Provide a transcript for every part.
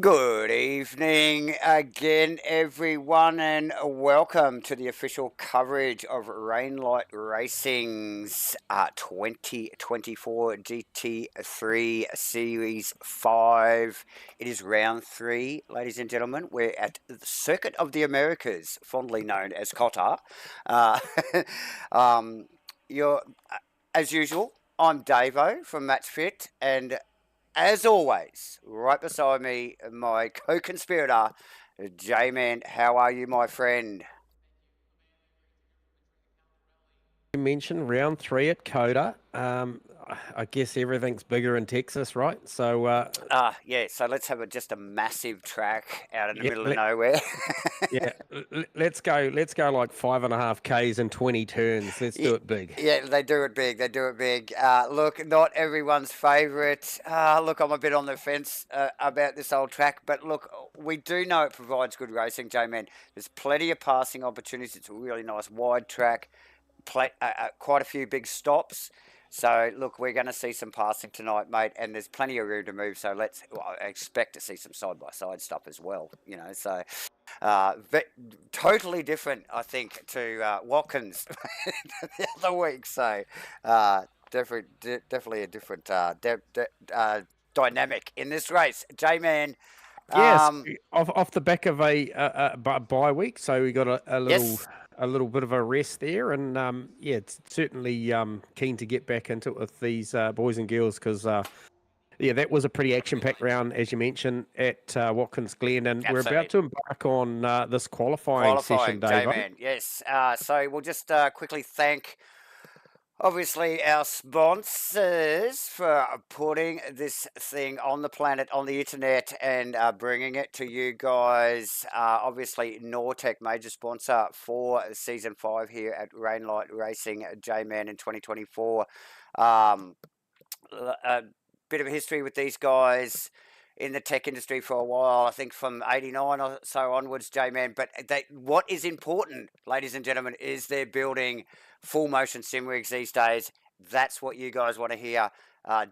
Good evening again, everyone, and welcome to the official coverage of Rainlight Racing's 2024 GT3 Series 5. It is round 3, ladies and gentlemen. We're at the Circuit of the Americas, fondly known as Cota. Uh, um, you're, as usual, I'm Davo from Match Fit, and as always, right beside me, my co-conspirator, J-Man. How are you, my friend? You mentioned round 3 at Cota. I guess everything's bigger in Texas, right? So Yeah, so let's have just a massive track out in the yeah, middle of nowhere. let's go. Let's go like 5.5 Ks and 20 turns. Let's Yeah, do it big. yeah, they do it big. They do it big. Look, not everyone's favourite. Look, I'm a bit on the fence about this old track, but look, we do know it provides good racing, J-Man. There's plenty of passing opportunities. It's a really nice wide track. Quite a few big stops. So look, we're going to see some passing tonight, mate, and there's plenty of room to move. So I expect to see some side by side stuff as well. So totally different, I think, to Watkins the other week. So definitely a different dynamic in this race, J-Man. Yes, Um, off the back of a bye week, so we got yes. a little bit of a rest there, and yeah, it's certainly keen to get back into it with these boys and girls because. Yeah, that was a pretty action-packed round, as you mentioned, at Watkins Glen, and we're about Absolutely. to embark on this qualifying session, Qualifying, Dave. J-Man, yes. So we'll just quickly thank, obviously, our sponsors for putting this thing on the planet, on the internet, and bringing it to you guys. Obviously, Nortec, major sponsor for Season 5 here at Rainlight Racing, J-Man in 2024. Um, a bit of a history with these guys in the tech industry for a while, I think from 89 or so onwards, J-Man. But what is important, ladies and gentlemen, is they're building full motion sim rigs these days. That's what you guys want to hear.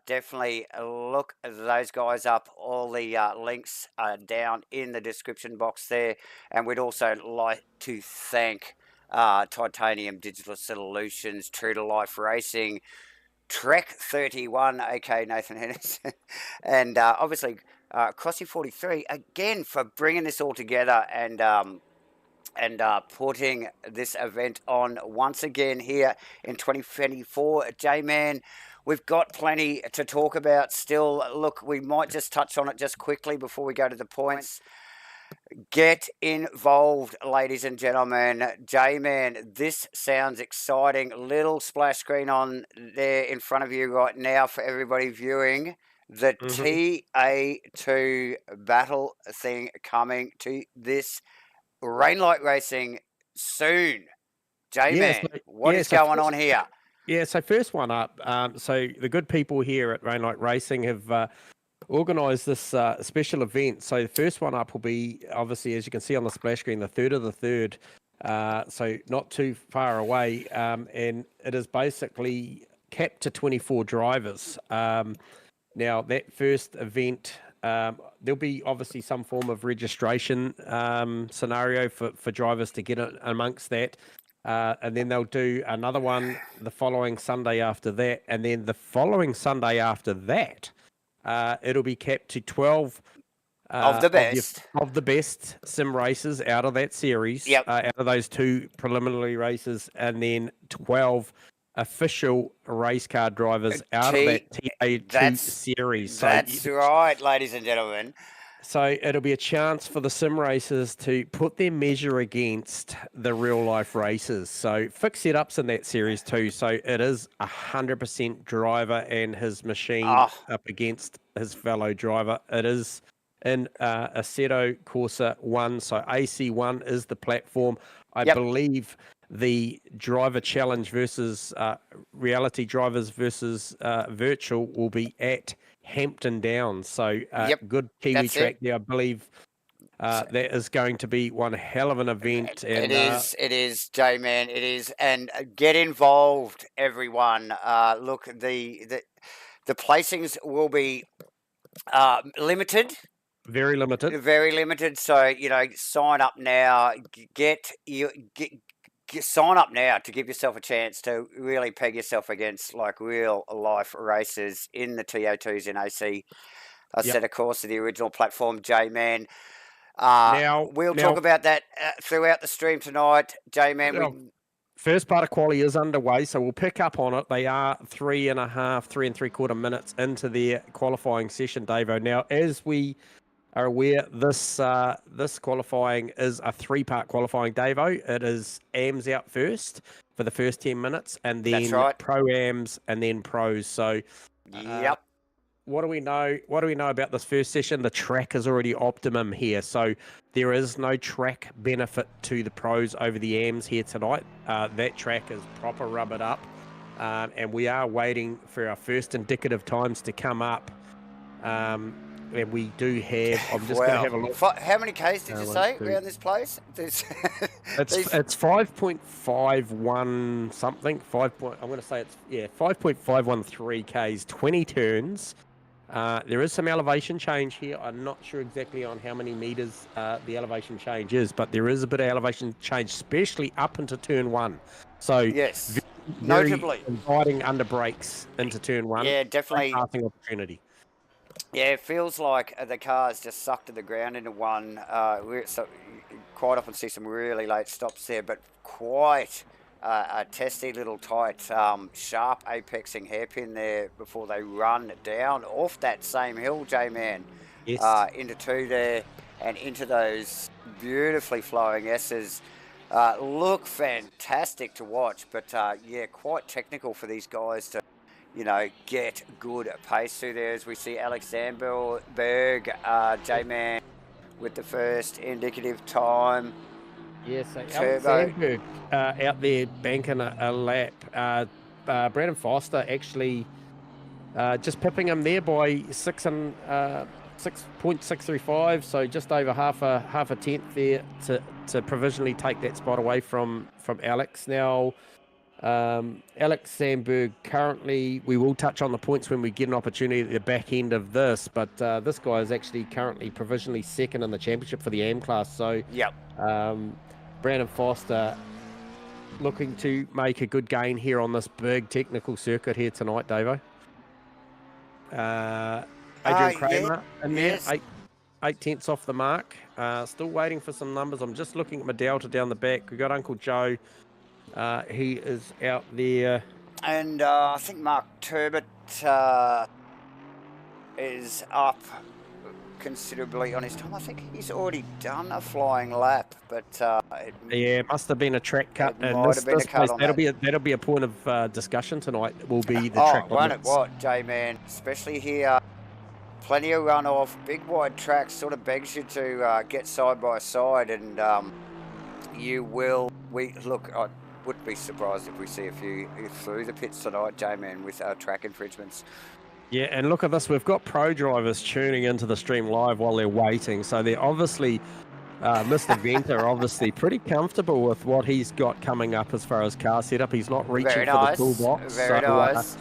Definitely look those guys up. All the links are down in the description box there. And we'd also like to thank Titanium Digital Solutions, True to Life Racing, Trek 31, aka Nathan Henderson, and obviously Crossy 43 again for bringing this all together and putting this event on once again here in 2024. J-Man, we've got plenty to talk about still. Look, we might just touch on it just quickly before we go to the points. Get involved, ladies and gentlemen. J-Man, this sounds exciting. Little splash screen on there in front of you right now for everybody viewing. The Mm-hmm. TA2 battle thing coming to this Rainlight Racing soon. Yeah, J-Man, so, what is going on here? so first one up. So the good people here at Rainlight Racing have organised this special event. So the first one up will be, obviously, as you can see on the splash screen, the 3rd of the 3rd. So not too far away, and it is basically capped to 24 drivers. Now that first event, there'll be obviously some form of registration scenario for drivers to get amongst that. And then they'll do another one the following Sunday after that. And then the following Sunday after that, it'll be capped to 12 Of the of best. the best sim races out of that series, Yep. out of those 2 preliminary races, and then 12 official race car drivers out of that T. TA2 That's series. that's right, ladies and gentlemen. So it'll be a chance for the sim racers to put their measure against the real life races. So fix setups in that series too. So it is 100% driver and his machine Oh, up against his fellow driver. It is in Assetto Corsa 1. So AC1 is the platform. I yep. believe the driver challenge versus reality drivers versus virtual will be at Hampton Downs. So Yep. good Kiwi That's it. track there. I believe that is going to be one hell of an event. It And is, J-Man, it is, and get involved, everyone. Look, the placings will be limited. Very limited. Very limited. So, sign up now. Sign up now to give yourself a chance to really peg yourself against like real life racers in the TO2s in AC. Assetto Corsa, the original platform, J-Man. We'll talk about that throughout the stream tonight, J-Man. First part of quali is underway, so we'll pick up on it. They are 3 3/4 minutes into their qualifying session, Davo. Now, as we are aware, this qualifying is a 3-part qualifying, Davo. It is AMs out first for the first 10 minutes, and then Pro-Ams, and then Pros. So, yep. What do we know? What do we know about this first session? The track is already optimum here, so there is no track benefit to the pros over the AMs here tonight. That track is proper rubbered up, and we are waiting for our first indicative times to come up. And we do have. I'm just going to have a look. How many Ks did you say around this place? It's 5.51 something. I'm going to say it's 5.513 Ks, 20 turns. There is some elevation change here. I'm not sure exactly on how many meters the elevation change is, but there is a bit of elevation change, especially up into turn 1. So yes, very notably inviting under brakes into turn 1. Yeah, definitely. Passing opportunity. Yeah, it feels like the car's just sucked to the ground into one. So quite often see some really late stops there, but quite a testy little tight, sharp apexing hairpin there before they run down off that same hill, J-Man. Yes. Into 2 there and into those beautifully flowing S's. Look fantastic to watch, but quite technical for these guys to get good pace through there, as we see Alex Zandberg, J-Man with the first indicative time. Yes, so Alex Zandberg out there banking a lap. Brandon Foster actually just pipping him there by 6.635, so just over half a tenth there to provisionally take that spot away from Alex. Now, Alex Zandberg currently, we will touch on the points when we get an opportunity at the back end of this, but this guy is actually currently provisionally second in the championship for the AM class. So Brandon Foster looking to make a good gain here on this big technical circuit here tonight, Davo. Adrian Kramer in there, 8 tenths off the mark. Still waiting for some numbers. I'm just looking at my delta down the back. We've got Uncle Joe. He is out there. And I think Mark Turbot is up considerably on his time. I think he's already done a flying lap, but it must have been a track cut. And this place, that'll be a point of discussion tonight. Will be the track limits. Won't it what, J-Man? Especially here, plenty of runoff, big wide tracks. Sort of begs you to get side by side, and you will. I wouldn't be surprised if we see a few through the pits tonight, J-Man, with track infringements. Yeah, and look at this. We've got pro drivers tuning into the stream live while they're waiting. So they're obviously, Mr. Venter, obviously pretty comfortable with what he's got coming up as far as car setup. He's not reaching for the toolbox. Very nice.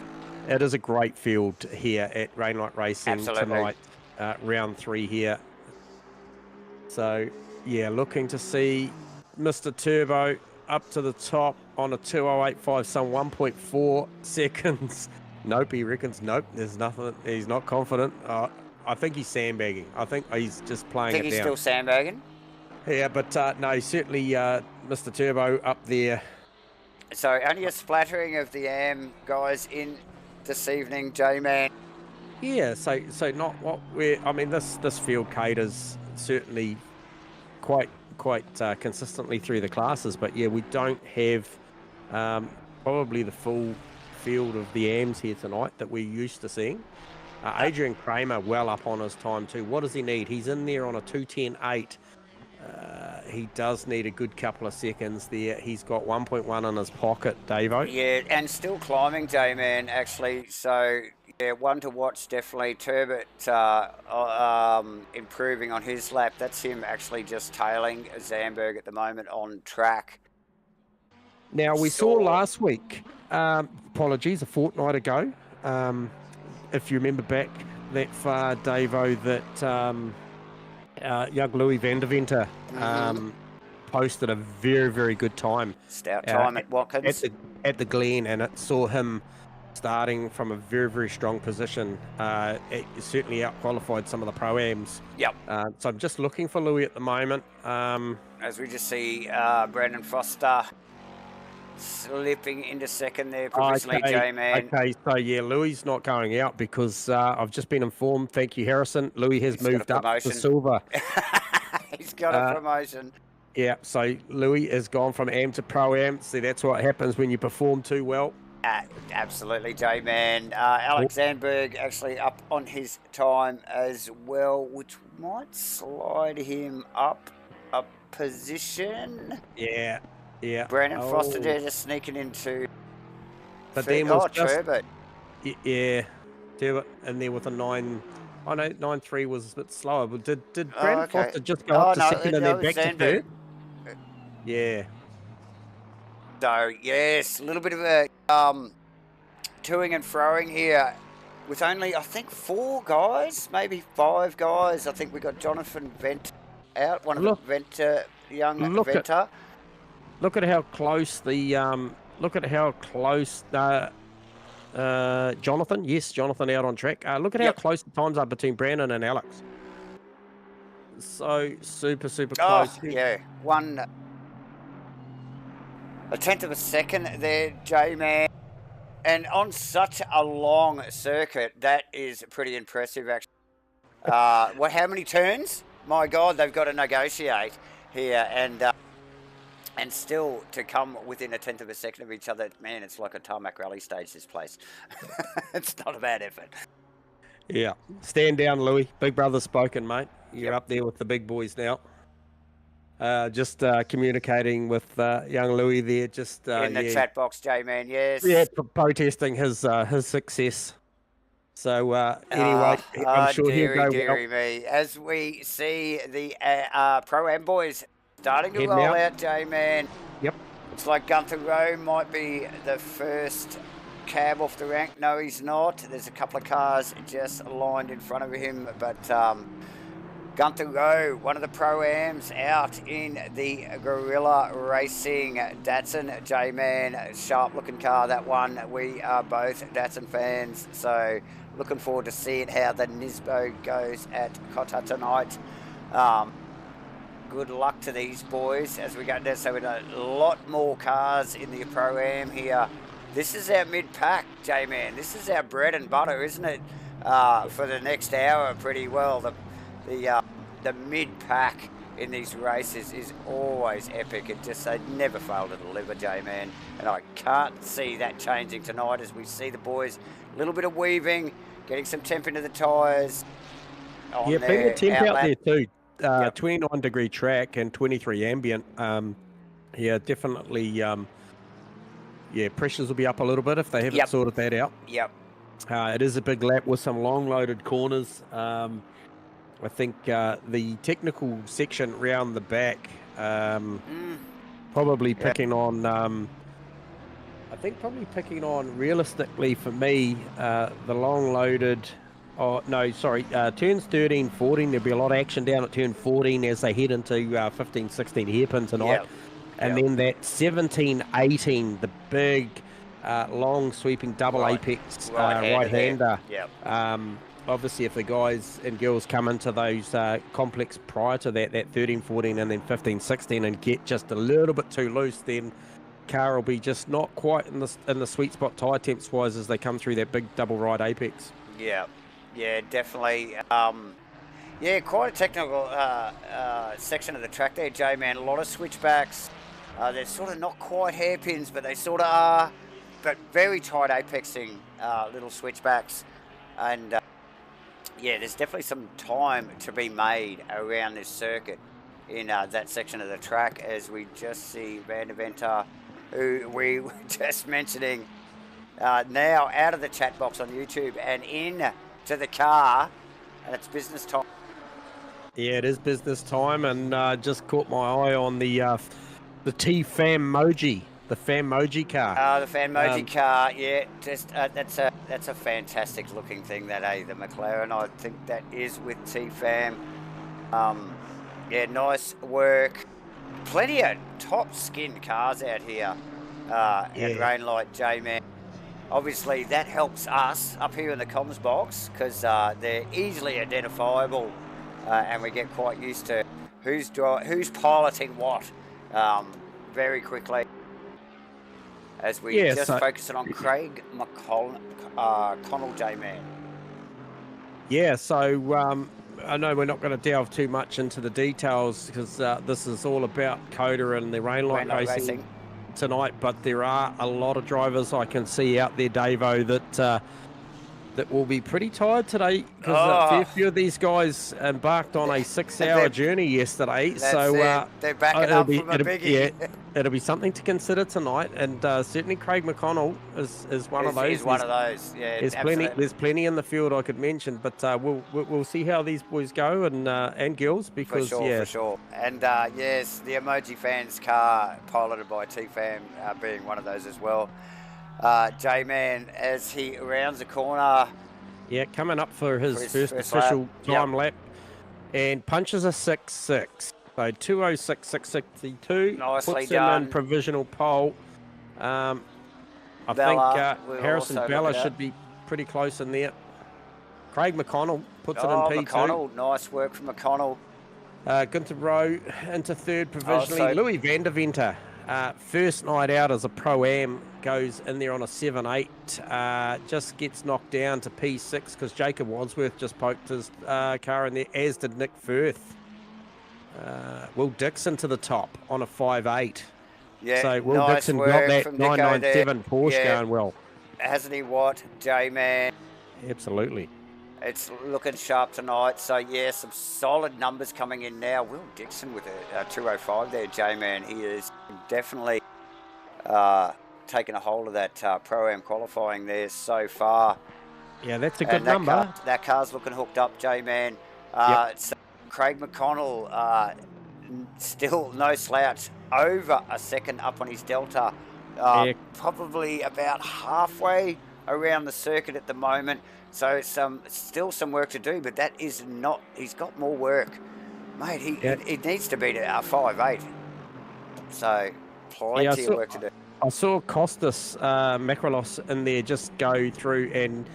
It is a great field here at Rainlight Racing tonight, round 3 here. So, yeah, looking to see Mr. Turbo up to the top on a 2:08.5, some 1.4 seconds. Nope, he reckons, nope, there's nothing. He's not confident. I think he's sandbagging. I think he's just playing it down. Think he's still sandbagging? Yeah, but no, certainly Mr. Turbo up there. So only a splattering of the AM guys in this evening, J-Man. Yeah, so not what we're... I mean, this field caters certainly quite consistently through the classes, but yeah, we don't have probably the full field of the AMs here tonight that we're used to seeing. Adrian Kramer well up on his time too. What does he need? He's in there on a 2:10.8. He does need a good couple of seconds there. He's got 1.1 in his pocket, Davo. Yeah, and still climbing, J-Man, actually. So, yeah, one to watch, definitely. Turbot improving on his lap. That's him actually just tailing Zandberg at the moment on track. Now, we saw last week, apologies, a fortnight ago, if you remember back that far, Davo, that young Louis van der Venter posted a very, very good time. Stout time at Watkins. At the Glen, and it saw him starting from a very, very strong position. It certainly out-qualified some of the Pro-Ams. Yep. So I'm just looking for Louis at the moment. As we just see Brandon Foster slipping into second there provisionally, J-Man. Okay, so yeah, Louis not going out because I've just been informed, thank you, Harrison, Louis has moved up to silver. He's got a promotion. Yeah, so Louis has gone from Am to Pro-Am. See, that's what happens when you perform too well. Absolutely, J-Man. Alex Zandberg actually up on his time as well, which might slide him up a position. Yeah. Brandon Foster there just sneaking into. But then was Turbot. Yeah, Turbot in there with a 9. I know 9.3 was a bit slower, but did Brandon Foster just go up to second and then back to third? Yeah. So yes, a little bit of a toing and froing here with only I think 4 guys, maybe 5 guys. I think we got Jonathan Venter out, one of the Venter young Venter. Look at how close the Jonathan. Yes, Jonathan out on track. Look at how close the times are between Brandon and Alex. So super close. Yeah, 1/10 of a second there, J-Man. And on such a long circuit, that is pretty impressive, actually. How many turns? My God, they've got to negotiate here, and still to come within 1/10 of a second of each other. Man, it's like a tarmac rally stage, this place. It's not a bad effort. Yeah. Stand down, Louis. Big brother's spoken, mate. You're up there with the big boys now. Just communicating with young Louis there. Just in the chat box, J-Man, yes. Yeah, protesting his success. So anyway, I'm sure he'll go well. Me. As we see the Pro-Am boys starting to roll out, J-Man. Yep. Looks like Gunther Rowe might be the first cab off the rank. No, he's not. There's a couple of cars just lined in front of him, but Gunther Rowe, one of the Pro-Ams, out in the Gorilla Racing Datsun, J-Man. Sharp-looking car, that one. We are both Datsun fans, so looking forward to seeing how the Nisbo goes at Cota tonight. Good luck to these boys as we go there. So we've got a lot more cars in the Pro-Am here. This is our mid-pack, J-Man. This is our bread and butter, isn't it? For the next hour, pretty well. The mid-pack in these races is always epic. They never fail to deliver, J-Man. And I can't see that changing tonight as we see the boys, a little bit of weaving, getting some temp into the tyres. Yeah, plenty of temp out there too. 29-degree track and 23 ambient. Yeah, definitely. Pressures will be up a little bit if they haven't sorted that out. Yep. It is a big lap with some long loaded corners. I think the technical section round the back probably picking on. I think probably picking on realistically for me the long loaded. Oh, no, sorry. Turns 13, 14, there'll be a lot of action down at turn 14 as they head into 15, 16 hairpin tonight. Yep. And then that 17, 18, the big, long sweeping double apex right-hander. Yep. Obviously, if the guys and girls come into those complex prior to that 13, 14, and then 15, 16 and get just a little bit too loose, then car will be just not quite in the sweet spot tyre temps wise as they come through that big double ride apex. Yeah. Yeah, definitely. Quite a technical section of the track there, J-Man. A lot of switchbacks. They're sort of not quite hairpins, but they sort of are. But very tight apexing little switchbacks. And, there's definitely some time to be made around this circuit in that section of the track as we just see Van der Venter, who we were just mentioning, now out of the chat box on YouTube and in to the car, and it's business time. Yeah, it is business time, and just caught my eye on the T-Fam-Moji, the Fam-Moji car. The Fam-Moji car, yeah, just that's a fantastic looking thing, that the McLaren. I think that is with T-Fam. Yeah, nice work. Plenty of top-skinned cars out here at Rainlight, J-Man. Obviously, that helps us up here in the comms box because they're easily identifiable and we get quite used to who's piloting what very quickly. As we just focus on Craig McConnell, J-Man. Yeah, so I know we're not going to delve too much into the details because this is all about Cota and the Rainlight racing tonight, but there are a lot of drivers I can see out there, Davo, that will be pretty tired today because a fair few of these guys embarked on a 6-hour journey yesterday. So they're backing up from a biggie. Yeah, it'll be something to consider tonight, and certainly Craig McConnell is one of those. He's one of those. Yeah, there's plenty in the field I could mention, but we'll see how these boys go and girls because for sure. And yes, the Emoji Fans car piloted by T-Fam being one of those as well. J-Man as he rounds the corner. Yeah, coming up for his first official time lap and punches a 6.6. So 2:06.662. Nicely puts done. him in provisional pole. I think Harrison Bella should be pretty close in there. Craig McConnell puts it in P2. McConnell, nice work from McConnell. Gunther Rowe into third provisionally. Louis van der Venter, first night out as a Pro-Am, goes in there on a 7.8, just gets knocked down to P6 because Jacob Wadsworth just poked his car in there, as did Nick Firth. Will Dixon to the top on a 5.8. Yeah, so Will nice Dixon got that 997 Porsche going well. Hasn't he what, J-Man? Absolutely. It's looking sharp tonight, so yeah, some solid numbers coming in now. Will Dixon with a 205 there, J-Man. He is definitely taking a hold of that Pro-Am qualifying there so far. Yeah, that's a good number. That car's looking hooked up, J-Man. So Craig McConnell, still no slouch, over a second up on his Delta. Probably about halfway around the circuit at the moment. So still some work to do, but that is not, he's got more work. Mate, he needs to beat a 5.8. So plenty of work to do. I saw Costas Macrolos in there just go through and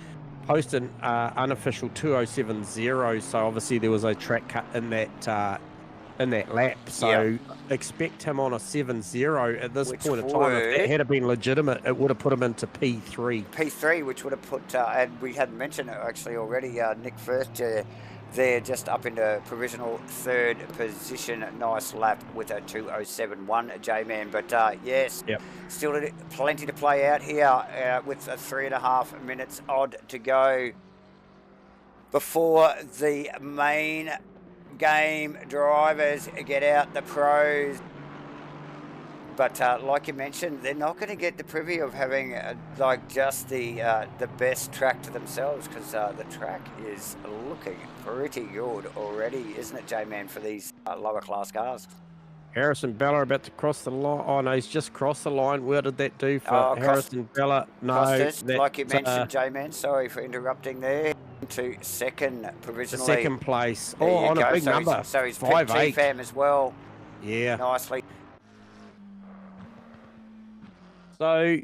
post an unofficial 2:07.0. So obviously there was a track cut in that lap. So expect him on a 7.0 at this point in time. If it had been legitimate, it would have put him into P3. P3, which would have put, and we hadn't mentioned it actually already, Nick Firth there just up into provisional third position. Nice lap with a 2:07.1, J-Man. But yes, still plenty to play out here with 3.5 minutes odd to go before the main game drivers get out, the pros. But like you mentioned, they're not going to get the privy of having like just the best track to themselves, because the track is looking pretty good already, isn't it, J-Man, for these lower class cars? Harrison Bella about to cross the line. Oh no, he's just crossed the line. What did that do for Harrison Bella? No, like you mentioned, J-Man. Sorry for interrupting there. To second provisionally. Second place. On a big number. So he's 5.8 T-Fam as well. Yeah. Nicely. So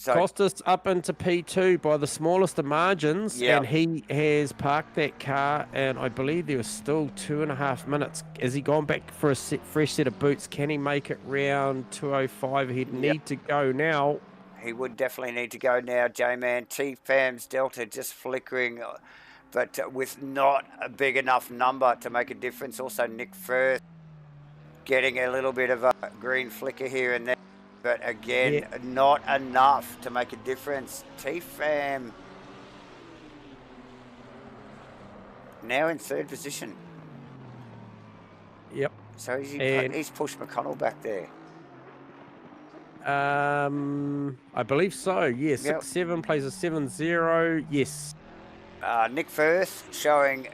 Costas up into P2 by the smallest of margins, and he has parked that car, and I believe there was still 2.5 minutes. Has he gone back for a fresh set of boots? Can he make it round 2:05? He'd need to go now. He would definitely need to go now, J-Man. T-Fam's Delta just flickering, but with not a big enough number to make a difference. Also, Nick Firth getting a little bit of a green flicker here and there. But again, not enough to make a difference. T-Fam now in third position. Yep. So he's pushed McConnell back there. I believe so. Yes. 6.7 plays a 7.0. Yes. Nick Firth showing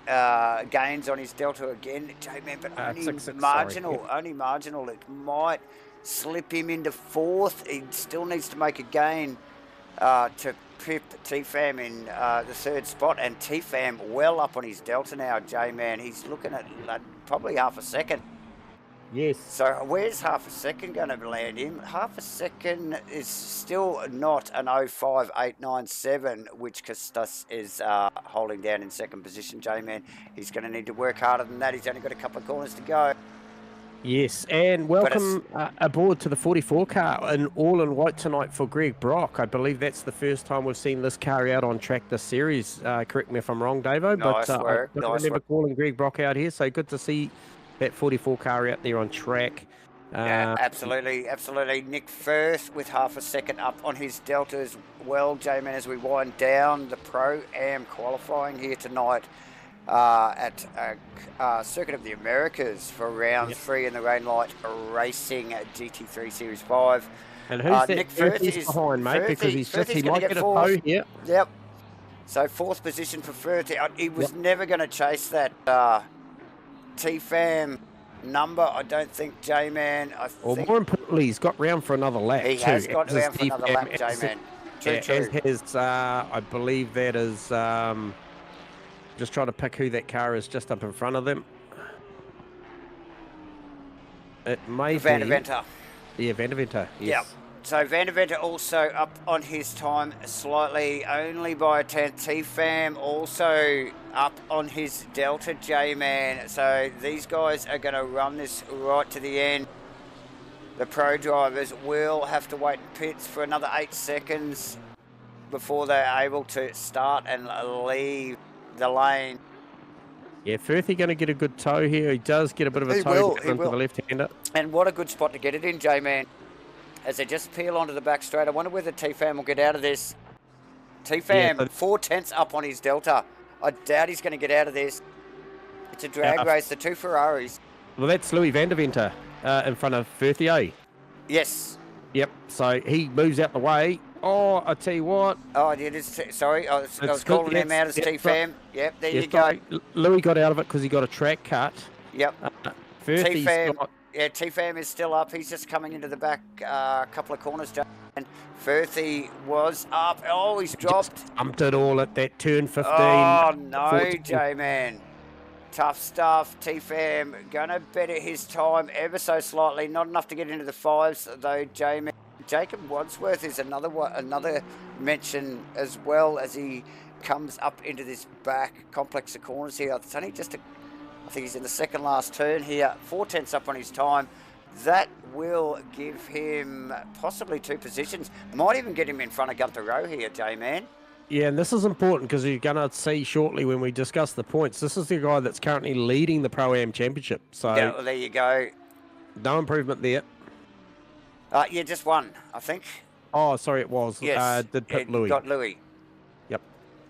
gains on his Delta again, J-Man, but only marginal. Only marginal. It might slip him into fourth. He still needs to make a gain to pip T-Fam in the third spot, and T-Fam well up on his Delta now, J-Man. He's looking at probably half a second. Yes. So where's half a second going to land him? Half a second is still not an 05897, which Costas is holding down in second position, J-Man. He's going to need to work harder than that. He's only got a couple of corners to go. Yes, and welcome aboard to the 44 car in all in white tonight for Greg Brock. I believe that's the first time we've seen this car out on track this series. Correct me if I'm wrong, Davo, Nice but work. I don't remember calling Greg Brock out here, so good to see that 44 car out there on track. Yeah, absolutely, absolutely. Nick Firth with half a second up on his Delta as well, J-Man, as we wind down the Pro-Am qualifying here tonight at Circuit of the Americas for round 3 in the Rainlight Racing GT3 Series 5. And who's that? Nick Firth is behind, mate, because he might get a fourth. toe here. Yep. So 4th position for Firth. He was never going to chase that T-Fam number, I don't think, J-Man. More importantly, he's got round for another lap. He has got round for another lap, J-Man. As has, I believe that is, just trying to pick who that car is just up in front of them. It may be... Van der Venter. Yeah, Van der Venter, yes. Yep. So Van der Venter also up on his time slightly, only by a tenth. T-Fam also up on his Delta, J-Man. So these guys are going to run this right to the end. The pro drivers will have to wait in pits for another 8 seconds before they're able to start and leave the lane. Yeah, Firthy going to get a good toe here. He does get a bit of a toe into the left-hander. And what a good spot to get it in, J-Man. As they just peel onto the back straight. I wonder whether T-Fam will get out of this. T-Fam, 4 tenths up on his Delta. I doubt he's going to get out of this. It's a drag race, the 2 Ferraris. Well, that's Louis Van der Venter in front of Firthy, eh? Yes. Yep, so he moves out the way. Oh, I tell you what. Oh, it is. Sorry, I was calling him out as T-Fam. Yep, there you go. Louis got out of it because he got a track cut. Yep. Firthy's got... Yeah, T-Fam is still up. He's just coming into the back couple of corners. And Firthy was up. Oh, he's dropped. Just dumped it all at that turn 15. Oh, no, J-Man. Tough stuff. T-Fam going to better his time ever so slightly. Not enough to get into the 5s, though, J-Man. Jacob Wadsworth is another mention as well as he comes up into this back complex of corners here. It's only just I think he's in the second last turn here. 4 tenths up on his time. That will give him possibly 2 positions. Might even get him in front of Gunther Rowe here, J-Man. Yeah, and this is important because you're going to see shortly when we discuss the points. This is the guy that's currently leading the Pro-Am Championship. So yeah, well, there you go. No improvement there. Yeah, just one, I think. Oh, sorry, it was. Yes, did pit Louis. Got Louis. Yep.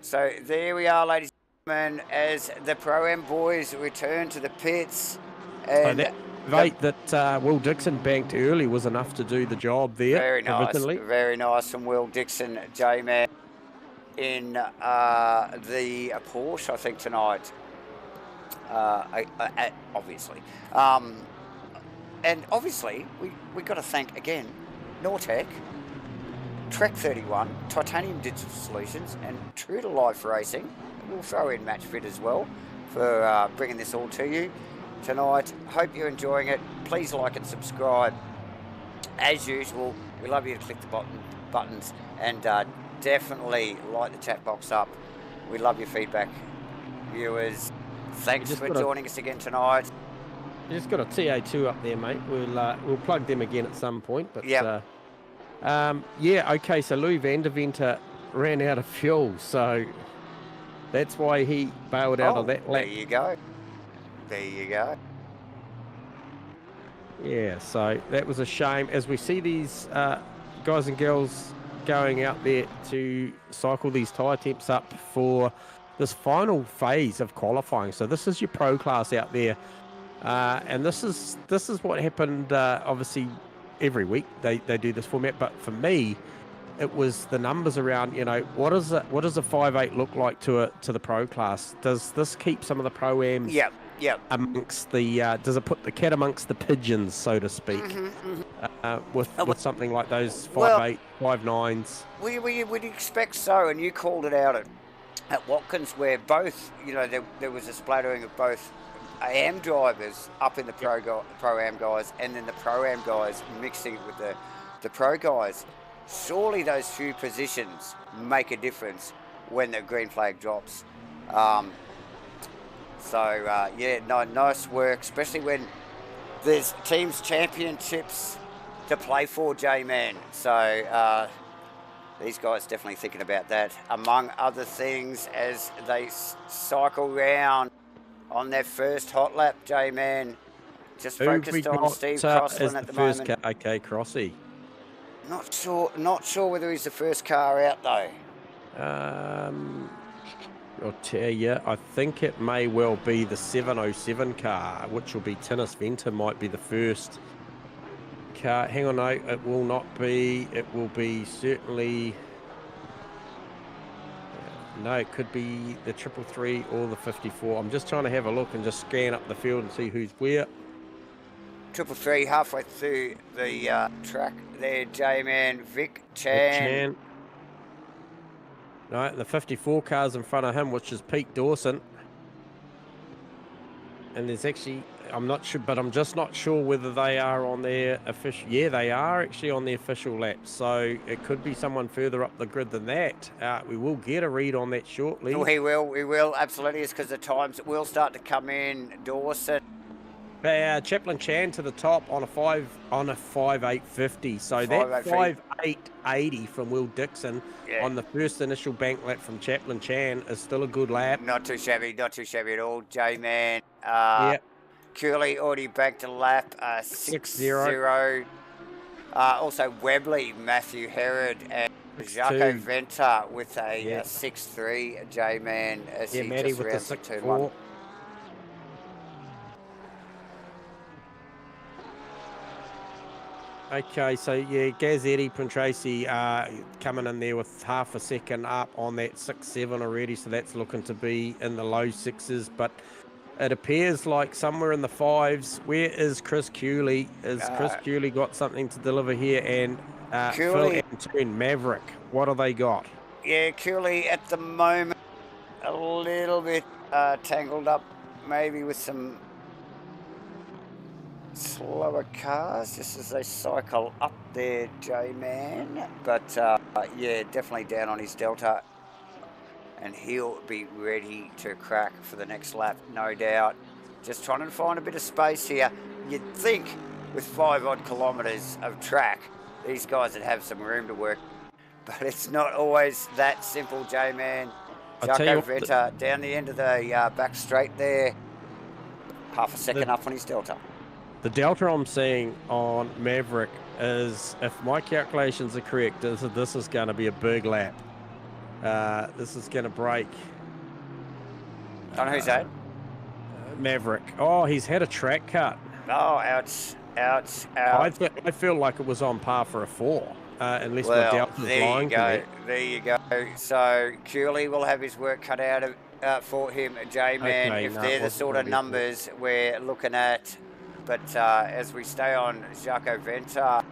So there we are, ladies and gentlemen, as the Pro-Am boys return to the pits. And that rate that Will Dixon banked early was enough to do the job there. Very nice. Very nice from Will Dixon, J-Man, in the Porsche, I think, tonight. Obviously. And obviously, we got to thank, again, Nortec, Trek 31, Titanium Digital Solutions, and True to Life Racing. We'll throw in Match Fit as well for bringing this all to you tonight. Hope you're enjoying it. Please like and subscribe. As usual, we love you to click the buttons and definitely light the chat box up. We love your feedback, viewers. Thanks for joining us again tonight. You just got a TA2 up there, mate. We'll plug them again at some point. But yeah, okay. So Louis Van der Venter ran out of fuel, so that's why he bailed out of that lap. There you go. There you go. Yeah, so that was a shame. As we see these guys and girls going out there to cycle these tyre temps up for this final phase of qualifying. So this is your pro class out there. And this is what happened. Obviously, every week they do this format. But for me, it was the numbers around. You know, what does a 5.8 look like to the pro class? Does this keep some of the pro-ams? Yep. Amongst the does it put the cat amongst the pigeons, so to speak? With something like those 5.8, 5.9s. We'd expect so, and you called it out at Watkins, where both, you know, there was a splattering of both AM drivers up in the Pro-Am guys, and then the Pro-Am guys mixing it with the Pro guys. Surely those few positions make a difference when the green flag drops. Nice work, especially when there's teams championships to play for, J-Man. So these guys definitely thinking about that, among other things, as they cycle round on their first hot lap, J-Man. Just focused on Steve Crossland at the moment. Okay, Crossy. Not sure whether he's the first car out though. I'll tell you, I think it may well be the 707 car, which will be Tinnis Venter, might be the first car. Hang on, no, it will not be. It will be certainly. No, it could be the 333 or the 54. I'm just trying to have a look and just scan up the field and see who's where. 333 halfway through the track there, J-Man. Vic Chan. Right, the 54 car's in front of him, which is Pete Dawson. And there's actually, I'm not sure, but I'm just not sure whether they are on their official. Yeah, they are actually on the official lap. So it could be someone further up the grid than that. We will get a read on that shortly. We will, absolutely. It's because the times will start to come in. Dawson. Chaplin Chan to the top on a 5.850. So that 5.880 from Will Dixon on the first initial bank lap from Chaplin Chan is still a good lap. Not too shabby at all, J-Man. Curley already banked a lap, 6-0. Also Webley, Matthew Herod, and Jaco Venter with a 6-3, J-Man, as he Matty just with rounds the 2-1. Okay, so yeah, Gazzetti, Tracy coming in there with half a second up on that 6-7 already, so that's looking to be in the low sixes, but it appears like somewhere in the fives. Where is Chris Cooley? Chris Cooley got something to deliver here? And Phil Antoon, Maverick, what have they got? Yeah, Cooley at the moment a little bit tangled up, maybe with some slower cars just as they cycle up there, J-Man. But yeah, definitely down on his Delta, and he'll be ready to crack for the next lap, no doubt. Just trying to find a bit of space here. You'd think with 5 odd kilometres of track, these guys would have some room to work, but it's not always that simple, J-Man. Jaco Venter down the end of the back straight there, half a second up on his Delta. The Delta I'm seeing on Maverick is, if my calculations are correct, this is going to be a big lap. This is going to break. Don't know who's that? Maverick. Oh, he's had a track cut. Oh, ouch. I feel like it was on par for a 4, unless my Delta's lying to me. There you go. So Cooley will have his work cut out for him, J-Man, if they're the sort of numbers we're looking at. But as we stay on Jaco Venter,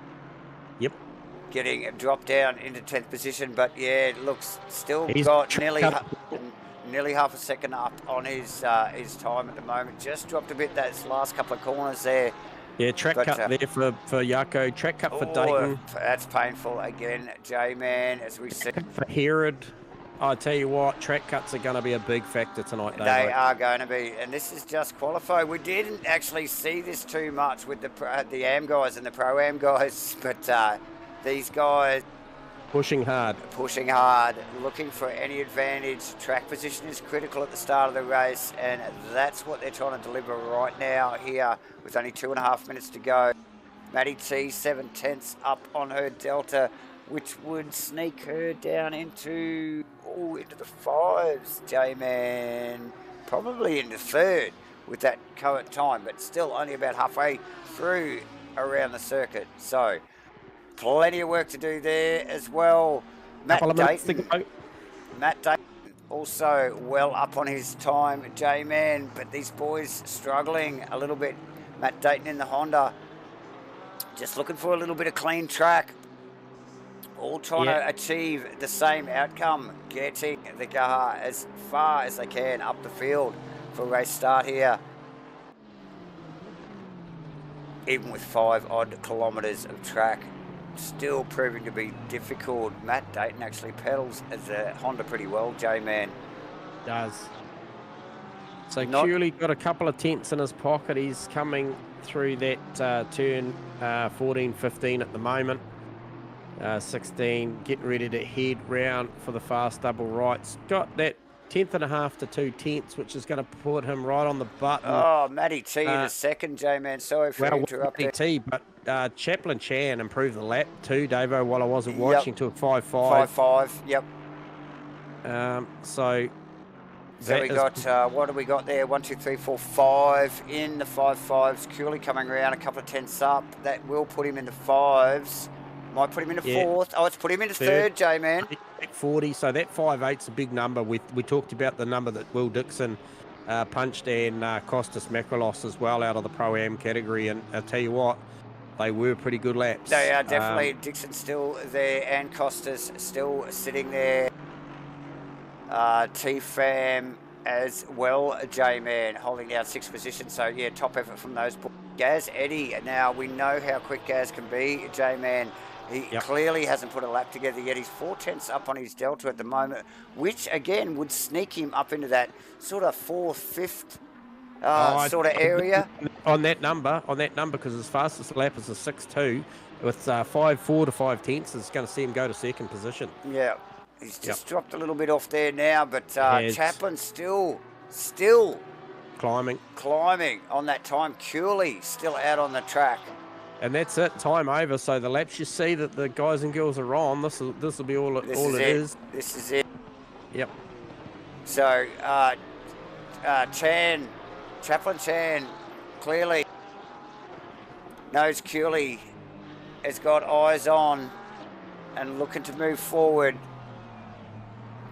getting dropped down into 10th position, but yeah, it looks still got nearly half a second up on his time at the moment. Just dropped a bit those last couple of corners there. Yeah, track cut there for Jaco, track cut for Dayton. That's painful again, J-Man, as we see. For Herod. I tell you what, track cuts are going to be a big factor tonight. They are going to be, and this is just qualify. We didn't actually see this too much with the AM guys and the Pro-Am guys, but these guys pushing hard, looking for any advantage. Track position is critical at the start of the race, and that's what they're trying to deliver right now here with only 2.5 minutes to go. Maddie T 7/10 up on her Delta, which would sneak her down into the 5s, J-Man. Probably into 3rd with that current time, but still only about halfway through around the circuit. So plenty of work to do there as well. Matt Dayton also well up on his time, J-Man, but these boys struggling a little bit. Matt Dayton in the Honda, just looking for a little bit of clean track. All trying to achieve the same outcome, getting the car as far as they can up the field for race start here. even with 5 odd kilometres of track. Still proving to be difficult. Matt Dayton actually pedals as a Honda pretty well, J-Man. Does. So Cooley got a couple of tenths in his pocket. He's coming through that turn 14, 15 at the moment. 16, getting ready to head round for the fast double rights. Got that 10.5 to 2 tenths, which is going to put him right on the button. Oh, Matty T in a second, J-Man. Sorry for interrupting. Matty T, but Chaplin Chan improved the lap too, Davo, while I wasn't watching, to a 5.5. 5.5, yep. So we got, what do we got there? 1, 2, 3, 4, 5 in the 5.5s. Cooley coming around a couple of tenths up. That will put him in the 5s. Might put him in the 4th. Oh, it's put him in the 3rd, J-Man. 40, so that 5.8's a big number. We talked about the number that Will Dixon punched, and Costas Makrolos as well out of the Pro-Am category. And I'll tell you what, they were pretty good laps. They are definitely. Dixon still there and Costas still sitting there. T-Fam as well, J-Man, holding down 6th position. So, yeah, top effort from those boys. Gaz Eddy, now we know how quick Gaz can be, J-Man. He clearly hasn't put a lap together yet. He's 4 tenths up on his delta at the moment, which, again, would sneak him up into that sort of 4th, 5th sort of area. On that number, because his fastest lap is a 6.2, with 5.4 to 5 tenths, is going to see him go to 2nd position. Yeah, he's just dropped a little bit off there now, but Chaplin's still climbing on that time. Cooley still out on the track. And that's it, time over. So the laps you see that the guys and girls are on, this will be all it is. This is it. Yep. So Chaplin Chan clearly knows Cooley has got eyes on and looking to move forward.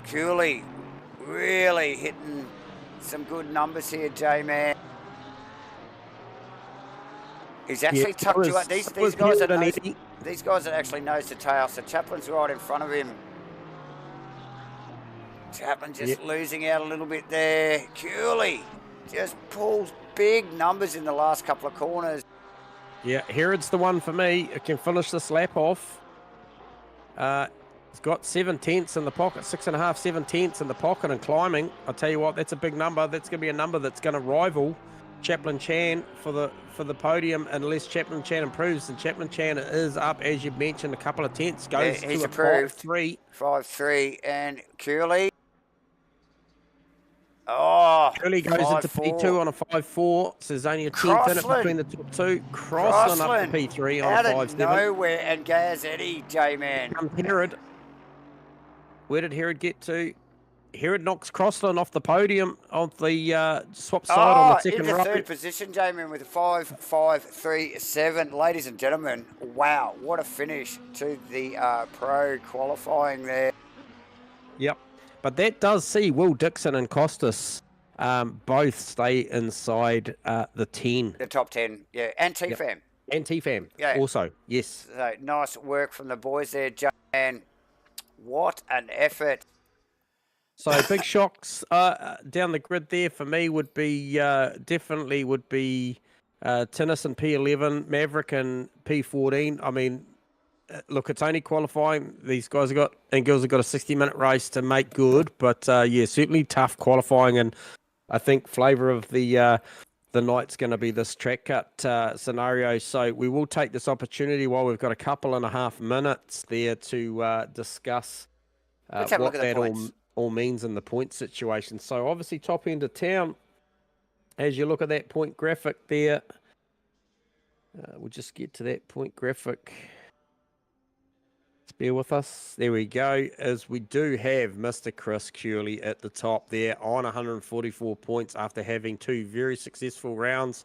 Cooley really hitting some good numbers here, J-Man. He's actually tucked you up. These guys are actually nose to tail. So Chaplin's right in front of him. Chaplin just losing out a little bit there. Cooley just pulls big numbers in the last couple of corners. Yeah, Herod's the one for me. It can finish this lap off. He's got 7 tenths in the pocket, 6.5, 7 tenths in the pocket and climbing. I'll tell you what, that's a big number. That's going to be a number that's going to rival Chaplin Chan for the podium unless Chaplin Chan improves. And Chaplin Chan is up, as you mentioned, a couple of tenths. Goes to a 5.3. 5.3 and Cooley. Oh, Cooley goes into P2 on a 5.4. So there's only a tenth in it between the top two. Crossland up to P3 on a 5.7. Out of nowhere, and Gaz Eddy, J-Man. Herod. Where did Herod get to? Herod knocks Crossland off the podium on the swap side on the second row. In the 3rd position, J-Man, with a 5.537. Ladies and gentlemen, wow, what a finish to the pro qualifying there. Yep. But that does see Will Dixon and Costas both stay inside the 10. The top 10, yeah. And T-Fam. Yep. And T-Fam also, yes. So nice work from the boys there, J-Man. What an effort. So big shocks down the grid there for me would be definitely Tennyson P11, Maverick and P14. I mean, look, it's only qualifying. These guys have got and girls have got a 60-minute race to make good, but certainly tough qualifying, and I think flavour of the night's going to be this track cut scenario. So we will take this opportunity while we've got a couple and a half minutes there to discuss what that all means in the point situation. So obviously top end of town, as you look at that point graphic there, we'll just get to that point graphic. Bear with us. There we go. As we do have Mr. Chris Cooley at the top there on 144 points after having 2 very successful rounds,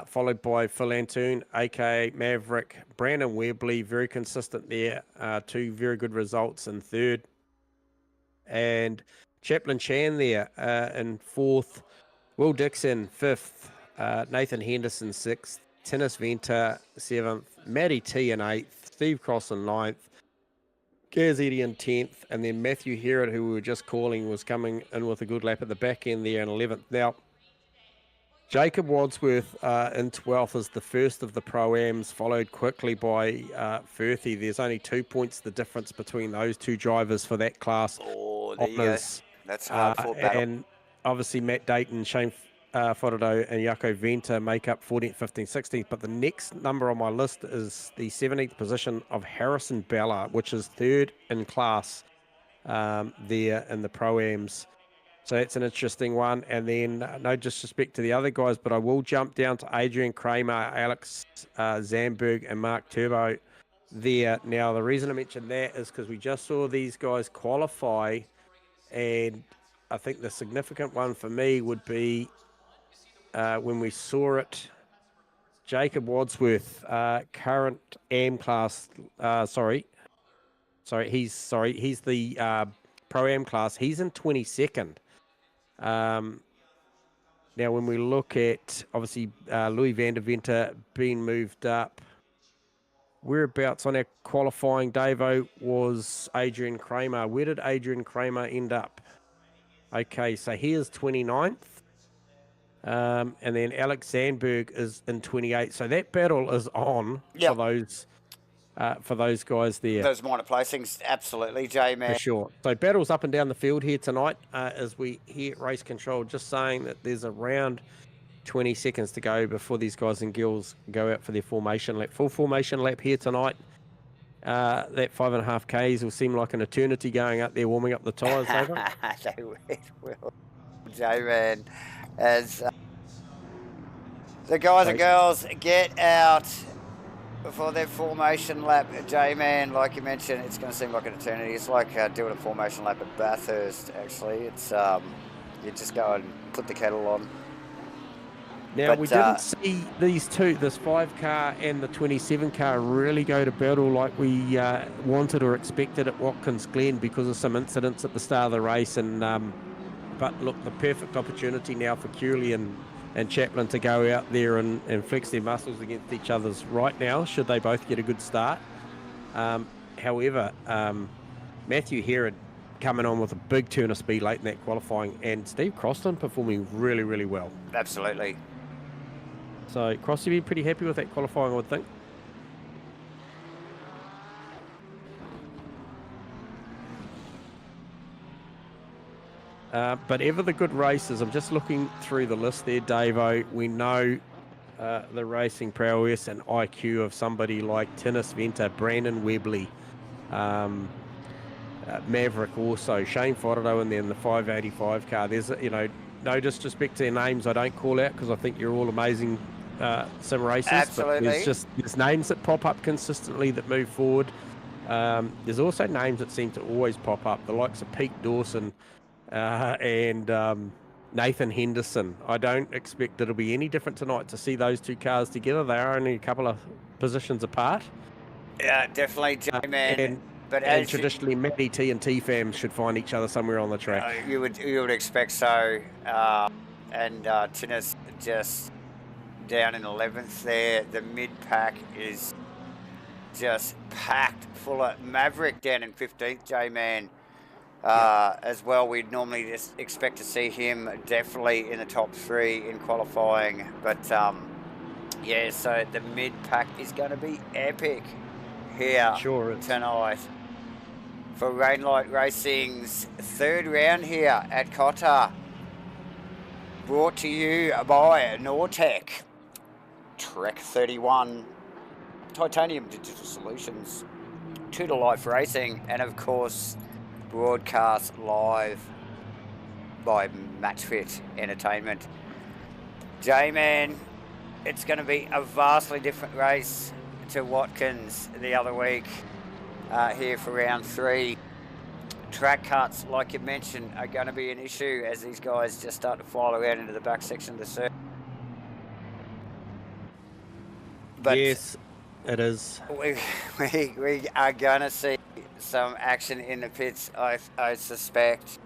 followed by Phil Antoon, aka Maverick, Brandon Webley, very consistent there, 2 very good results in 3rd, and Chaplin Chan there in 4th, Will Dixon 5th, Nathan Henderson 6th, Tennis Venter 7th, Matty T in 8th, Steve Cross in 9th, Gaz Eddy in 10th, and then Matthew Herod, who we were just calling, was coming in with a good lap at the back end there in 11th. Now, Jacob Wadsworth in 12th is the first of the Pro-Ams, followed quickly by Firthy. There's only 2 points the difference between those two drivers for that class. Oh, there you go. That's a hard-fought battle. And obviously Matt Dayton, Shane Forodo and Jaco Venter make up 14th, 15th, 16th. But the next number on my list is the 17th position of Harrison Bella, which is third in class there in the Pro-Ams. So that's an interesting one. And then no disrespect to the other guys, but I will jump down to Adrian Kramer, Alex Zandberg, and Mark Turbo there. Now, the reason I mentioned that is because we just saw these guys qualify. And I think the significant one for me would be when we saw it, Jacob Wadsworth, current AM class, he's the Pro-Am class. He's in 22nd. Now, when we look at, obviously, Louis van der Venter being moved up, whereabouts on our qualifying, Davo, was Adrian Kramer. Where did Adrian Kramer end up? Okay, so he is 29th. And then Alex Zandberg is in 28th. So that battle is on for those guys there. Those minor placings, absolutely, J-Man. For sure. So battles up and down the field here tonight as we hear Race Control just saying that there's around 20 seconds to go before these guys and girls go out for their formation lap. Full formation lap here tonight. That 5.5 Ks will seem like an eternity going up there warming up the tyres. They will, J-Man. As the guys and girls get out before their formation lap, J-Man, like you mentioned, it's going to seem like an eternity. It's like doing a formation lap at Bathurst, actually. It's you just go and put the kettle on. Now, we didn't see these two, this 5 car and the 27 car, really go to battle like we wanted or expected at Watkins Glen because of some incidents at the start of the race. And but look, the perfect opportunity now for Cooley and Chaplin to go out there and flex their muscles against each other's right now, should they both get a good start. However, Matthew Herod coming on with a big turn of speed late in that qualifying, and Steve Croston performing really, really well. Absolutely. So Crossy be pretty happy with that qualifying, I would think. But ever the good races. I'm just looking through the list there, Davo. We know the racing prowess and IQ of somebody like Tinnis Venter, Brandon Webley, Maverick also, Shane Forodo, and then the 585 car. There's, no disrespect to their names I don't call out because I think you're all amazing sim racers. Absolutely. But there's names that pop up consistently that move forward. There's also names that seem to always pop up, the likes of Pete Dawson, and Nathan Henderson. I don't expect it'll be any different tonight to see those two cars together. They are only a couple of positions apart. Yeah, definitely, J-Man. And traditionally, Matty T and T-Fam should find each other somewhere on the track. You would expect so. And Tinnis just down in 11th there. The mid-pack is just packed full of Maverick down in 15th, J-Man. As well, we'd normally just expect to see him definitely in the top 3 in qualifying, but yeah, so the mid-pack is going to be epic here tonight for Rainlight Racing's 3rd round here at Cota, brought to you by Nortec, Trek 31, Titanium Digital Solutions, 2 to Life Racing, and of course broadcast live by MatchFit Entertainment. J-Man, it's going to be a vastly different race to Watkins the other week here for round 3. Track cuts, like you mentioned, are going to be an issue as these guys just start to fly around into the back section of the circuit. But yes, it is. We are going to see some action in the pits, I suspect.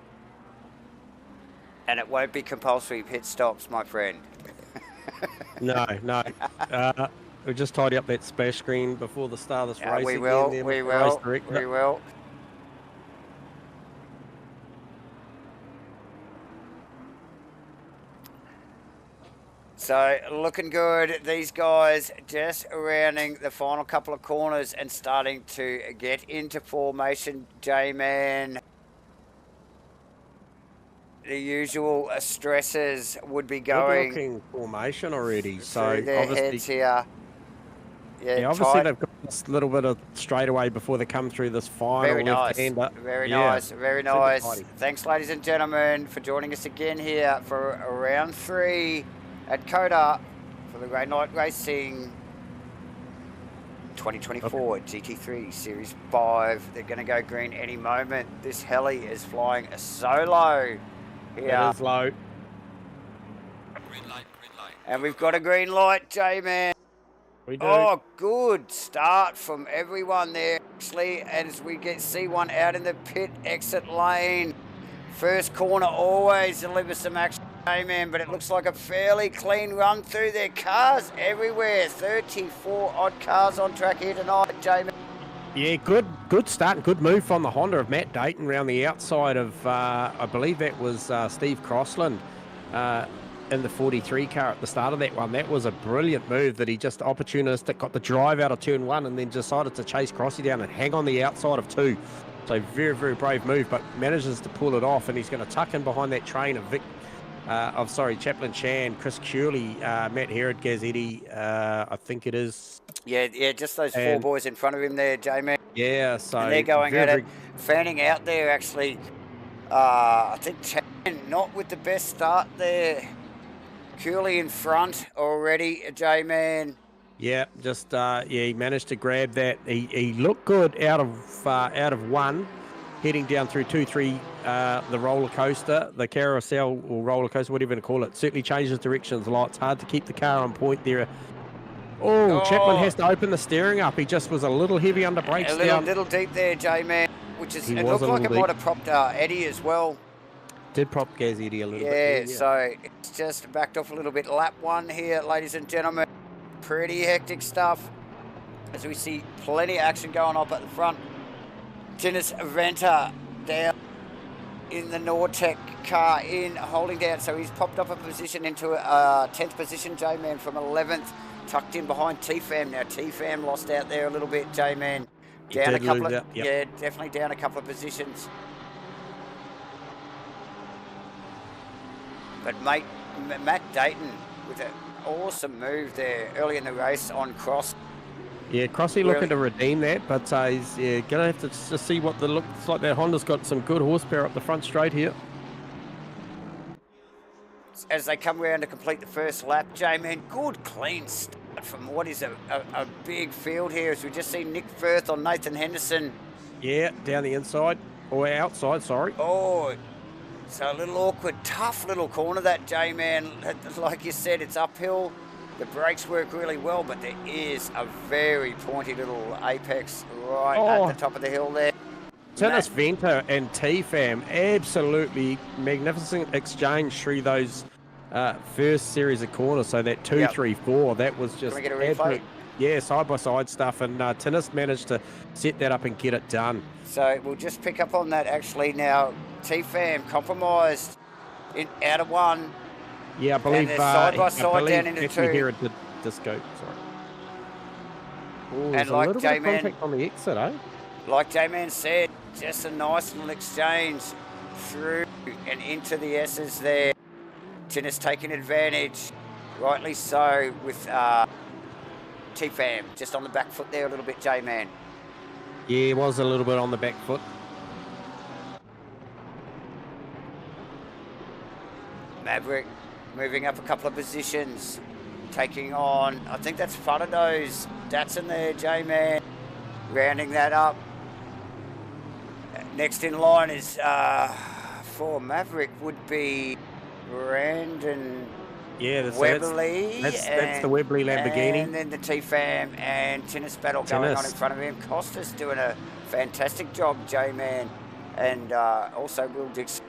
And it won't be compulsory pit stops, my friend. No. We'll just tidy up that splash screen before the start of this race. We will. So looking good. These guys just rounding the final couple of corners and starting to get into formation, J-Man. The usual stresses would be going Good looking formation already. through So their obviously, heads here. yeah, obviously they've got this little bit of straightaway before they come through this final Very nice. left-hander. Very Yeah, nice. Very super nice. tidy. Thanks, ladies and gentlemen, for joining us again here for round 3 at Cota for the Great Night Racing 2024 GT3 Series 5. They're going to go green any moment. This heli is flying solo here. It is low. Green light, green light. And we've got a green light, J-Man. We do. Oh, good start from everyone there, actually, as we see one out in the pit exit lane. First corner always delivers some action, man, but it looks like a fairly clean run through their cars everywhere. 34 odd cars on track here tonight, J-Man. Yeah, good start and good move from the Honda of Matt Dayton around the outside of, I believe that was Steve Crossland in the 43 car at the start of that one. That was a brilliant move that he just opportunistic, got the drive out of turn 1 and then decided to chase Crossy down and hang on the outside of 2. So very, very brave move, but manages to pull it off, and he's going to tuck in behind that train of Chaplin Chan, Chris Curley, Matt Herod, Gazzetti, I think it is. Yeah, just those 4 boys in front of him there, J-Man. Yeah, so and they're going at it, fanning out there, actually. I think Chan not with the best start there. Curley in front already, J-Man. Yeah, just he managed to grab that. He looked good out of 1, heading down through 2, 3, the roller coaster, the carousel or roller coaster, whatever you call it. Certainly changes directions a lot. It's hard to keep the car on point there. Oh, Chapman has to open the steering up. He just was a little heavy under brakes. A little deep there, J-Man, which is, it looked like it might have propped Eddie as well. Did prop Gaz Eddie a little bit. Yeah, so it's just backed off a little bit. Lap 1 here, ladies and gentlemen. Pretty hectic stuff as we see plenty of action going on at the front. Tinnis Venter down in the Nortec car holding down. So he's popped up a position into a 10th position, J-Man, from 11th, tucked in behind T-Fam. Now T-Fam lost out there a little bit, J-Man. Down a couple of, yeah, definitely down a couple of positions. But mate, Matt Dayton with an awesome move there early in the race on Cross. Yeah, Crossy looking to redeem that, but he's going to have to just see what the looks like. That Honda's got some good horsepower up the front straight here. As they come around to complete the first lap, J-Man, good clean start from what is a big field here, as we just see Nick Firth on Nathan Henderson. Yeah, down the inside, or outside, sorry. Oh, so a little awkward, tough little corner that, J-Man. Like you said, it's uphill. The brakes work really well, but there is a very pointy little apex right at the top of the hill there. Tinnis Venter and T-Fam, absolutely magnificent exchange through those first series of corners. So that 2, 3, 4, that was just absolute, side-by-side stuff. And Tinnis managed to set that up and get it done. So we'll just pick up on that actually now. T-Fam compromised out of 1. Yeah, I believe side by side down into 2. Here it did disco. Sorry. Ooh, and like J-Man on the exit, eh? Like J-Man said, just a nice little exchange through and into the S's there. Tinnis taking advantage, rightly so, with T-Fam just on the back foot there a little bit, J-Man. Yeah, he was a little bit on the back foot. Maverick moving up a couple of positions, taking on, I think that's Faraday's Datsun there, J-Man, rounding that up. Next in line is, for Maverick, would be Brandon Webley. That's the Webley Lamborghini. And then the T-Fam and Tinnis battle going on in front of him. Costa's doing a fantastic job, J-Man. And also Will Dix.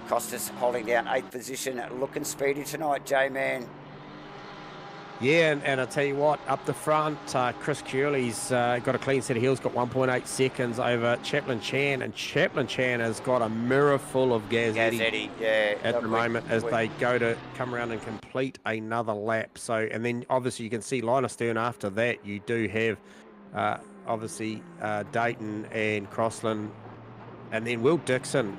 Costa's holding down 8th position, looking speedy tonight, J-Man. Yeah, and I tell you what, up the front, Chris Curley's got a clean set of heels, got 1.8 seconds over Chaplin Chan, and Chaplin Chan has got a mirror full of Gazzetti, yeah. at look, the moment as they go to come around and complete another lap. So, and then obviously you can see line astern after that. You do have obviously Dayton and Crossland, and then Will Dixon,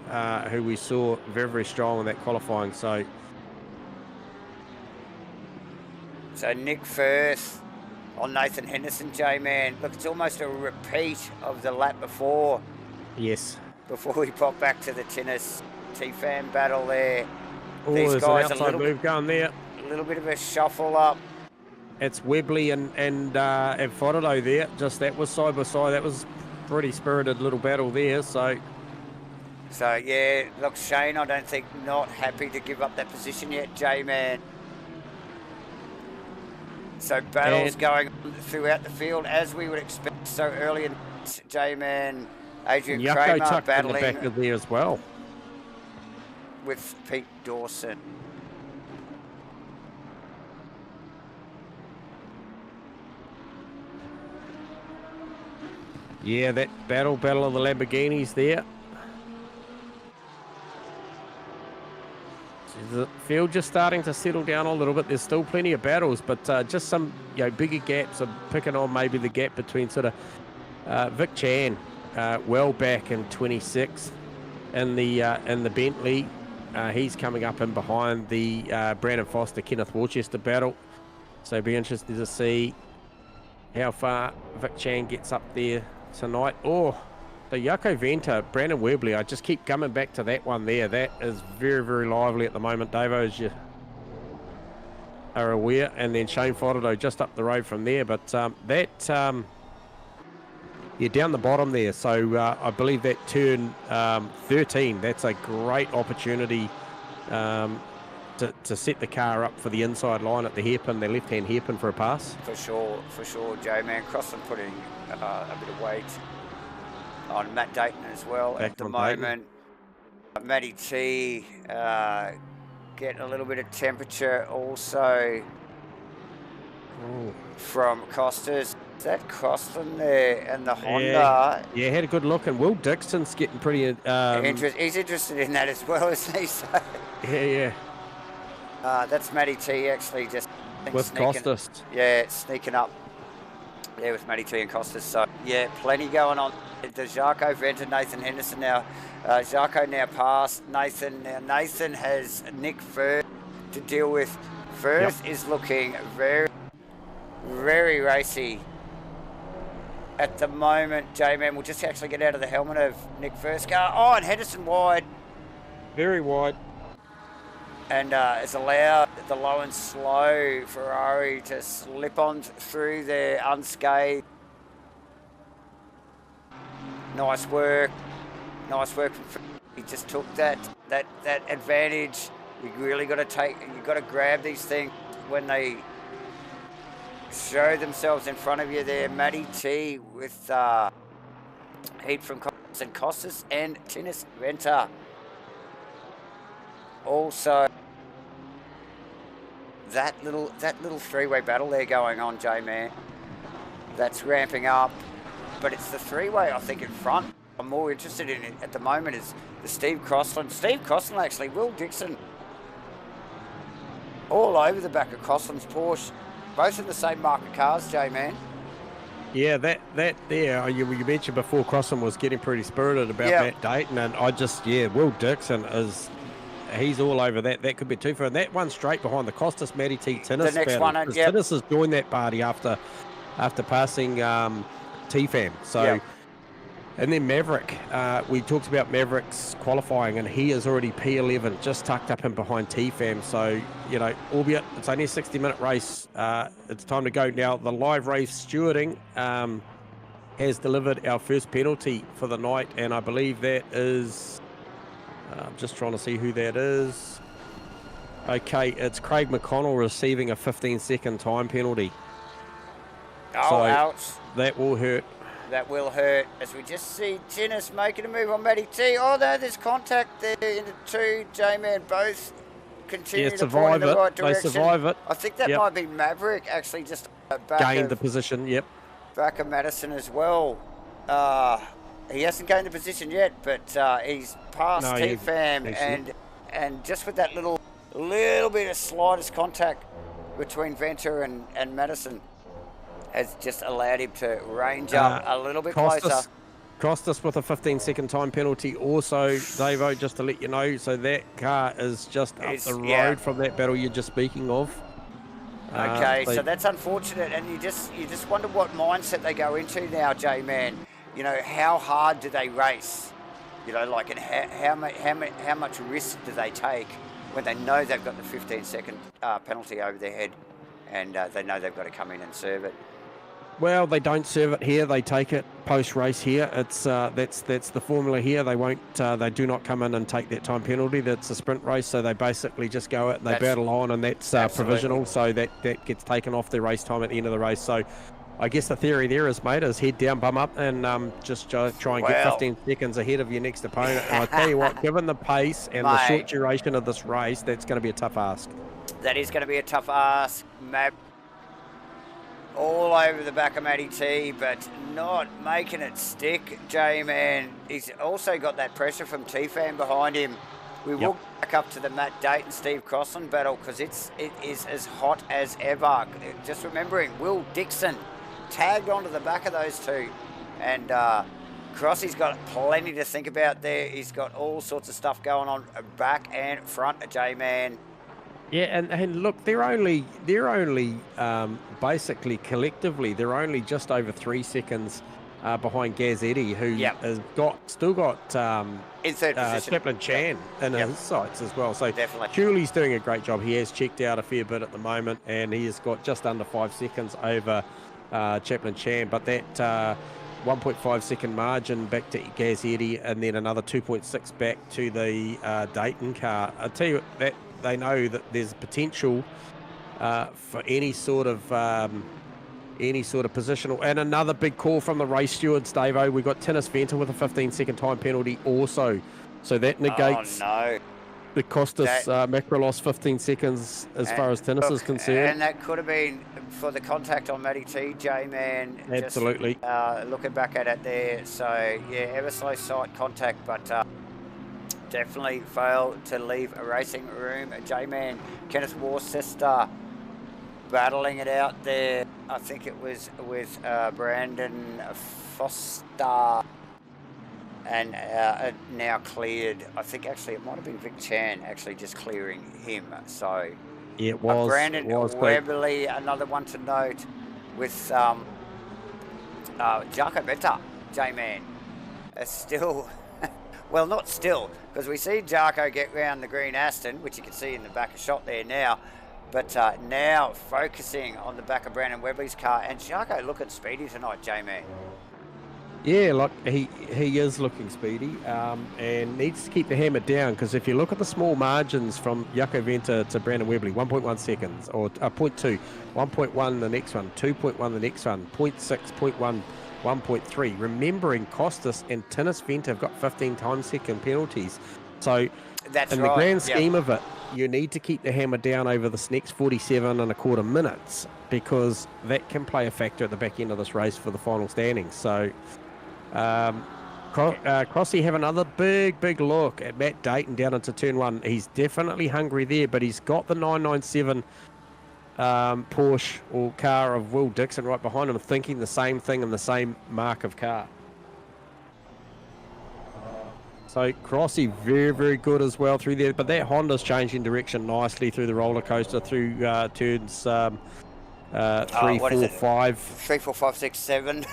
who we saw very, very strong in that qualifying. So Nick Firth on Nathan Henderson, J-Man. Look, it's almost a repeat of the lap before. yes. Before we pop back to the tennis T-Fan battle there. Oh, These there's guys an outside move going there. A little bit of a shuffle up. It's Webley and Fodolo there. Just that was side by side. That was pretty spirited little battle there. So yeah, look, Shane, I don't think not happy to give up that position yet, J-Man. So battles going on throughout the field as we would expect so early in J-Man. Adrian Yucko Kramer tucked battling in the back of there as well with Pete Dawson. Yeah, that battle of the Lamborghinis there. The field just starting to settle down a little bit. There's still plenty of battles, but just some bigger gaps are picking on maybe the gap between sort of Vic Chan, well back in 26th in the Bentley. He's coming up in behind the Brandon Foster, Kenneth Worcester battle. So it'll be interesting to see how far Vic Chan gets up there tonight. Oh, the Yucko Venter, Brandon Webley, I just keep coming back to that one there. That is very, very lively at the moment, Davo, as you are aware. And then Shane Fodado just up the road from there. But you're down the bottom there. So I believe that turn 13, that's a great opportunity to set the car up for the inside line at the hairpin, the left-hand hairpin for a pass. For sure, J-Man. Crossland putting a bit of weight on Matt Dayton as well Back at the on moment. Matty T getting a little bit of temperature also from Costas. Is that Crossland there and the Honda? Yeah, had a good look, and Will Dixon's getting pretty... he's interested in that as well, isn't he? So, yeah. That's Matty T actually just with Costas. Yeah, sneaking up there with Matty T and Costas. So, yeah, plenty going on. The Zarco Venter, Nathan Henderson now. Zarco now past Nathan. Now Nathan has Nick Firth to deal with. Firth is looking very, very racy at the moment. J-Man will just actually get out of the helmet of Nick Firth's car. Oh, and Henderson wide. Very wide. And it's allowed the low and slow Ferrari to slip on through there unscathed. Nice work. He just took that advantage. You really got to grab these things when they show themselves in front of you there. Matty T with heat from Costas and Tennis Venter. Also, that little three-way battle there going on, J-Man. That's ramping up, but it's the three-way I think in front. I'm more interested in it at the moment is the Steve Crossland. Steve Crossland actually, Will Dixon, all over the back of Crossland's Porsche, both in the same market cars, J-Man. Yeah, that there, you mentioned before Crossland was getting pretty spirited about Matt Dayton, and Will Dixon is... He's all over that. That could be two for him. That one straight behind the Costas Matty T Tinnis. The next one, Tinnis has joined that party after passing T-Fam. So, and then Maverick. We talked about Maverick's qualifying, and he is already P11, just tucked up in behind T-Fam. So, albeit it's only a 60-minute race, it's time to go now. The live race stewarding has delivered our first penalty for the night, and I believe that is... I'm just trying to see who that is. Okay, it's Craig McConnell receiving a 15-second time penalty. Oh, so ouch. That will hurt. That will hurt. As we just see Tinnis making a move on Matty T. Oh, no, there's contact there in the two. J-Man both continue to point survive in the it. right They direction. survive it. I think that Yep. might be Maverick actually just back Gained the of, position. Yep. back of Madison as well. He hasn't gained the position yet, but he's past No, T-Fam, he's- and just with that little bit of slightest contact between Venter and Madison has just allowed him to range up a little bit closer. Cost us with a 15-second time penalty also, Davo, just to let you know. So that car is just up the road from that battle you're just speaking of. Okay, so that's unfortunate, and you just wonder what mindset they go into now, J-Man. You know, how hard do they race? You know, like, and how much risk do they take when they know they've got the 15-second penalty over their head, and they know they've got to come in and serve it. Well, they don't serve it here. They take it post-race here. It's that's the formula here. They won't. They do not come in and take that time penalty. That's a sprint race, so they basically just go out and they battle on, and that's provisional. So that gets taken off their race time at the end of the race. So I guess the theory there is, mate, is head down, bum up, and just try and get 15 seconds ahead of your next opponent. And I tell you what, given the pace and the short duration of this race, that's going to be a tough ask. That is going to be a tough ask, Matt. All over the back of Matty T, but not making it stick, J-Man. He's also got that pressure from T-Fan behind him. We will back up to the Matt Dayton Steve Crossland battle because it is as hot as ever. Just remembering, Will Dixon tagged onto the back of those two, and Crossy's got plenty to think about there. He's got all sorts of stuff going on back and front of J-Man. Yeah, and look, they're only basically collectively they're only just over 3 seconds behind Gaz Eddy, who has still got in third position Chaplin Chan in his sights as well. So definitely, Cooley's doing a great job. He has checked out a fair bit at the moment, and he has got just under 5 seconds over Chaplin Chan. But that 1.5 second margin back to Gaz Eddy, and then another 2.6 back to the Dayton car. I tell you that. They know that there's potential for any sort of positional. And another big call from the race stewards, Davo. We got Tinnis Venter with a 15-second time penalty also. So that negates the cost us macro loss 15 seconds as far as Tinnis is concerned. And that could have been for the contact on Matty T, J-Man. Absolutely. Just, looking back at it there. So, yeah, ever so slight contact, but... definitely failed to leave a racing room. J-Man, Kenneth Worcester battling it out there. I think it was with Brandon Foster, and now cleared. I think actually it might have been Vic Chan actually just clearing him. So yeah, it was Brandon Webley, another one to note with Jarko Benta, J-Man. Still. Well, not still, because we see Jarko get round the green Aston, which you can see in the back of shot there now. But now focusing on the back of Brandon Webley's car, and Jarko looking speedy tonight, J-Man. Yeah, look, he is looking speedy, and needs to keep the hammer down, because if you look at the small margins from Jarko Venter to Brandon Webley, 1.1 seconds, or 0.2, 1.1 the next one, 2.1 the next one, 0.6, 0.1, 1.3. Remembering Costas and Tinnis Venter have got 15 time-second penalties. So in the grand scheme of it, you need to keep the hammer down over this next 47 and a quarter minutes, because that can play a factor at the back end of this race for the final standings. So Crossy have another big look at Matt Dayton down into turn one. He's definitely hungry there, but he's got the 997 Porsche or car of Will Dixon right behind him, thinking the same thing in the same mark of car. So Crossy very good as well through there, but that Honda's changing direction nicely through the roller coaster through turns 3, 4, 5. 3, 4, 5, 6, 7.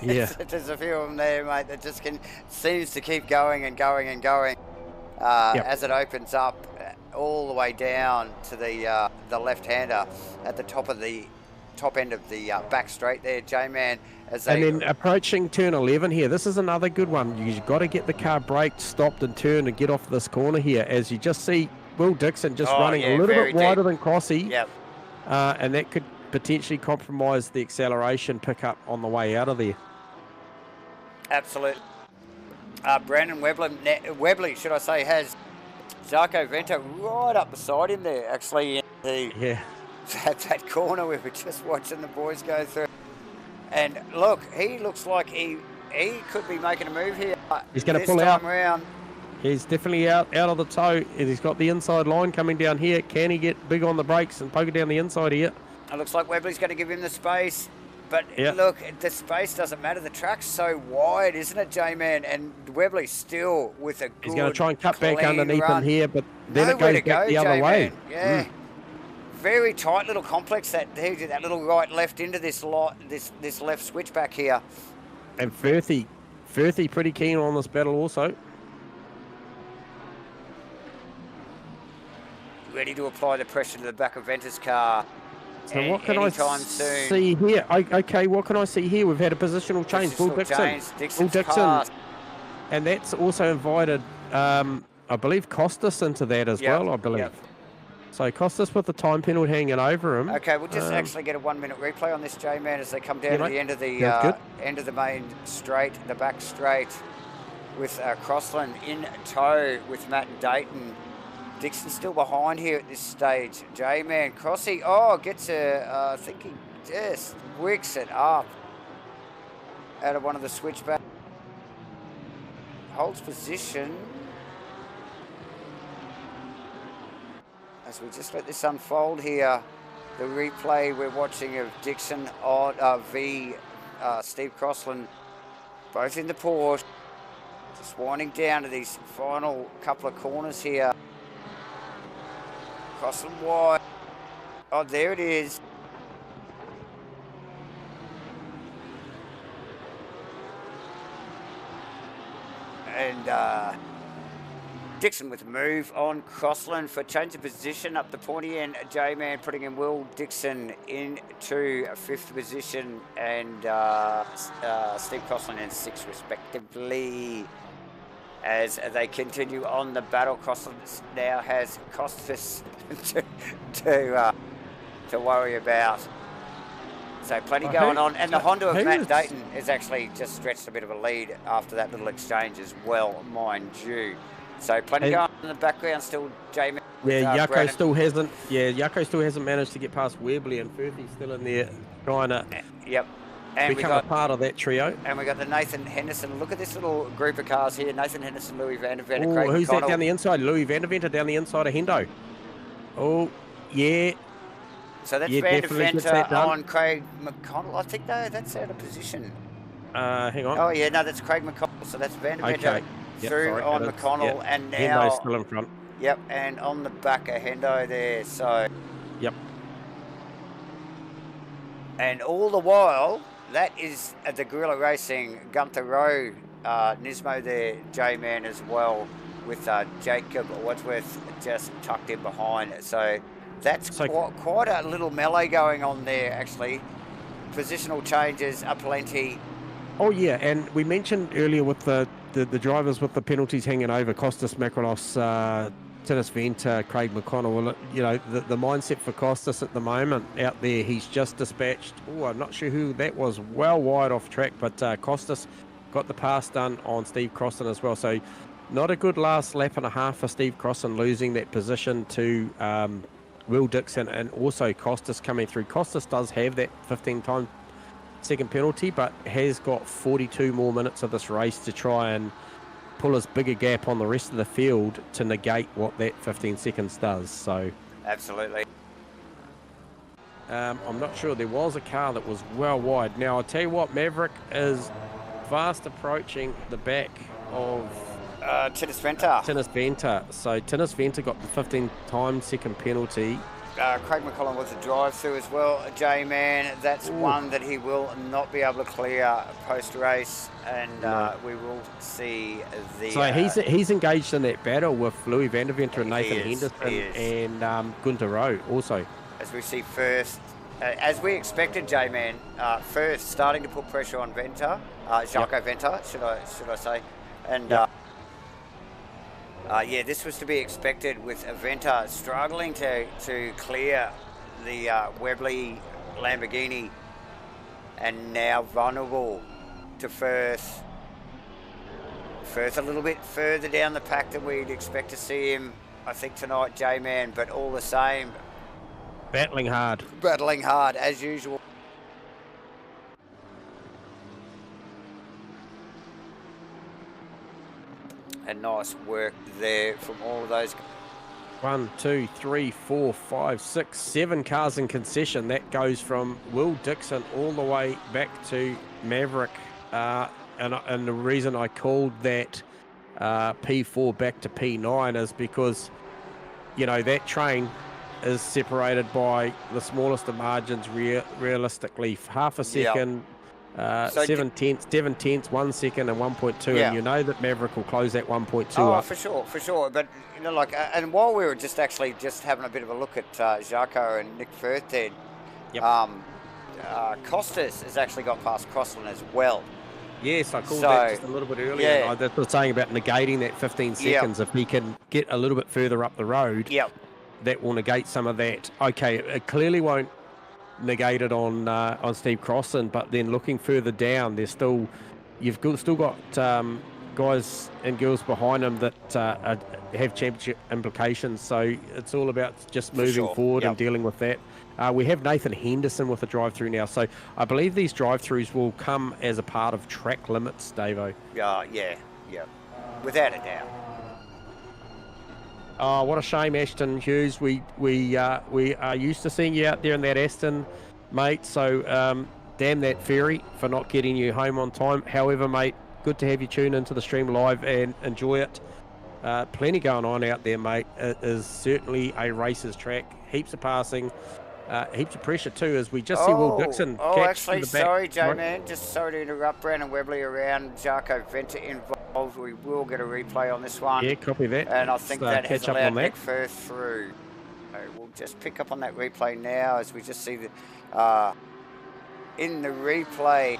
Yeah. There's a few of them there, mate, that just seems to keep going and going and going as it opens up all the way down to the left-hander at the top end of the back straight there, J-Man. And then approaching turn 11 here. This is another good one. You've got to get the car braked, stopped and turned and get off this corner here, as you just see Will Dixon just running a little bit wider than Crossy. Yep. And that could potentially compromise the acceleration pickup on the way out of there. Absolutely. Brandon Webley, should I say, has Zarco Vento right up beside him there, actually, in Yeah. that corner we were just watching the boys go through. And look, he looks like he could be making a move here. He's going to pull this out. time round. He's definitely out of the toe. He's got the inside line coming down here. Can he get big on the brakes and poke it down the inside here? It looks like Webley's going to give him the space. But Yep. look, the space doesn't matter. The track's so wide, isn't it, J-Man? And Webley still with a good, He's going to try and cut back clean underneath run. him here, but then Nowhere it goes back the other J-Man. way. Yeah. Very tight little complex that little right left into this left switchback here. And Firthy pretty keen on this battle also. Ready to apply the pressure to the back of Venter's car. So what can I anytime soon. see here? Okay, what can I see here? We've had a positional change. Bull Dixon. Dixon's Bull Dixon. passed. And that's also invited, I believe, Costas into that as well, I believe. Yep. So Costas with the time penalty hanging over him. Okay, we'll just actually get a 1 minute replay on this, J-Man, as they come down to the end of the main straight, the back straight, with Crossland in tow with Matt and Dayton. Dixon's still behind here at this stage. J-Man, Crossy, gets I think he just wicks it up out of one of the switchbacks. Holds position. As we just let this unfold here, the replay we're watching of Dixon v Steve Crossland, both in the Porsche, just winding down to these final couple of corners here. Crossland wide. Oh, there it is. And Dixon with a move on Crossland for change of position up the pointy end. J-Man putting in Will Dixon into 5th position, and Steve Crossland in 6th respectively. As they continue on the battle, Crossland now has Costas to worry about. So plenty going on, and the Honda of Matt Dayton has actually just stretched a bit of a lead after that little exchange as well, mind you. So plenty going on in the background still, Jamie. Yeah, Yucko still hasn't managed to get past Webley, and Firthy's still in there trying to become a part of that trio. And we got the Nathan Henderson. Look at this little group of cars here. Nathan Henderson, Louis Van der Venter, Craig who's McConnell. that down the inside? Louis Van der Venter down the inside of Hendo. Oh, yeah. So that's Van der Venter on Craig McConnell. I think that's out of position. Hang on. Oh, yeah, no, that's Craig McConnell. So that's Van der Venter through on McConnell. And now... Hendo's still in front. Yep, and on the back of Hendo there, so... Yep. And all the while, that is the Guerrilla Racing Gunther Rowe Nismo there, J-Man as well, with Jacob Wadsworth just tucked in behind. So that's quite a little melee going on there, actually. Positional changes are plenty. Oh, yeah, and we mentioned earlier with the drivers with the penalties hanging over, Costas Makronos, Tinnis Venter, Craig McConnell. Well, you know, the mindset for Costas at the moment out there, he's just dispatched, I'm not sure who that was, well wide off track, but Costas got the pass done on Steve Crossland as well. So not a good last lap and a half for Steve Crossland, losing that position to Will Dixon, and also Costas coming through. Costas does have that 15-time second penalty, but has got 42 more minutes of this race to try and pull his bigger gap on the rest of the field to negate what that 15 seconds does. So absolutely. I'm not sure. There was a car that was well wide. Now I'll tell you what, Maverick is fast approaching the back of Tinnis Venter. Tinnis Venter. So Tinnis Venter got the 15-time second penalty. Craig McCollum with the drive-through as well. J-Man, that's one that he will not be able to clear post-race, and we will see the... So he's engaged in that battle with Louis Van der Venter and Nathan Henderson and Gunther Rowe also. As we see first, as we expected, J-Man, first starting to put pressure on Venter, Zarco Venter, should I say, and... this was to be expected with Venter struggling to clear the Webley Lamborghini, and now vulnerable to Firth. Firth a little bit further down the pack than we'd expect to see him. I think, tonight, J-Man, but all the same, Battling hard. battling hard as usual. And nice work there from all of those. 1, 2, 3, 4, 5, 6, 7 cars in concession. That goes from Will Dixon all the way back to Maverick. And the reason I called that P4 back to P9 is because, you know, that train is separated by the smallest of margins realistically. Half a second, 7 tenths, 1 second and 1.2. Yeah. And you know that Maverick will close that 1.2 Oh, up. for sure. But, you know, like, and while we were just having a bit of a look at Jaco and Nick Firth there, Yep. Costas has actually got past Crossland as well. Yes, I called that just a little bit earlier. Yeah. And I was saying about negating that 15 seconds. If he can get a little bit further up the road, Yep. that will negate some of that. Okay, it clearly won't negate it on Steve Crossan, but then looking further down, there's still still got guys and girls behind him that have championship implications. So it's all about just moving forward and dealing with that. We have Nathan Henderson with a drive-through now, so I believe these drive-throughs will come as a part of track limits, Davo. Yeah, without a doubt. Oh, what a shame, Ashton Hughes. We are used to seeing you out there in that Aston, mate. So damn that ferry for not getting you home on time. However, mate, good to have you tune into the stream live and enjoy it. Plenty going on out there, mate. It is certainly a racer's track. Heaps of passing. Heaps of pressure too, as we just see Will Dixon. Oh, catch actually, from the back. sorry, J-Man. Just sorry to interrupt. Brandon Webley around. Jaco Venter involved. We will get a replay on this one. Yeah, copy that. And I think that has catch up allowed on that. Nick Firth through. So we'll just pick up on that replay now as we just see the in the replay,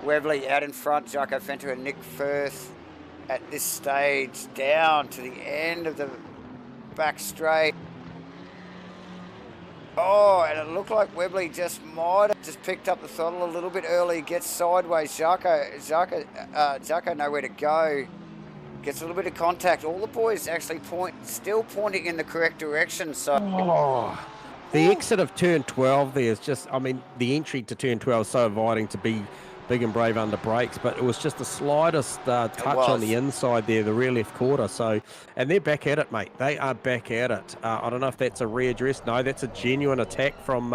Webley out in front, Jaco Venter and Nick Firth at this stage down to the end of the back straight. Oh, and it looked like Webley just might have just picked up the throttle a little bit early, gets sideways. Jaco nowhere to go. Gets a little bit of contact. All the boys actually still pointing in the correct direction. So the exit of turn 12 there is just, I mean, the entry to turn 12 is so inviting to be big and brave under brakes, but it was just the slightest touch on the inside there, the rear left quarter. So, and they're back at it, mate. They are back at it. I don't know if that's a readdress. No, that's a genuine attack from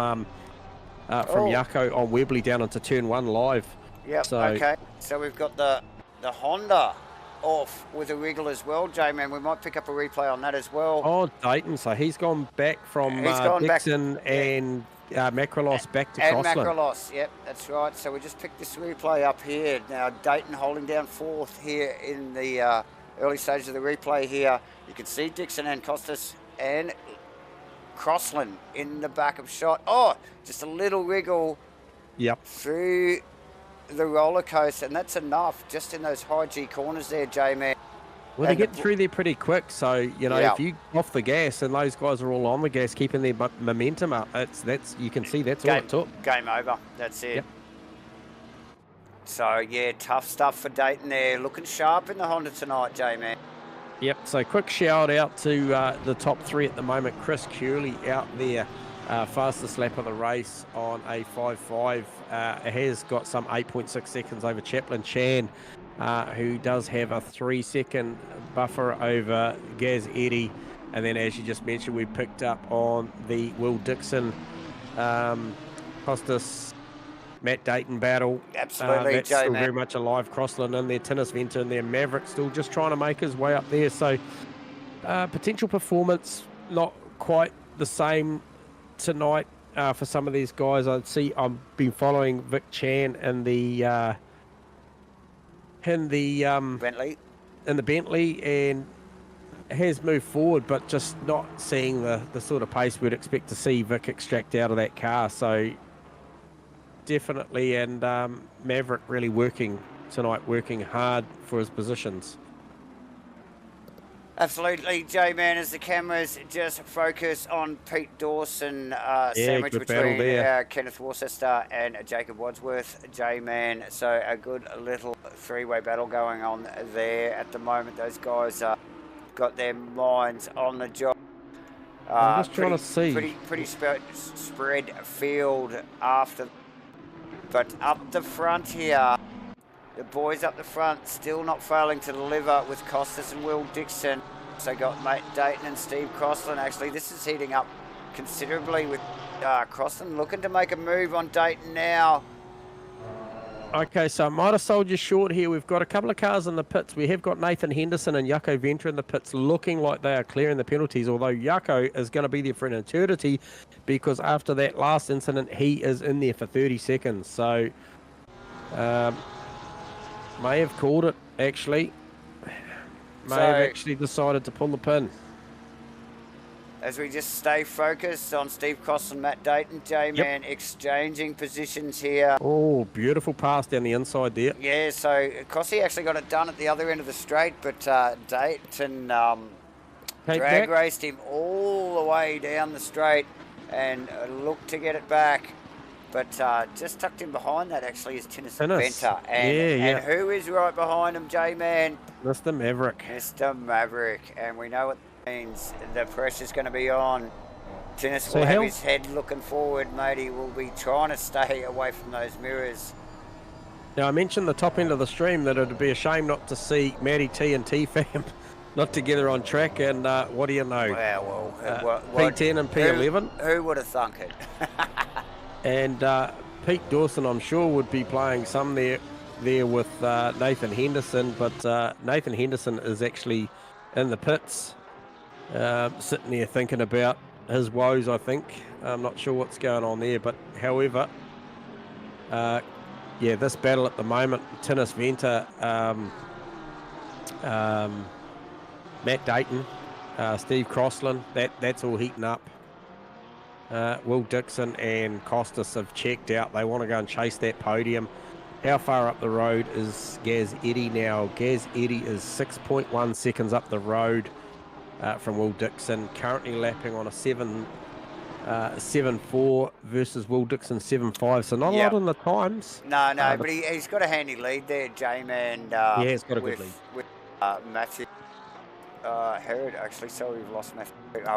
Jaco on Webley down into turn 1 live. Yep. So, okay. So we've got the Honda off with a wriggle as well, J-Man. We might pick up a replay on that as well. Oh, Dayton. So he's gone back from Dixon and Macrolos back to Crossland. And Macrolos, yep, that's right. So we just picked this replay up here. Now Dayton holding down fourth here in the early stages of the replay here. You can see Dixon and Costas and Crossland in the back of shot. Oh, just a little wriggle through the roller coaster, and that's enough just in those high G corners there, J-Man. Well, they get through there pretty quick, so, you know, if you off the gas and those guys are all on the gas, keeping their momentum up, that's you can see that's all it took. Game over. That's it. Yep. So, yeah, tough stuff for Dayton there. Looking sharp in the Honda tonight, J-Man. Yep, so quick shout out to the top 3 at the moment. Chris Curley out there, fastest lap of the race on a 5.5. Has got some 8.6 seconds over Chaplin Chan, who does have a 3-second buffer over Gaz Eddy. And then, as you just mentioned, we picked up on the Will Dixon, Costas, Matt Dayton battle. Absolutely, that's still very much alive. Crossland in there, Tinnis Venter in there, Maverick still just trying to make his way up there. So potential performance not quite the same tonight for some of these guys. I've been following Vic Chan in the Bentley, and has moved forward, but just not seeing the sort of pace we'd expect to see Vic extract out of that car. So definitely, and Maverick really working tonight, working hard for his positions. Absolutely, J-Man, as the cameras just focus on Pete Dawson, sandwich between Kenneth Worcester and Jacob Wadsworth, J-Man. So a good little 3-way battle going on there at the moment. Those guys are got their minds on the job. I'm just trying to see. Pretty spread field after. But up the front here, the boys up the front still not failing to deliver with Costas and Will Dixon. So got Matt Dayton and Steve Crossland. Actually, this is heating up considerably with Crossland looking to make a move on Dayton now. Okay, so I might have sold you short here. We've got a couple of cars in the pits. We have got Nathan Henderson and Jaco Venter in the pits looking like they are clearing the penalties, although Jaco is going to be there for an eternity because after that last incident, he is in there for 30 seconds. So, may have called it, actually. May have actually decided to pull the pin. As we just stay focused on Steve Cross and Matt Dayton, J-Man exchanging positions here. Oh, beautiful pass down the inside there. Yeah, so Crossy actually got it done at the other end of the straight, but Dayton drag raced him all the way down the straight and looked to get it back. But just tucked in behind that actually is Tinnis Venter. And who is right behind him, J-Man? Mr. Maverick. Mr. Maverick. And we know what means the pressure's going to be on. Tinnis will have his head looking forward, mate. He will be trying to stay away from those mirrors. Now, I mentioned the top end of the stream that it'd be a shame not to see Matty T and T-Fam not together on track, and what do you know? P10 and P11. Who would have thunk it? And Pete Dawson, I'm sure, would be playing some there with Nathan Henderson, but Nathan Henderson is actually in the pits. Sitting there thinking about his woes, I think. I'm not sure what's going on there, but however, this battle at the moment, Tinnis Venter, Matt Dayton, Steve Crossland, that's all heating up. Will Dixon and Costas have checked out. They want to go and chase that podium. How far up the road is Gaz Eddy now? Gaz Eddy is 6.1 seconds up the road from Will Dixon, currently lapping on a 7.4 versus Will Dixon 7.5, so not a lot in the times. No, but he's got a handy lead there, J-Man. He's got a good lead. With Matthew Herod, actually, so we've lost Matthew.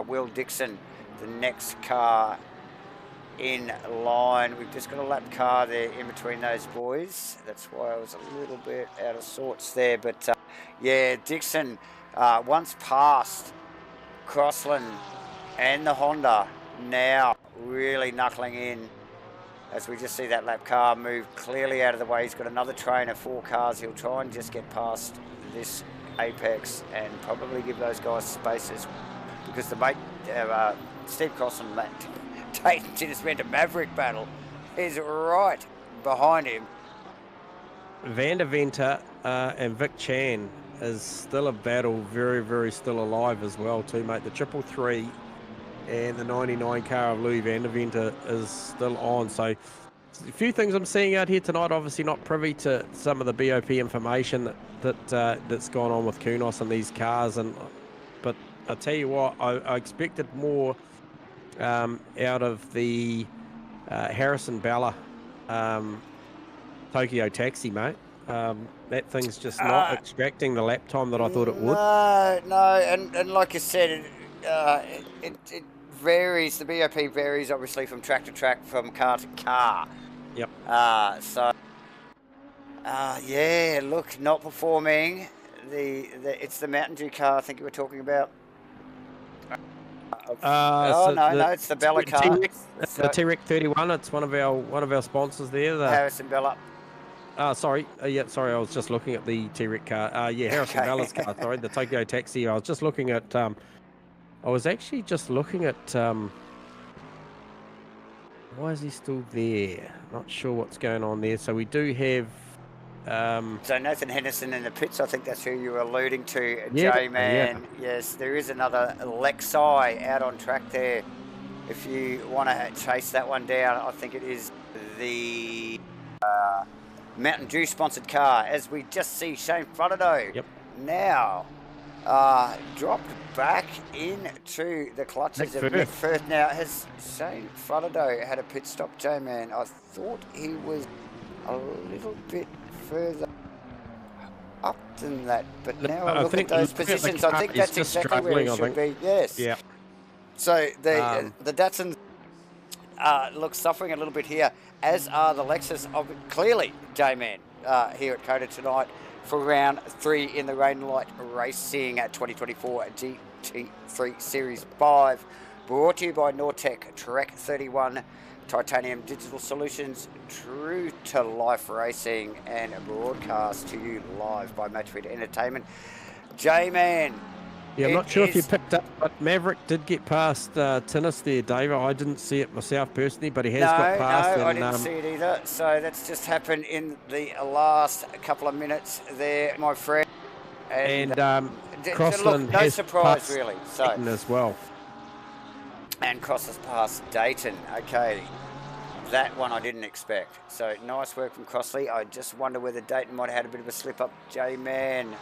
Will Dixon, the next car in line. We've just got a lap car there in between those boys. That's why I was a little bit out of sorts there, but Dixon once passed Crossland and the Honda, now really knuckling in as we just see that lap car move clearly out of the way. He's got another train of 4 cars. He'll try and just get past this apex and probably give those guys spaces because the mate Steve Crossland, Matt Dayton, just went to Maverick battle is right behind him. Van der Venter and Vic Chan is still a battle, very, very still alive as well too, mate. The 333 and the 99 car of Louis Van der Venter is still on. So a few things I'm seeing out here tonight, obviously not privy to some of the BOP information that's gone on with Kunos and these cars, but I tell you what, I expected more out of the Harrison Bella Tokyo Taxi, mate. That thing's just not extracting the lap time that I thought it would. No, and like I said, it varies. The BOP varies obviously from track to track, from car to car. Yep. Look, not performing. It's the Mountain Dew car I think you were talking about. It's the Bella car. The T-Rex 31. It's one of our sponsors there. Harrison Bella. Sorry, I was just looking at the T-Rex car. Harrison Bella's car. Sorry, the Tokyo Taxi. I was just looking at. Why is he still there? Not sure what's going on there. So we do have. So Nathan Henderson in the pits, I think that's who you were alluding to, J-Man. Yeah. Yes, there is another Lexi out on track there. If you want to chase that one down, I think it is the Mountain Dew sponsored car, as we just see Shane Frotado now dropped back into the clutches of Nick Firth. Now, has Shane Frotado had a pit stop, J-Man? I thought he was a little bit further. up than that. But now I I look at think those looking at the positions, I car, think he's that's just exactly where he struggling, I should think. be. Yes. Yeah. So the Datsun looks suffering a little bit here, as are the Lexus. Clearly, J-Man here at Cota tonight for round 3 in the Rain Light Racing 2024 GT3 Series 5. Brought to you by Nortec Trek 31 Titanium Digital Solutions, True to Life Racing, and broadcast to you live by Matchfit Entertainment. J-Man. Yeah, I'm not sure if you picked up, but Maverick did get past Tinnis there, Dave. I didn't see it myself personally, but he has got past. No, I didn't see it either. So that's just happened in the last couple of minutes there, my friend. And look, no has surprise passed really. So Dayton as well. And Cross has passed Dayton. Okay, that one I didn't expect. So nice work from Crossley. I just wonder whether Dayton might have had a bit of a slip up. J-Man,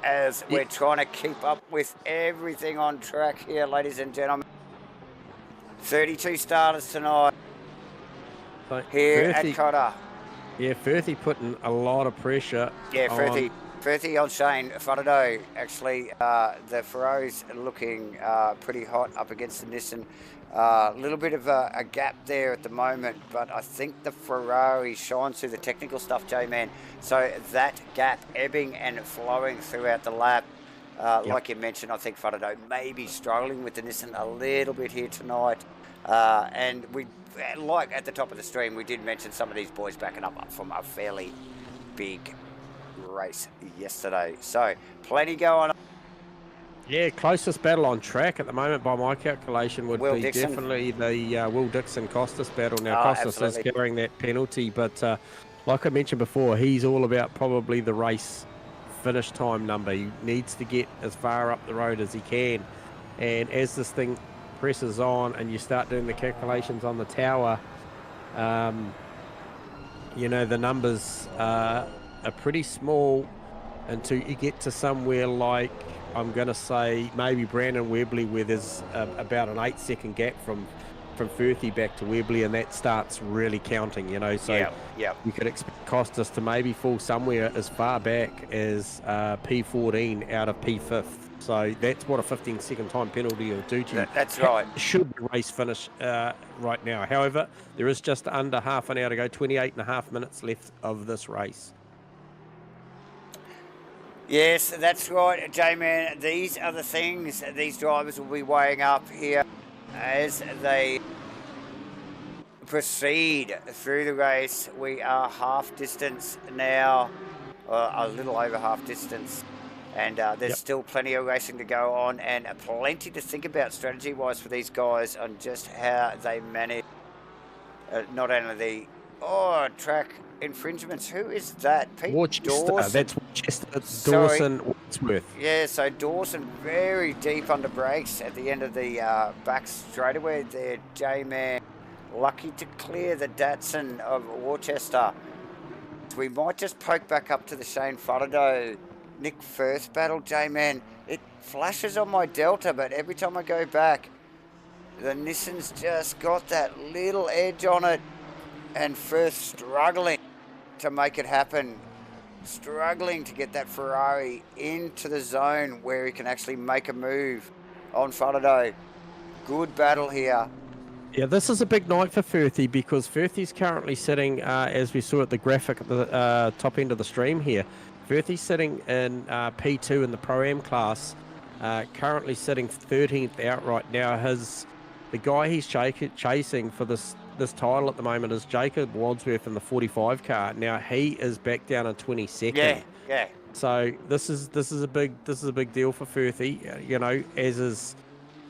as we're trying to keep up with everything on track here, ladies and gentlemen. 32 starters tonight here at Cota. Yeah, Firthy putting a lot of pressure. Yeah, Firthy on Shane Faraday. Actually, the Ferrari's looking pretty hot up against the Nissan. A little bit of a gap there at the moment, but I think the Ferrari shines through the technical stuff, J-Man. So that gap ebbing and flowing throughout the lap. Like you mentioned, I think Faraday may be struggling with the Nissan a little bit here tonight. And we, like at the top of the stream, we did mention some of these boys backing up from a fairly big race yesterday. So plenty going on. Yeah, closest battle on track at the moment by my calculation would be Dixon. Definitely the Will Dixon-Costas battle. Now, Costas is carrying that penalty, but like I mentioned before, he's all about probably the race finish time number. He needs to get as far up the road as he can. And as this thing presses on and you start doing the calculations on the tower, you know, the numbers are pretty small until you get to somewhere like, I'm going to say, maybe Brandon Webley, where there's about an 8-second gap from Firthy back to Webley, and that starts really counting, you know. So you could expect Costas to maybe fall somewhere as far back as P14 out of P5th. So that's what a 15-second time penalty will do to you. That's right. Should the race finish right now. However, there is just under half an hour to go, 28 and a half minutes left of this race. Yes, that's right, J-Man. These are the things these drivers will be weighing up here as they proceed through the race. We are half distance now, a little over half distance, and there's still plenty of racing to go on, and plenty to think about strategy-wise for these guys on just how they manage not only the track infringements. Who is that? Pete Dawson. That's Dawson Wordsworth. Yeah, so Dawson very deep under brakes at the end of the back straightaway there. J-Man lucky to clear the Datsun of Worcester. So we might just poke back up to the Shane Faraday Nick Firth battle, J-Man. It flashes on my Delta, but every time I go back, the Nissan's just got that little edge on it, and Firth struggling to make it happen, struggling to get that Ferrari into the zone where he can actually make a move on Faraday. Good battle here. Yeah, this is a big night for Firthy, because Firthy's currently sitting, as we saw at the graphic at the top end of the stream here, Firthy's sitting in P2 in the Pro-Am class, currently sitting 13th outright. Now, the guy he's chasing for this title at the moment is Jacob Wadsworth in the 45 car. Now he is back down in 22nd. Yeah. So this is a big deal for Firthy. You know, as is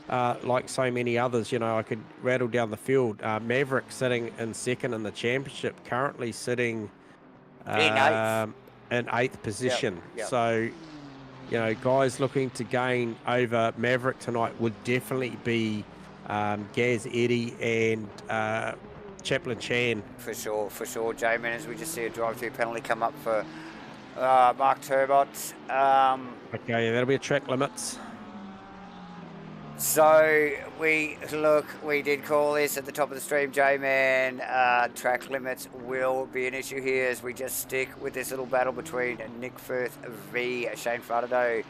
like so many others. You know, I could rattle down the field. Maverick sitting in second in the championship, currently sitting in eighth position. Yep. So, you know, guys looking to gain over Maverick tonight would definitely be Gaz Eddy and Chaplin Chan. For sure, J-Man, as we just see a drive-through penalty come up for Mark Turbot. Okay, that'll be a track limits. So we did call this at the top of the stream, J-Man. Track limits will be an issue here as we just stick with this little battle between Nick Firth v Shane Fardado.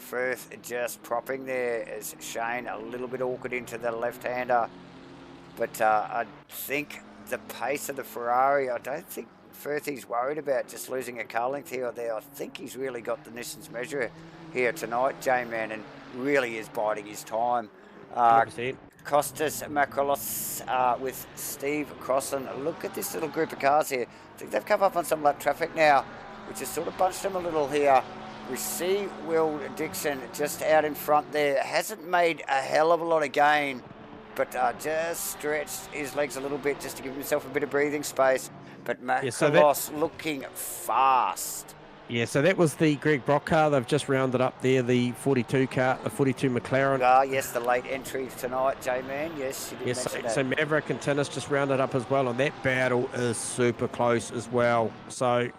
Firth just propping there as Shane a little bit awkward into the left-hander. But I think the pace of the Ferrari, I don't think Firthy's worried about just losing a car length here or there. I think he's really got the Nissan's measure here tonight, J-Man, and really is biding his time. 100%. Costas Macrolos with Steve Crossan. Look at this little group of cars here. I think they've come up on some lap traffic now, which has sort of bunched them a little here. We see Will Dixon just out in front there. Hasn't made a hell of a lot of gain, but just stretched his legs a little bit just to give himself a bit of breathing space. But Macrolos looking fast. Yeah, so that was the Greg Brock car. They've just rounded up there, the 42 car, the 42 McLaren. Yes, the late entry tonight, J-Man. Yes, you did mention that. So Maverick and Tinnis just rounded up as well, and that battle is super close as well. So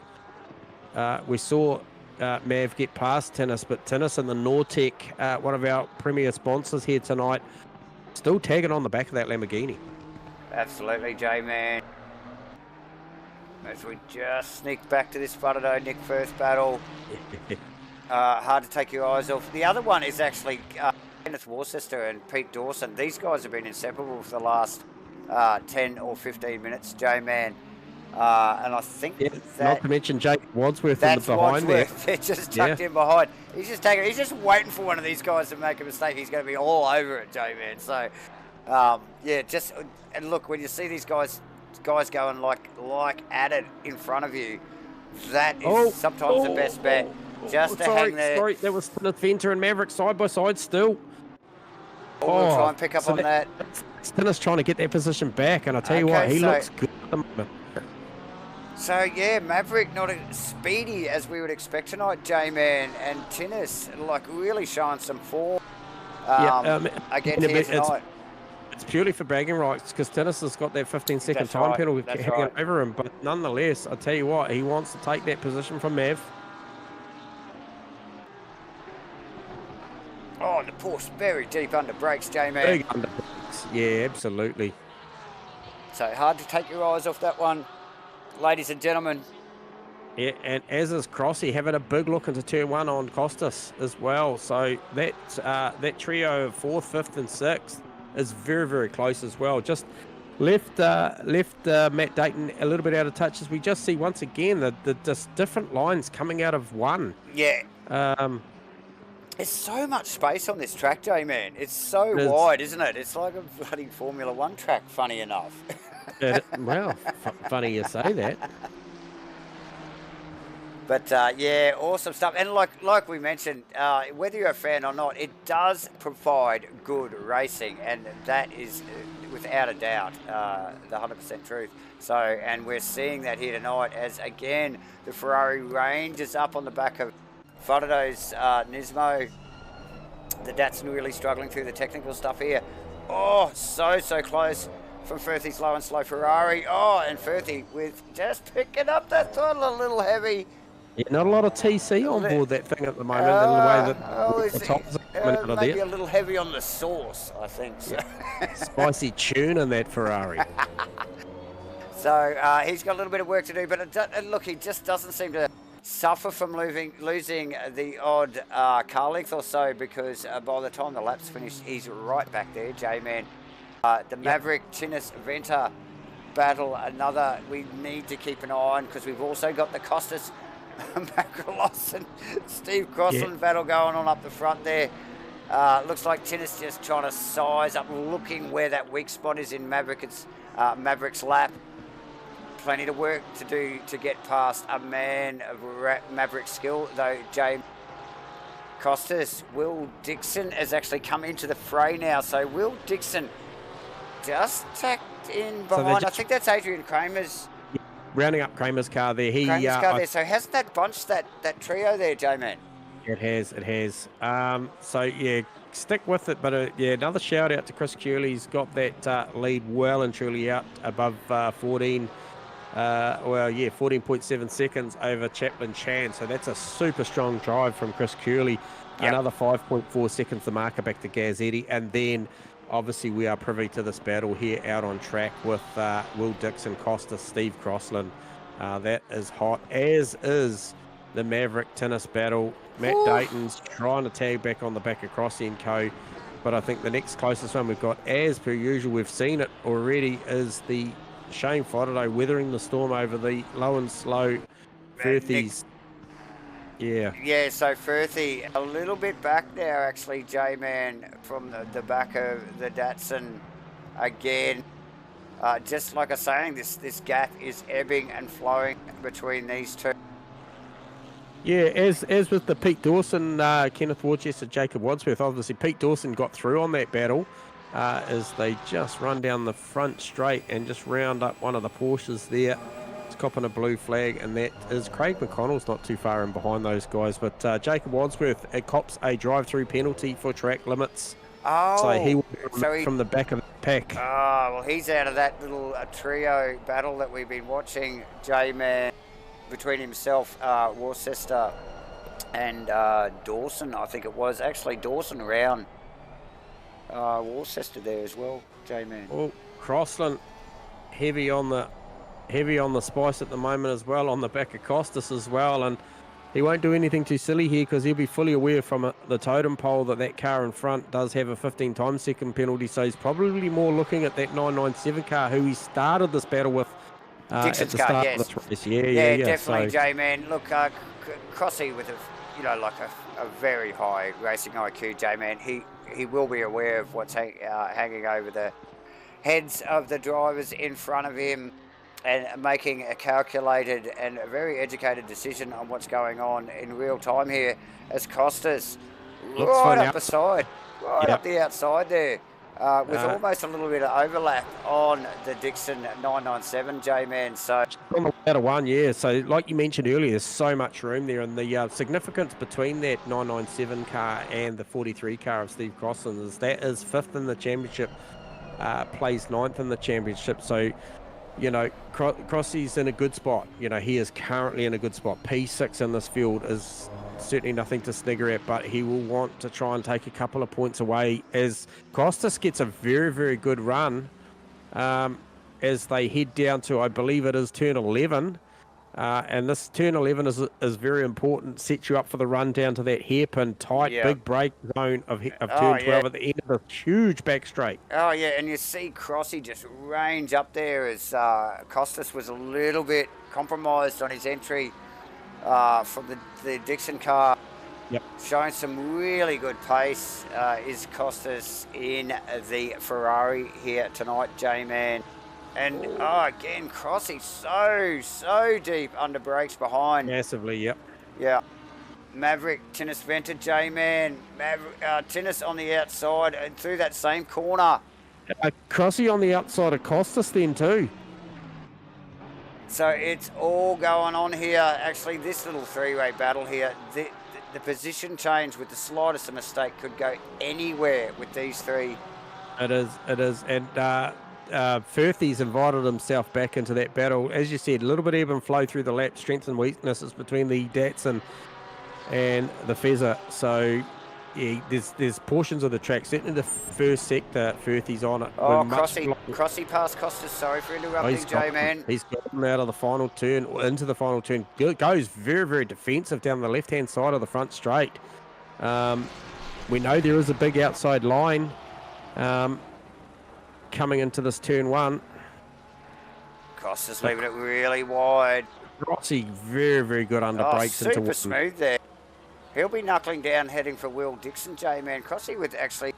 we saw Mav get past Tinnis, but Tinnis and the Nortec, one of our premier sponsors here tonight, still tagging on the back of that Lamborghini. Absolutely, J-Man. As we just sneak back to this Fardado Nick Firth battle. Hard to take your eyes off. The other one is actually Kenneth Worcester and Pete Dawson. These guys have been inseparable for the last 10 or 15 minutes, J-Man. And I think not to mention Jake Wadsworth in the behind Wadsworth. There. They're just tucked in behind. He's just waiting for one of these guys to make a mistake. He's going to be all over it, J-Man. So, and look, when you see these guys going like at it in front of you, that is sometimes the best bet. Just to hang there. Sorry, that was Venter and Maverick side by side still. We'll try and pick up on that. Tinnis trying to get that position back, and I tell you what, he looks good at the moment. So yeah, Maverick not as speedy as we would expect tonight, J-Man, and Tinnis like really showing some form again here tonight. It's purely for bragging rights because Tinnis has got that 15-second time penalty hanging over him. But nonetheless, I tell you what, he wants to take that position from Mav. Oh, and the Porsche very deep under brakes, J-Man. Big under brakes. Yeah, absolutely. So hard to take your eyes off that one, ladies and gentlemen. Yeah, and as is Crossy having a big look into turn one on Costas as well. So that trio of 4th, 5th, and 6th is very, very close as well. Just left Matt Dayton a little bit out of touch as we just see once again the just different lines coming out of one. Yeah. There's so much space on this track, J-Man. It's so wide, isn't it? It's like a bloody Formula One track, funny enough. Funny you say that. But yeah, awesome stuff. And like we mentioned, whether you're a fan or not, it does provide good racing, and that is without a doubt the 100% truth. So, and we're seeing that here tonight as again the Ferrari range is up on the back of Fardado's Nismo. The Datsun really struggling through the technical stuff here. Oh, so close from Firthy's low and slow Ferrari. Oh, and Firthy with just picking up that throttle a little heavy. Yeah, not a lot of TC on board that thing at the moment in the way that the tops are coming out of maybe there. A little heavy on the sauce, I think. So. Spicy tune in that Ferrari. So he's got a little bit of work to do, but look, he just doesn't seem to suffer from losing the odd car length or so, because by the time the lap's finished, he's right back there, J-Man. The Maverick Tinnis Venter battle, another we need to keep an eye on, because we've also got the Costas Macrolos and Steve Crossland battle going on up the front there. Looks like Tinnis just trying to size up, looking where that weak spot is in Maverick's lap. Plenty of work to do to get past a man of Maverick skill, though. Costas, Will Dixon has actually come into the fray now. So Will Dixon just tacked in behind. I think that's Adrian Kramer's. Rounding up Kramer's car there. Kramer's car there. So hasn't that bunched that trio there, J-Man? It has. So yeah, stick with it. But yeah, another shout out to Chris Curley. He's got that lead well and truly out above 14. Well, yeah, 14.7 seconds over Chaplin Chan. So that's a super strong drive from Chris Curley. Yep. Another 5.4 seconds, the marker back to Gazzetti. And then, obviously, we are privy to this battle here out on track with Will Dixon, Costa, Steve Crossland. That is hot, as is the Maverick tennis battle. Matt Dayton's trying to tag back on the back of Crossy and Co. But I think the next closest one we've got, as per usual, we've seen it already, is the Shane Fodderday weathering the storm over the low and slow Firthies. Yeah. Yeah, so Firthy a little bit back now, actually, J-Man, from the back of the Datsun again. Just like I was saying, this gap is ebbing and flowing between these two. Yeah, as with the Pete Dawson, Kenneth Worcester, Jacob Wadsworth, obviously Pete Dawson got through on that battle as they just run down the front straight and just round up one of the Porsches there. It's copping a blue flag, and that is Craig McConnell's not too far in behind those guys. But Jacob Wadsworth cops a drive-through penalty for track limits. Oh, so he will be from the back of the pack. Oh, well, he's out of that little trio battle that we've been watching, J-Man, between himself, Worcester, and Dawson, I think it was. Actually, Dawson around Worcester there as well, J-Man. Well, Crossland heavy on the spice at the moment as well, on the back of Costas as well, and he won't do anything too silly here because he'll be fully aware from the totem pole that car in front does have a 15 times second penalty, so he's probably more looking at that 997 car who he started this battle with Dixon's at the car, start yes. of this race. Yeah, definitely, so, J-Man. Look, Crossy with a very high racing IQ, J-Man. He will be aware of what's hanging over the heads of the drivers in front of him, and making a calculated and a very educated decision on what's going on in real time here as Costas right up the side, up the outside there, with almost a little bit of overlap on the Dixon 997, J-Man. So on the ladder one, yeah. So like you mentioned earlier, there's so much room there, and the significance between that 997 car and the 43 car of Steve Crossland is that is 5th in the championship, plays 9th in the championship. So, you know, Crossy's in a good spot. You know, he is currently in a good spot. P6 in this field is certainly nothing to snigger at, but he will want to try and take a couple of points away as Costas gets a very, very good run as they head down to, I believe it is turn 11. And this turn 11 is very important, sets you up for the run down to that hairpin tight big break zone of turn 12 at the end of the huge back straight. Oh, yeah, and you see Crossy just range up there as Costas was a little bit compromised on his entry from the Dixon car. Yep. Showing some really good pace is Costas in the Ferrari here tonight, J-Man. And, again, Crossy so deep under brakes behind. Massively, yep. Yeah. Maverick, Tinnis Venter, J-Man. Tinnis on the outside and through that same corner. Crossy on the outside of Costas then too. So it's all going on here. Actually, this little three-way battle here, the position change with the slightest mistake could go anywhere with these three. It is. And Firthy's invited himself back into that battle. As you said, a little bit ebb and flow through the lap, strengths and weaknesses between the Datsun and the Fezzer. So, yeah, there's portions of the track, certainly the first sector, Firthy's on it. Crossy past Costas, sorry for interrupting, J-Man. He's got him out of the final turn, into the final turn. Goes very, very defensive down the left-hand side of the front straight. We know there is a big outside line coming into this turn one. Costas leaving it really wide. Crossy very, very good under brakes. Super smooth there. He'll be knuckling down, heading for Will Dixon, J-Man. Crossy with actually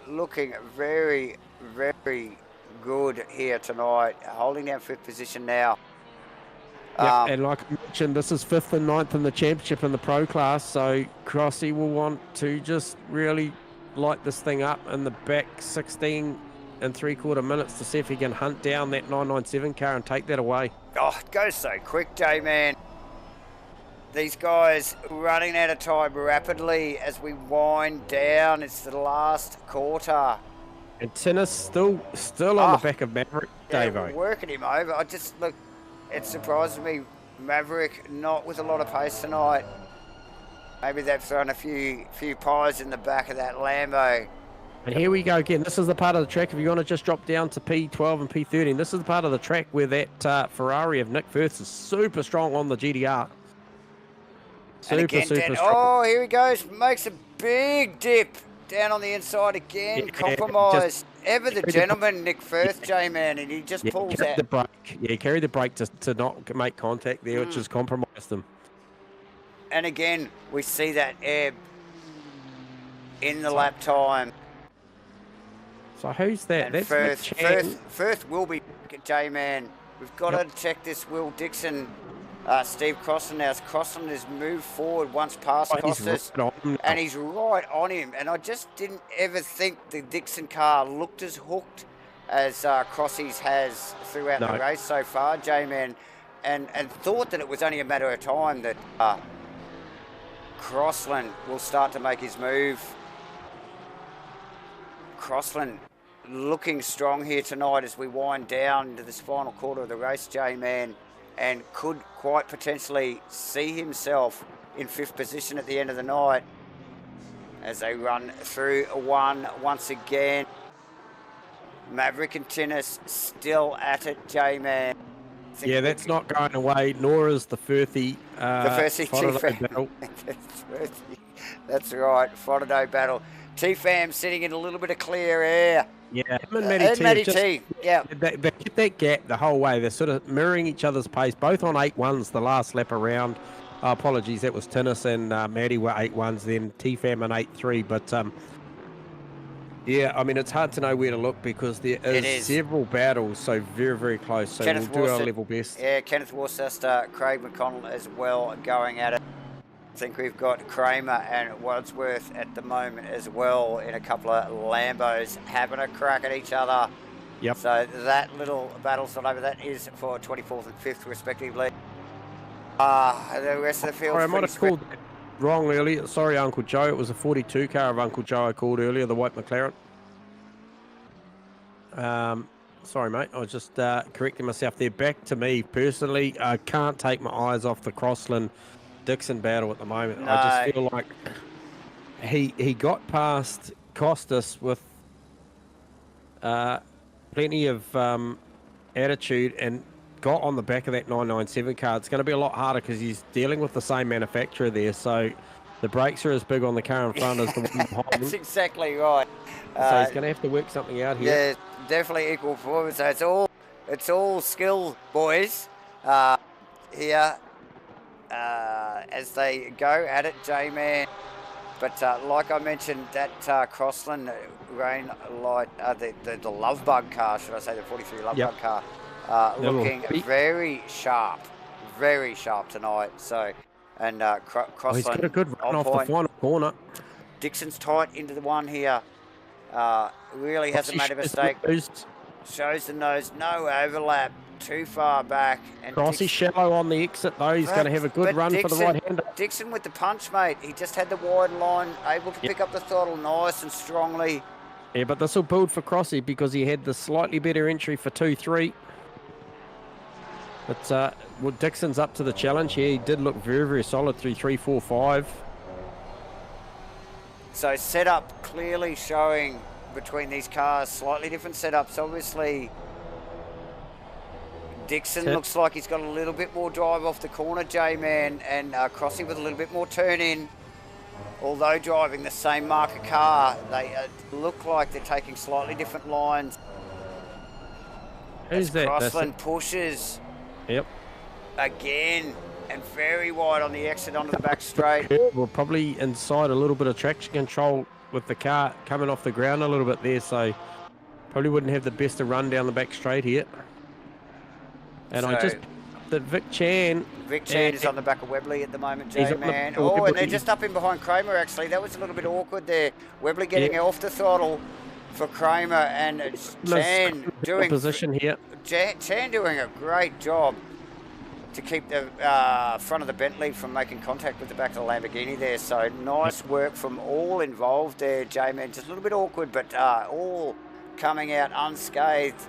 looking very, very good here tonight, holding down 5th position now. Yep, and like I mentioned, this is 5th and 9th in the championship in the pro class, so Crossy will want to just really light this thing up in the back 16 and 3/4 minutes to see if he can hunt down that 997 car and take that away. Oh, it goes so quick, J-Man. These guys running out of time rapidly as we wind down. It's the last quarter. And Tinnis still on the back of Maverick, Davo. Working him over. I just look, it surprises me. Maverick not with a lot of pace tonight. Maybe they've thrown a few pies in the back of that Lambo. And here we go again. This is the part of the track, if you want to just drop down to P12 and P13, this is the part of the track where that Ferrari of Nick Firth is super strong on the GDR. Super strong. Oh, here he goes. Makes a big dip down on the inside again. Compromised. Ever the gentleman, Nick Firth, J-Man, and he just pulls out. The brake. Yeah, he carried the brake to not make contact there, which has compromised them. And again, we see that ebb in the lap time. So who's that? And That's Firth will be J-Man. We've got to check this Will Dixon, Steve Crossan now. Crossan has moved forward once past Costas, and he's right on him. And I just didn't ever think the Dixon car looked as hooked as Crossy's has throughout the race so far, J-Man, and thought that it was only a matter of time that Crossland will start to make his move. Crossland looking strong here tonight as we wind down into this final quarter of the race, J-Man, and could quite potentially see himself in 5th position at the end of the night as they run through once again. Maverick and Tinnis still at it, J-Man. Yeah, that's not going away, nor is the Firthy battle. That's right, Frodo battle. T-Fam sitting in a little bit of clear air. Yeah, him and Matty T. Yeah. They kept that gap the whole way. They're sort of mirroring each other's pace, both on 8-1s the last lap around. Apologies, that was Tinnis and Matty were 8-1s, then T-Fam and 8-3. But, yeah, I mean, it's hard to know where to look because there is several battles so very, very close. So we'll do our level best. Yeah, Kenneth Worcester, Craig McConnell as well going at it. I think we've got Kramer and Wadsworth at the moment as well in a couple of Lambos having a crack at each other. Yep. So that little battle's not over. That is for 24th and 5th respectively. The rest of the field. I might have called that wrong earlier. Sorry, Uncle Joe. It was a 42 car of Uncle Joe I called earlier, the white McLaren. Sorry, mate. I was just correcting myself there. Back to me personally. I can't take my eyes off the Crossland Dixon battle at the moment. No. I just feel like he got past Costas with plenty of attitude and got on the back of that 997 car. It's going to be a lot harder because he's dealing with the same manufacturer there, so the brakes are as big on the car in front as the one behind. That's exactly right. So he's going to have to work something out here. Yeah, definitely equal performance. So it's all skill, boys, here. As they go at it, J-Man. But like I mentioned, that Crossland Rain Light, the Love Bug car, should I say, the 43 Love Bug car, looking very sharp tonight. So, and Crossland, he's got a good run off the final corner. Dixon's tight into the one here. Really hasn't made a mistake. Shows the nose, no overlap. Too far back. And Crossy shallow on the exit though. He's going to have a good run for the right-hander. Dixon with the punch, mate. He just had the wide line, able to pick up the throttle nice and strongly. Yeah, but this will build for Crossy because he had the slightly better entry for 2-3. But well, Dixon's up to the challenge here. He did look very, very solid through 3, 4, 5. So setup clearly showing between these cars, slightly different setups. Obviously, Dixon looks like he's got a little bit more drive off the corner, J-Man, and Crossy with a little bit more turn in. Although driving the same marker car, they look like they're taking slightly different lines. Who's that? Crossland pushes. Yep. Again, and very wide on the exit onto the back straight. We're probably inside a little bit of traction control with the car coming off the ground a little bit there, so probably wouldn't have the best of run down the back straight here. And so, Vic Chan is on the back of Webley at the moment, J-Man. Oh, and they're just up in behind Kramer, actually. That was a little bit awkward there. Webley getting off the throttle for Kramer, and Chan doing position here. Chan doing a great job to keep the front of the Bentley from making contact with the back of the Lamborghini there. So nice work from all involved there, J-Man. Just a little bit awkward, but all coming out unscathed.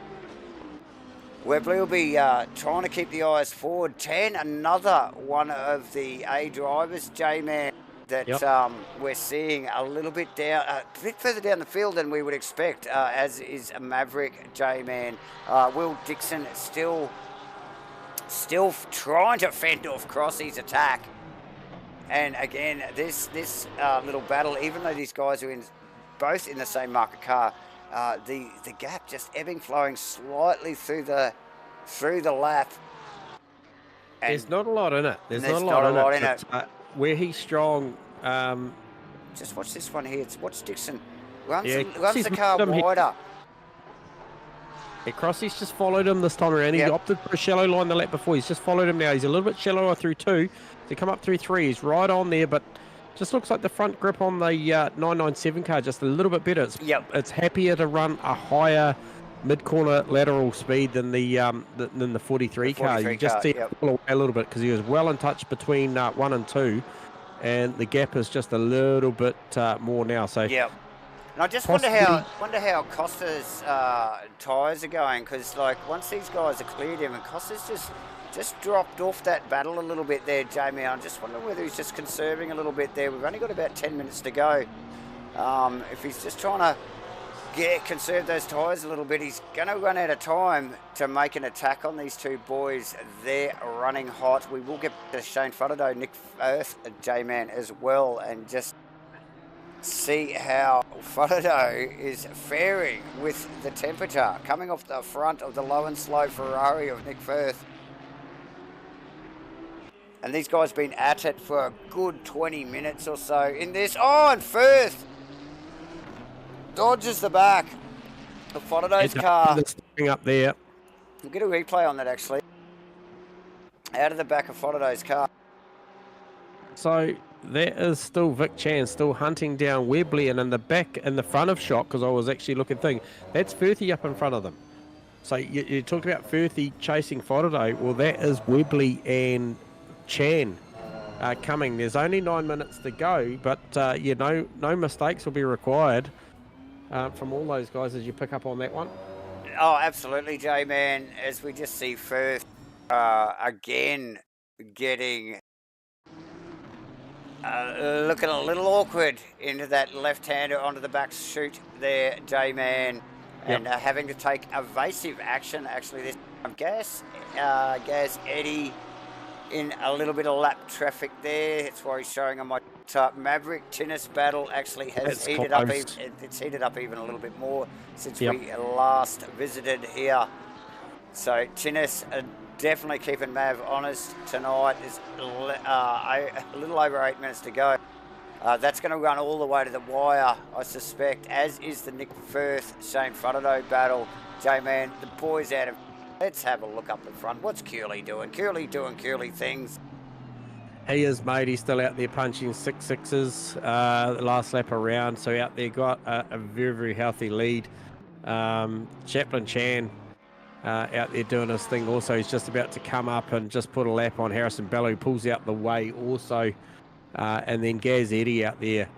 Webley will be trying to keep the eyes forward. 10, another one of the A drivers, J-Man, that we're seeing a little bit down, a bit further down the field than we would expect, as is a Maverick J-Man. Will Dixon still trying to fend off Crossy's attack. And again, this little battle, even though these guys are both in the same market car, the gap just ebbing, flowing slightly through the lap. And there's not a lot in it. There's not a lot in it. Where he's strong. Just watch this one here. Watch Dixon runs the car wider. Yeah, Crossy's just followed him this time around. He opted for a shallow line the lap before. He's just followed him now. He's a little bit shallower through 2 to come up through 3. He's right on there, but just looks like the front grip on the 997 car just a little bit better. It's happier to run a higher mid-corner lateral speed than the 43 car. You just see it pull away a little bit because he was well in touch between 1 and 2, and the gap is just a little bit more now. So and I just wonder how Costa's tyres are going, because like once these guys are cleared him, and Costa's just dropped off that battle a little bit there, Jamie. I'm just wondering whether he's just conserving a little bit there. We've only got about 10 minutes to go. If he's just trying to conserve those tyres a little bit, he's going to run out of time to make an attack on these two boys. They're running hot. We will get to Shane Fudderdo, Nick Firth, J-Man as well, and just see how Fudderdo is faring with the temperature coming off the front of the low and slow Ferrari of Nick Firth. And these guys have been at it for a good 20 minutes or so in this. Oh, and Firth dodges the back of Fodderdo's car. Up there. We'll get a replay on that actually. Out of the back of Fodderdo's car. So there is still Vic Chan still hunting down Webley, and in the back, in the front of shot, because I was actually looking that's Firthy up in front of them. So you talked about Firthy chasing Fodderdo. Well, that is Webley and Chan coming. There's only 9 minutes to go, but no mistakes will be required from all those guys as you pick up on that one. Oh, absolutely, J-Man. As we just see Firth again getting looking a little awkward into that left-hander onto the back chute there, J-Man, and having to take evasive action. Actually, this Gas Eddie in a little bit of lap traffic there. That's why he's showing on my top. Maverick Tinnis battle actually has heated up. It's heated up even a little bit more since we last visited here. So Tinnis definitely keeping Mav honest tonight. There's a little over 8 minutes to go. That's going to run all the way to the wire, I suspect, as is the Nick Firth, Shane Fudderdo battle. J-Man, the boys out of... Let's have a look up the front. What's Curly doing? Curly doing Curly things. He is, mate. He's still out there punching 6.6s the last lap around. So out there got a very, very healthy lead. Chaplin Chan out there doing his thing also. He's just about to come up and just put a lap on Harrison Bello, who pulls out the way also. And then Gaz Eddie out there.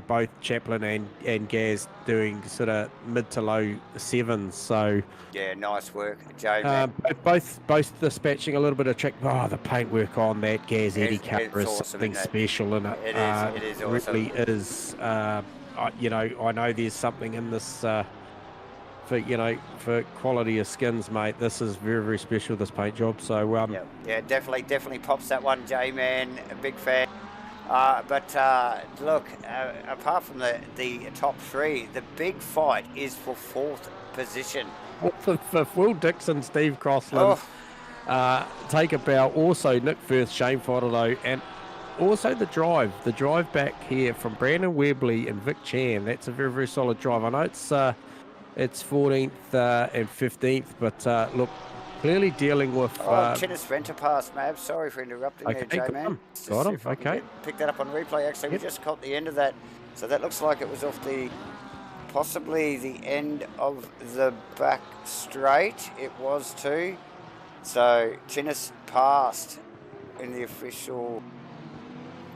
Both Chaplin and Gaz doing sort of mid to low 7s. So yeah, nice work, Joe. Both dispatching a little bit of track. Oh, the paintwork on that Gaz Eddie car is awesome, something special in it. It is awesome. Really is. I know there's something in this for quality of skins, mate. This is very, very special, this paint job. So definitely pops that one, J-Man. A big fan. Look, apart from the top 3, the big fight is for 4th position. For Will Dixon, Steve Crossland, take a bow. Also Nick Firth, Shane Fodderdo, and also the drive back here from Brandon Webley and Vic Chan. That's a very, very solid drive. I know it's 14th and 15th, but look, clearly dealing with... Tinnis Venter pass, Mav. Sorry for interrupting there, J-Man. Got him, okay. Pick that up on replay, actually. We just caught the end of that. So that looks like it was off possibly the end of the back straight. It was too. So Tinnis passed in the official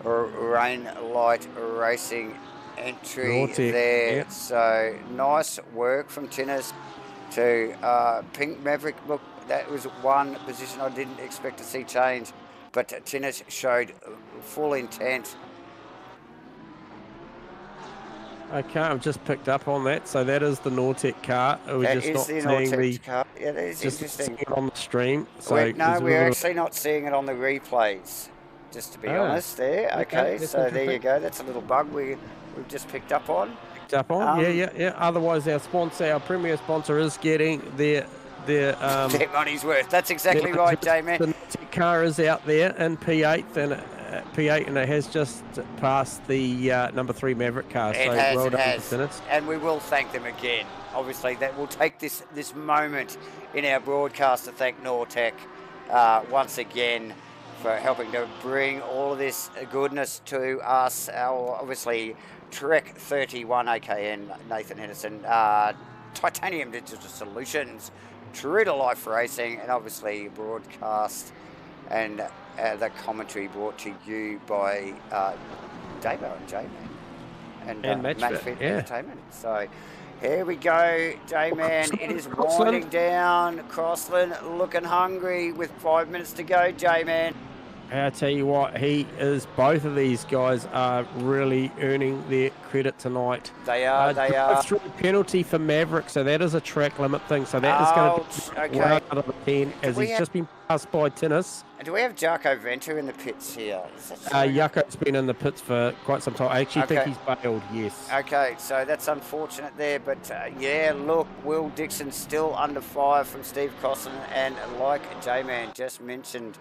Rain Light Racing entry there. Yep. So nice work from Tinnis. to Pink Maverick. Look, that was one position I didn't expect to see change, but Tinnis showed full intent. Okay, I've just picked up on that. So that is the Nortec car. We're That just is not the seeing Nortec car. Yeah, that is just interesting. seeing it on the stream. So We're actually not seeing it on the replays, just to be honest there. Okay, so there you go. That's a little bug we've just picked up on. Yeah. Otherwise, our premier sponsor is getting their their money's worth. That's exactly right, J-Man. The Nortec car is out there in P8 and it has just passed the number 3 Maverick car. It has. And we will thank them again. Obviously, that will take this moment in our broadcast to thank Nortec once again for helping to bring all of this goodness to us. Our obviously Trek 31 AKN Nathan Henderson, Titanium Digital Solutions, True to Life Racing, and obviously broadcast and the commentary brought to you by Davo and J-Man and Matchfit Entertainment. So here we go, J-Man. It is winding down. Crossland looking hungry with 5 minutes to go, J-Man. I tell you what, both of these guys are really earning their credit tonight. They are. Through penalty for Maverick, so that is a track limit thing. So that is going to be 1 out of the 10 as he's just been passed by Tinnis. Do we have Jarko Venter in the pits here? Jaco's been in the pits for quite some time. I actually think he's bailed, yes. Okay, so that's unfortunate there. But yeah, look, Will Dixon still under fire from Steve Crossland. And like J-Man just mentioned,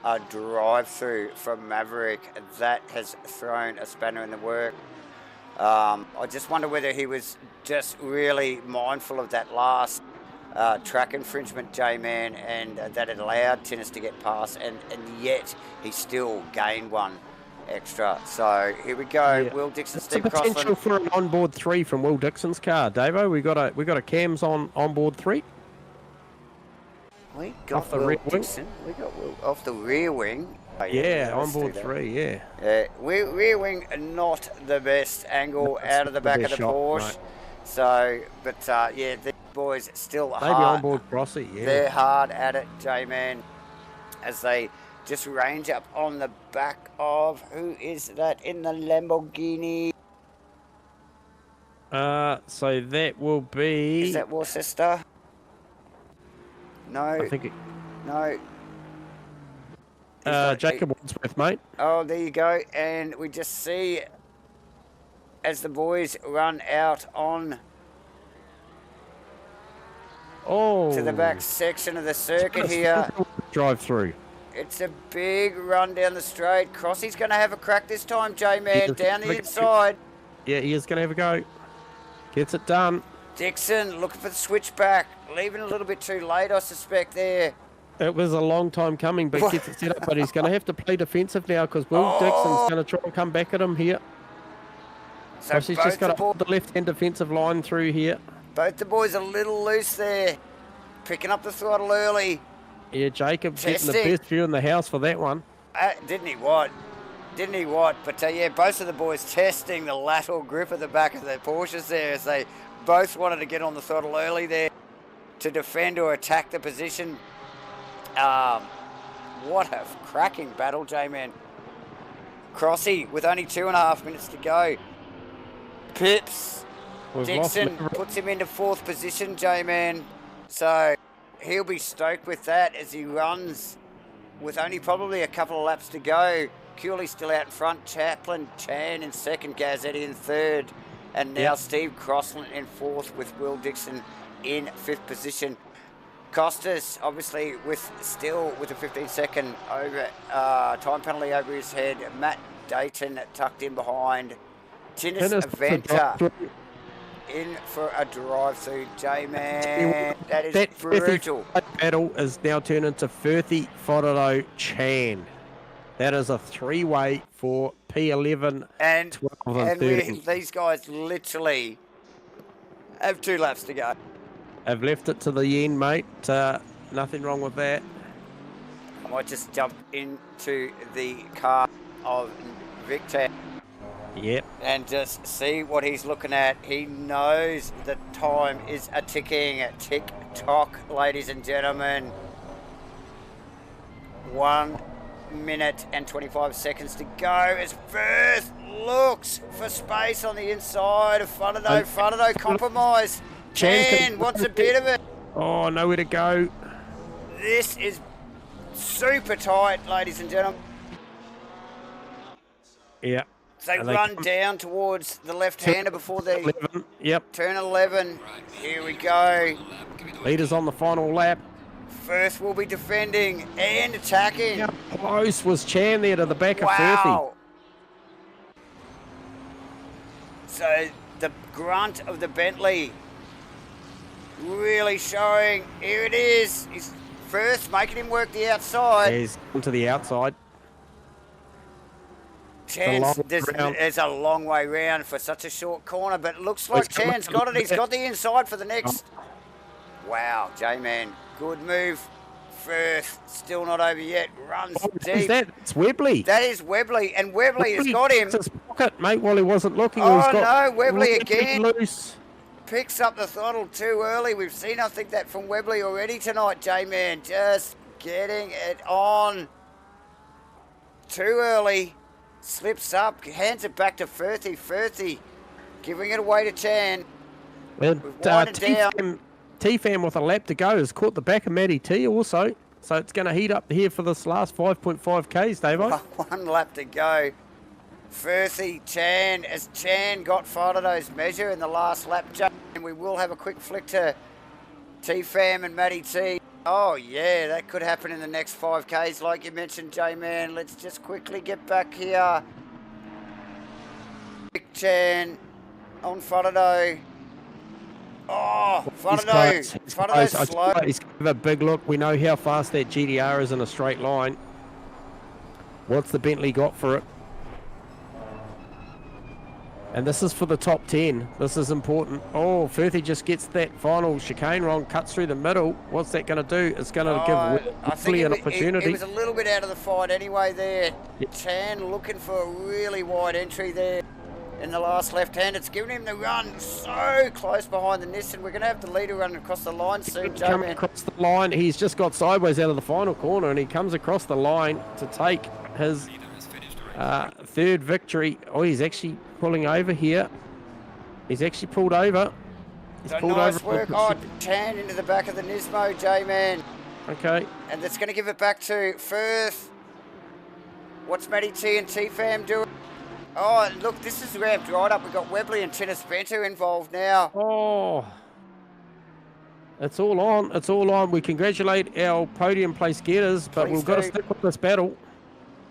a drive-through from Maverick that has thrown a spanner in the work. I just wonder whether he was just really mindful of that last track infringement, J-Man, and that it allowed Tinnis to get past, and yet he still gained one extra. So here we go. Yeah. Will Dixon, Steve Crossland. Potential for an onboard 3 from Will Dixon's car, Davo. We got a cams on onboard 3. We got Will Dixon. We got Will off the rear wing. Oh, yeah, onboard 3, yeah. Rear wing, not the best angle out of the back of the Porsche. Right. So, but yeah, these boys still maybe hard. Onboard Crossy, yeah. They're hard at it, J-Man, as they just range up on the back of, who is that in the Lamborghini? So that will be... Is that Worcester? No. I think it... No. Jacob Wadsworth, mate. Oh, there you go. And we just see as the boys run out on to the back section of the circuit here. Drive through. It's a big run down the straight. Crossy's going to have a crack this time, J-Man, down the inside. Yeah, he is going to have a go. Gets it done. Dixon looking for the switchback. Leaving a little bit too late, I suspect, there. It was a long time coming, but gets it set up. But he's going to have to play defensive now because Will Dixon's going to try and come back at him here. So he's just got to hold the left-hand defensive line through here. Both the boys a little loose there. Picking up the throttle early. Yeah, Jacob's getting the best view in the house for that one. Didn't he what? But yeah, both of the boys testing the lateral grip at the back of the Porsches there as they both wanted to get on the throttle early there to defend or attack the position. What a cracking battle, J-Man. Crossy with only 2.5 minutes to go. Pips. Dixon puts him into 4th position, J-Man. So he'll be stoked with that as he runs with only probably a couple of laps to go. Cooley still out in front. Chaplin, Chan in 2nd, Gazzetti in 3rd. And now Steve Crossland in 4th with Will Dixon in 5th position. Costas, obviously, with a 15-second over time penalty over his head. Matt Dayton tucked in behind. Tinnis Venter in for a drive-through. J-Man, that is brutal. That battle is now turned into Firthy, Fodero, Chan. That is a 3-way for P11, and 12 and 13. These guys literally have 2 laps to go. I've left it to the end, mate. Nothing wrong with that. I might just jump into the car of Victor. Yep. And just see what he's looking at. He knows the time is a ticking tick-tock, ladies and gentlemen. 1 minute and 25 seconds to go as Firth looks for space on the inside of Fudado. Fudado compromise. Chan wants a bit of it. Oh, nowhere to go. This is super tight, ladies and gentlemen. Yeah. They run down towards the left-hander before they 11. Yep. turn 11. Here we go. Leaders on the final lap. Firth will be defending and attacking. How close was Chan there to the back of Wow. So the grunt of the Bentley really showing. Here it is. He's Firth making him work the outside. He's onto the outside. Chan's, there's a long way round for such a short corner, but it looks like Chan's got it. He's got the inside for the next. Wow, J-Man, good move. Firth, still not over yet. Runs deep. Is that? It's Webley. That is Webley, and Webley has got him. His pocket, mate, while he wasn't looking. Oh no, Webley again. Loose. Picks up the throttle too early. We've seen, I think, that from Webley already tonight, J-Man. Just getting it on. Too early. Slips up, hands it back to Firthy. Firthy giving it away to Chan. Well, T-Fam with a lap to go has caught the back of Matty T also. So it's going to heat up here for this last 5.5 Ks, Davo. 1 lap to go. Firthy, Chan, as Chan got Fido's measure in the last lap, and we will have a quick flick to T-Fam and Matty T. Oh, yeah, that could happen in the next 5Ks, like you mentioned, J-Man. Let's just quickly get back here. Big Chan on Fido. Oh, Fido's slow. He's give a big look. We know how fast that GDR is in a straight line. What's the Bentley got for it? And this is for the top 10. This is important. Oh, Firthy just gets that final chicane wrong, cuts through the middle. What's that going to do? It's going to give Webley an opportunity. He was a little bit out of the fight anyway there. Yep. Chan looking for a really wide entry there in the last left-hand. It's giving him the run so close behind the Nissan. We're going to have the leader running across the line soon, Coming across the line. He's just got sideways out of the final corner, and he comes across the line to take his third victory. Oh, he's actually pulling over here. He's actually pulled over. He's pulled nice over. Work. Oh, Chan into the back of the Nismo, J-Man. Okay. And that's going to give it back to Firth. What's Matty T and T-Fam doing? Oh, look, this is ramped right up. We've got Webley and Tennis Bento involved now. Oh. It's all on. It's all on. We congratulate our podium place getters, but we've got to stick with this battle.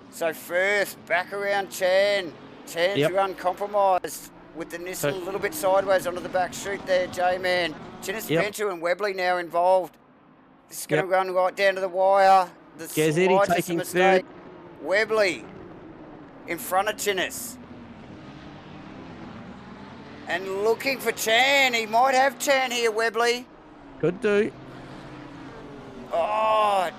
So Firth, back around Chan. Chan's run compromised with the Nissan a little bit sideways onto the back chute there, J-Man. Tennis Bento and Webley now involved. This is going to run right down to the wire. The Gazzetti taking third. Webley in front of Chinnis. And looking for Chan. He might have Chan here, Webley. Could do. Oh,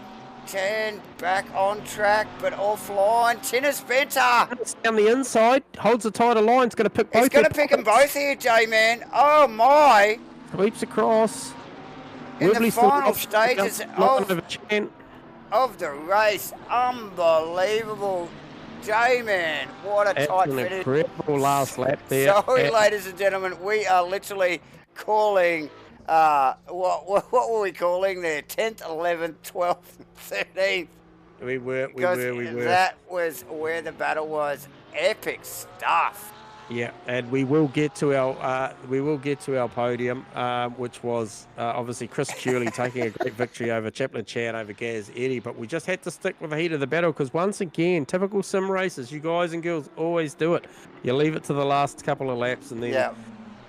Chan back on track, but offline. Tennis Bento. Down the inside. Holds a tighter line. It's going to pick both. He's going to pick them both here, J-Man. Oh, my. Sweeps across. In Webley's the final stages of the race. Unbelievable. J-Man, what a tight finish. Incredible last lap there. So, ladies and gentlemen, we are literally calling, what were we calling there? 10th, 11th, 12th, 13th. We were. That was where the battle was. Epic stuff. Yeah, and we will get to our podium, which was obviously Chris Curley taking a great victory over Chaplin Chan over Gaz Eddie, but we just had to stick with the heat of the battle because once again, typical sim races, you guys and girls always do it. You leave it to the last couple of laps and then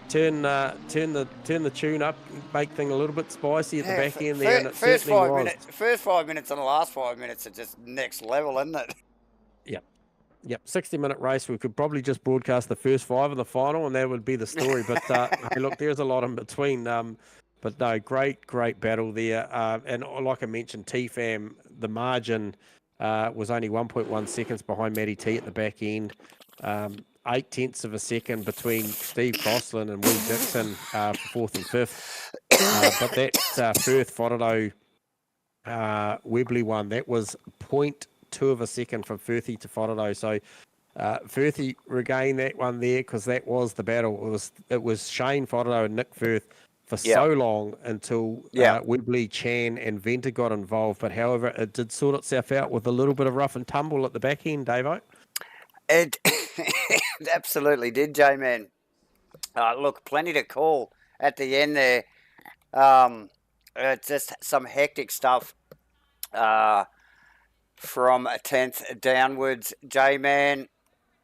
turn the tune up, make things a little bit spicy at the back end there. And it first 5 minutes and the last 5 minutes are just next level, isn't it? Yep, 60-minute race. We could probably just broadcast the first 5 of the final, and that would be the story. But hey, look, there's a lot in between. But no, great battle there. And like I mentioned, T-Fam, the margin was only 1.1 seconds behind Matty T at the back end. 0.8 of a second between Steve Crossland and Will Dixon for fourth and fifth. But that Firth Fotterdo Webley one, that was 0.2 of a second from Firthy to Fotterdo. So Firthy regained that one there because that was the battle. It was Shane Fotterdo and Nick Firth for so long until Webley, Chan and Venter got involved. But however, it did sort itself out with a little bit of rough and tumble at the back end, Davo. It absolutely did, J-Man. Look, plenty to call at the end there. Just some hectic stuff from 10th downwards, J-Man.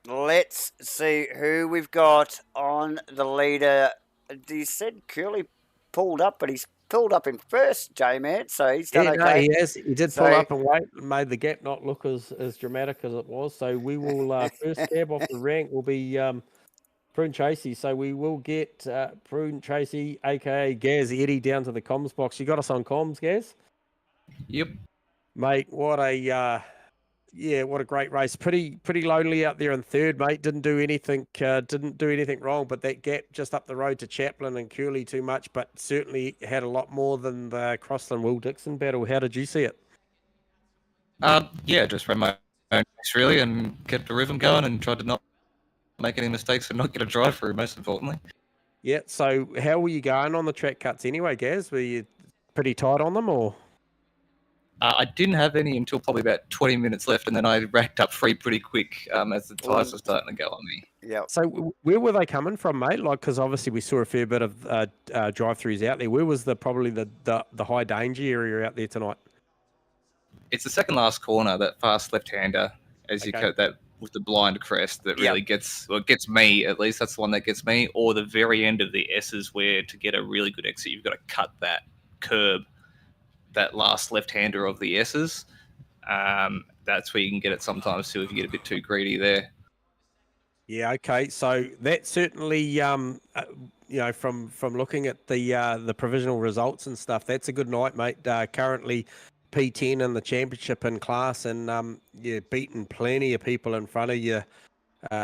Let's see who we've got on the leader. You said Curly pulled up, but he's pulled up in first, J-Man, so he's done okay. No, he has. He did pull up and wait, made the gap not look as dramatic as it was. So we will, first cab off the rank will be Prune Tracy. So we will get Prune Tracy, a.k.a. Gaz Eddie, down to the comms box. You got us on comms, Gaz? Yep. Mate, what a great race. Pretty lonely out there in third, mate. Didn't do anything wrong, but that gap just up the road to Chaplin and Curley too much, but certainly had a lot more than the Crossland Will Dixon battle. How did you see it? Just ran my own race really and kept the rhythm going and tried to not make any mistakes and not get a drive through, most importantly. Yeah, so how were you going on the track cuts anyway, Gaz? Were you pretty tight on them, or? I didn't have any until probably about 20 minutes left, and then I racked up three pretty quick as the tyres were starting to go on me. Yeah. So where were they coming from, mate? Like, because obviously we saw a fair bit of drive-throughs out there. Where was probably the high danger area out there tonight? It's the second last corner, that fast left-hander, as you cut that with the blind crest that really gets me, at least. That's the one that gets me. Or the very end of the S's, where to get a really good exit, you've got to cut that curb, that last left-hander of the S's. That's where you can get it sometimes too if you get a bit too greedy there. Yeah, okay. So that certainly, from looking at the provisional results and stuff, that's a good night, mate. Currently P10 in the championship in class, and you're beating plenty of people in front of you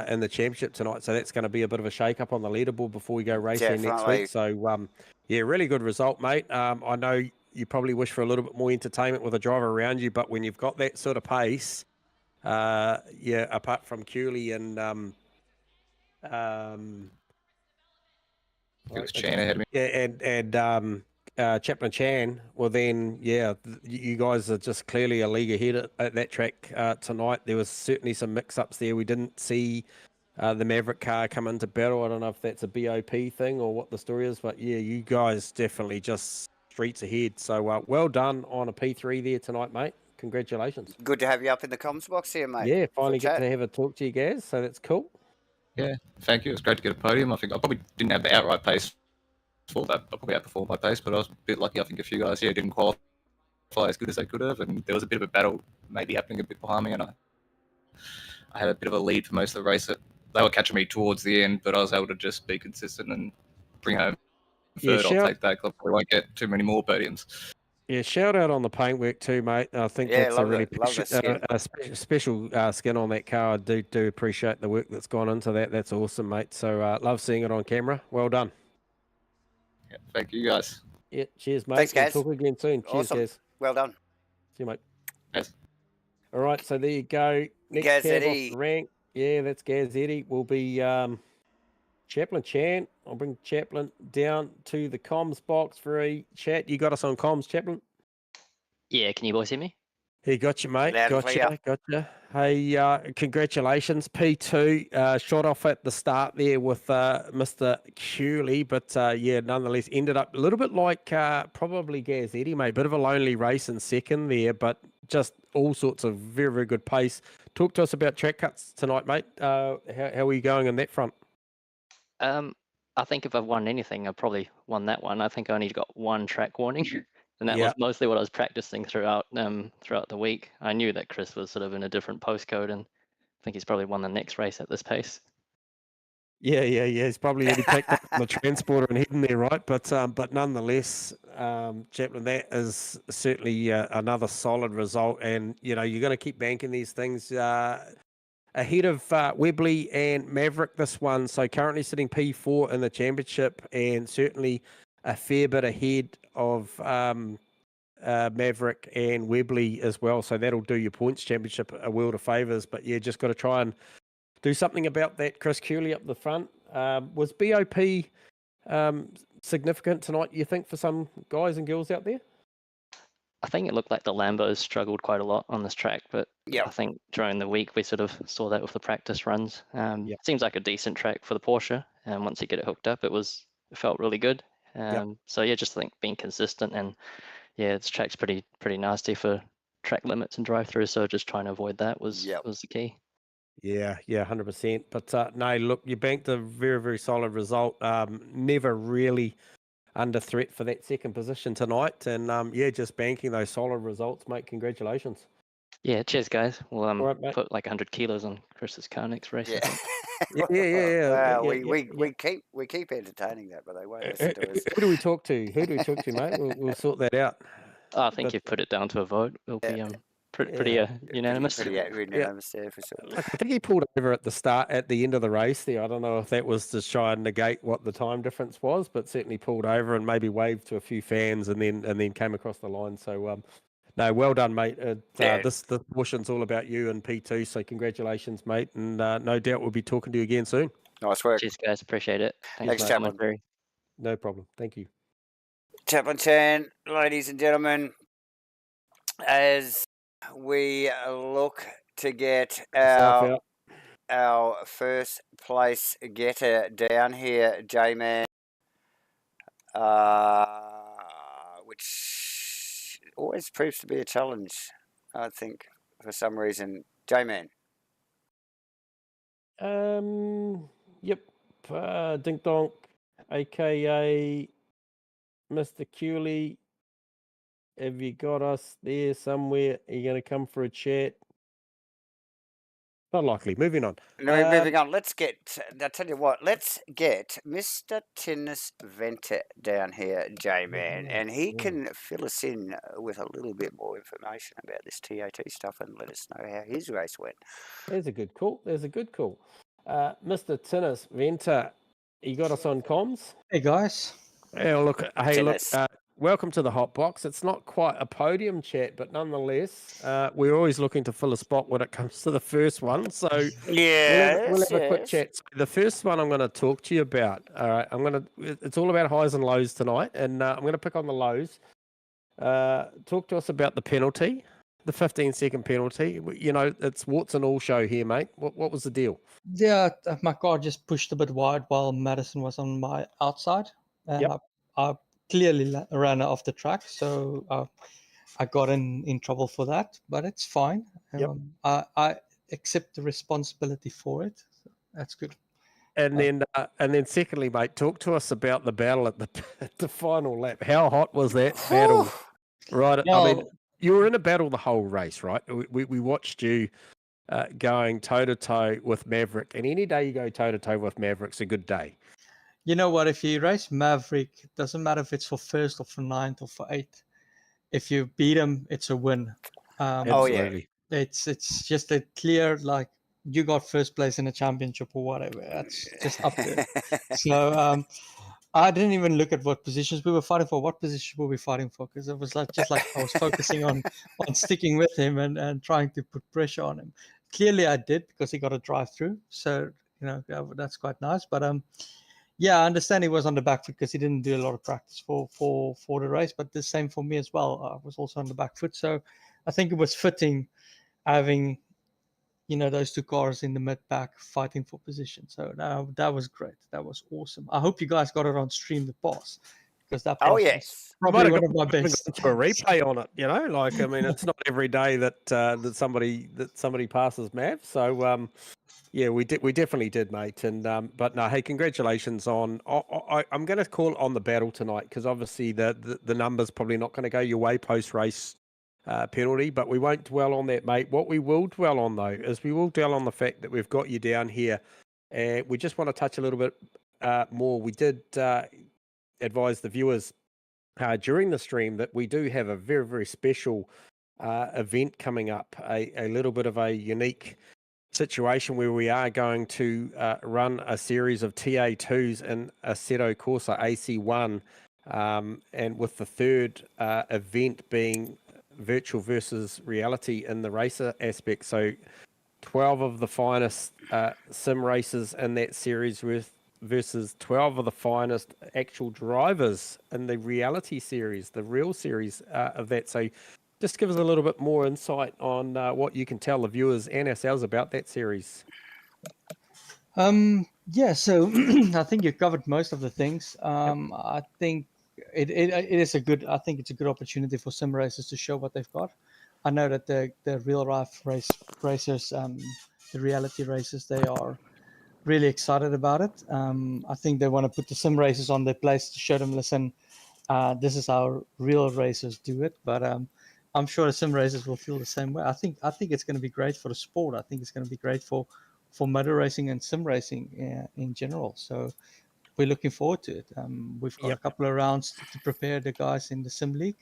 in the championship tonight. So that's going to be a bit of a shake-up on the leaderboard before we go racing next week. So, really good result, mate. I know you probably wish for a little bit more entertainment with a driver around you, but when you've got that sort of pace, apart from Cooley and it was Chan ahead of me. Yeah, and Chaplin Chan, well then, you guys are just clearly a league ahead at that track tonight. There was certainly some mix-ups there. We didn't see the Maverick car come into battle. I don't know if that's a BOP thing or what the story is, but yeah, you guys definitely just streets ahead. So well done on a P3 there tonight, mate. Congratulations. Good to have you up in the comms box here, mate. Yeah, finally get to have a talk to you, Gaz, so that's cool. Yeah, thank you. It was great to get a podium. I think I probably didn't have the outright pace for that. I probably outperformed my pace, but I was a bit lucky. I think a few guys here didn't qualify as good as they could have, and there was a bit of a battle maybe happening a bit behind me, and I had a bit of a lead for most of the race. They were catching me towards the end, but I was able to just be consistent and bring home third. I'll take that. I probably won't get too many more podiums. Yeah, shout out on the paintwork too, mate. I think that's a really special skin on that car. I do appreciate the work that's gone into that. That's awesome, mate. So love seeing it on camera. Well done. Yeah, thank you, guys. Yeah, cheers, mate. Thanks, guys. We'll talk again soon. Cheers, awesome. guys. Well done. See you, mate. Yes. All right, so there you go. Next cab off the rank. Yeah, that's Gaz Eddie. Will be Chaplin Chan. I'll bring Chaplin down to the comms box for a chat. You got us on comms, Chaplin? Yeah, can you boys hear me? He got you, mate. Gotcha. Hey, congratulations. P2 shot off at the start there with Mr. Curley, but nonetheless ended up a little bit like probably Gaz Eddie, mate. Bit of a lonely race in second there, but just all sorts of very, very good pace. Talk to us about track cuts tonight, mate. How are you going on that front? I think if I've won anything, I've probably won that one. I think I only got one track warning, and that was mostly what I was practicing throughout the week. I knew that Chris was sort of in a different postcode, and I think he's probably won the next race at this pace. Yeah. He's probably already packed up the transporter and heading there, right? But nonetheless, Chaplin, that is certainly another solid result, and you're going to keep banking these things. ahead of Webley and Maverick this one. So currently sitting P4 in the championship, and certainly a fair bit ahead of Maverick and Webley as well. So that'll do your points championship a world of favours. But yeah, just got to try and do something about that. Chris Curley up the front. Was BOP significant tonight, you think, for some guys and girls out there? I think it looked like the Lambos struggled quite a lot on this track, but I think during the week we sort of saw that with the practice runs. Seems like a decent track for the Porsche, and once you get it hooked up, it felt really good. So yeah, just think being consistent, and yeah, this track's pretty nasty for track limits and drive-through, so just trying to avoid that was the key. Yeah, 100%. But no, look, you banked a very, very solid result. Never really under threat for that second position tonight. And yeah, just banking those solid results, mate. Congratulations. Yeah, cheers, guys. We'll right, put like 100 kilos on Chris's car next race. Yeah. Yeah. We keep entertaining that, but they won't listen to us. Who do we talk to? Mate? We'll sort that out. I think you've put it down to a vote. It'll be pretty unanimous. Pretty unanimous there for sure. I think he pulled over at the end of the race there. I don't know if that was to try and negate what the time difference was, but certainly pulled over and maybe waved to a few fans and then came across the line. So no, well done, mate. This portion's all about you and P2. So congratulations, mate, and no doubt we'll be talking to you again soon. Nice work. Cheers, guys. Appreciate it. Thanks, Chaplain. No problem. Thank you. Chaplain Chan, ladies and gentlemen, as we look to get our first place getter down here, J-Man, which always proves to be a challenge, I think, for some reason. J-Man. Yep. Dink Donk, aka Mr. Cooley. Have you got us there somewhere? Are you going to come for a chat? Not likely. Moving on. No, moving on. I'll tell you what, let's get Mr. Tinnis Venter down here, J-Man, and he can fill us in with a little bit more information about this TAT stuff and let us know how his race went. There's a good call. Mr. Tinnis Venter, you got us on comms? Hey, guys. Welcome to the Hot Box. It's not quite a podium chat, but nonetheless, we're always looking to fill a spot when it comes to the first one. So we'll have a quick chat. So the first one I'm going to talk to you about. All right, it's all about highs and lows tonight, and I'm going to pick on the lows. Talk to us about the penalty, the 15-second penalty. You know, it's warts and all show here, mate. What was the deal? Yeah, my car just pushed a bit wide while Madison was on my outside, and I clearly ran off the track, so I got in trouble for that, but it's fine. I accept the responsibility for it. So that's good. And then secondly, mate, talk to us about the battle at the final lap. How hot was that battle? Right, I mean, you were in a battle the whole race, right? We watched you going toe-to-toe with Maverick, and any day you go toe-to-toe with Maverick's a good day. You know what? If you race Maverick, it doesn't matter if it's for first or for ninth or for eighth. If you beat him, it's a win. Absolutely. It's just a clear, like, you got first place in a championship or whatever. That's just up there. So I didn't even look at what positions we were fighting for. What position were we fighting for? Because it was just like I was focusing on sticking with him and trying to put pressure on him. Clearly, I did because he got a drive through. So that's quite nice. But yeah, I understand he was on the back foot because he didn't do a lot of practice for the race. But the same for me as well. I was also on the back foot. So I think it was fitting having those two cars in the mid-pack fighting for position. So that was great. That was awesome. I hope you guys got it on stream, the pass, because that pass was probably one of my best. To a replay on it, I mean, it's not every day that somebody passes Mav. So yeah, we definitely did, mate. And but no, hey, congratulations on. I'm going to call on the battle tonight because obviously the numbers probably not going to go your way post race. Penalty, but we won't dwell on that, mate. What we will dwell on, though, is we will dwell on the fact that we've got you down here, and we just want to touch a little bit more. We did advise the viewers during the stream that we do have a very, very special event coming up, a little bit of a unique situation where we are going to run a series of TA2s in Assetto Corsa AC1, and with the third event being virtual versus reality in the racer aspect. So 12 of the finest sim racers in that series versus 12 of the finest actual drivers in the reality series, the real series of that. So just give us a little bit more insight on what you can tell the viewers and ourselves about that series. Yeah, so I think you've covered most of the things. I think it is a good. I think it's a good opportunity for sim racers to show what they've got. I know that the real life racers, the reality racers, they are really excited about it. I think they want to put the sim racers on their place to show them, listen, this is how real racers do it. But I'm sure the sim racers will feel the same way. I think it's going to be great for the sport. I think it's going to be great for motor racing and sim racing in general. So we're looking forward to it. We've got a couple of rounds to prepare the guys in the sim league.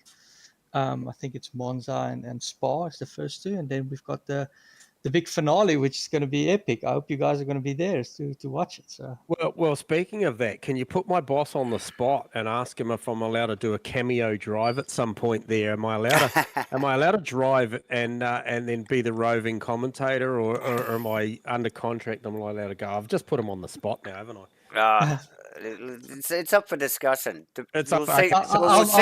I think it's Monza and Spa is the first two, and then we've got the big finale, which is going to be epic. I hope you guys are going to be there to watch it. So Well, speaking of that, can you put my boss on the spot and ask him if I'm allowed to do a cameo drive at some point there? Am I allowed to drive and then be the roving commentator, or am I under contract? I'm not allowed to go. I've just put him on the spot now, haven't I? It's up for discussion. I'll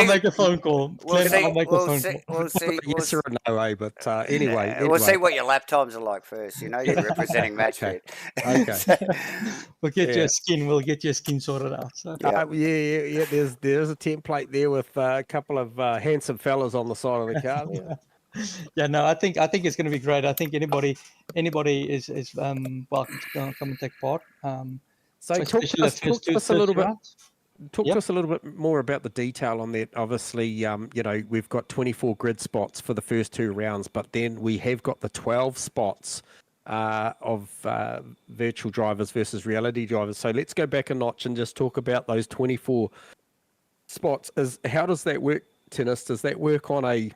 make a phone call. I'll make a phone call. We'll see. Yes or a no, but anyway. We'll see what your lap times are like first. You're representing Matchfit. Okay. We'll get you a skin. We'll get you a skin sorted out. So. Yeah. There's a template there with a couple of handsome fellas on the side of the car. Yeah, no, I think it's going to be great. I think anybody is welcome to come and take part. So talk to us a little bit more about the detail on that. Obviously, we've got 24 grid spots for the first two rounds, but then we have got the 12 spots of virtual drivers versus reality drivers. So let's go back a notch and just talk about those 24 spots. How does that work, Tennis? Does that work on a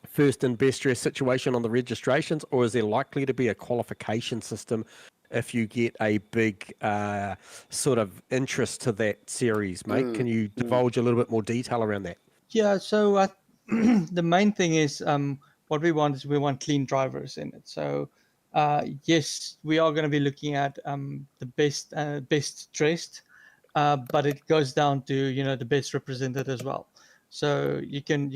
first and best dress situation on the registrations, or is there likely to be a qualification system if you get a big sort of interest to that series, mate? Can you divulge a little bit more detail around that? Yeah, so the main thing is what we want clean drivers in it. So yes, we are going to be looking at the best dressed, but it goes down to the best represented as well. So you can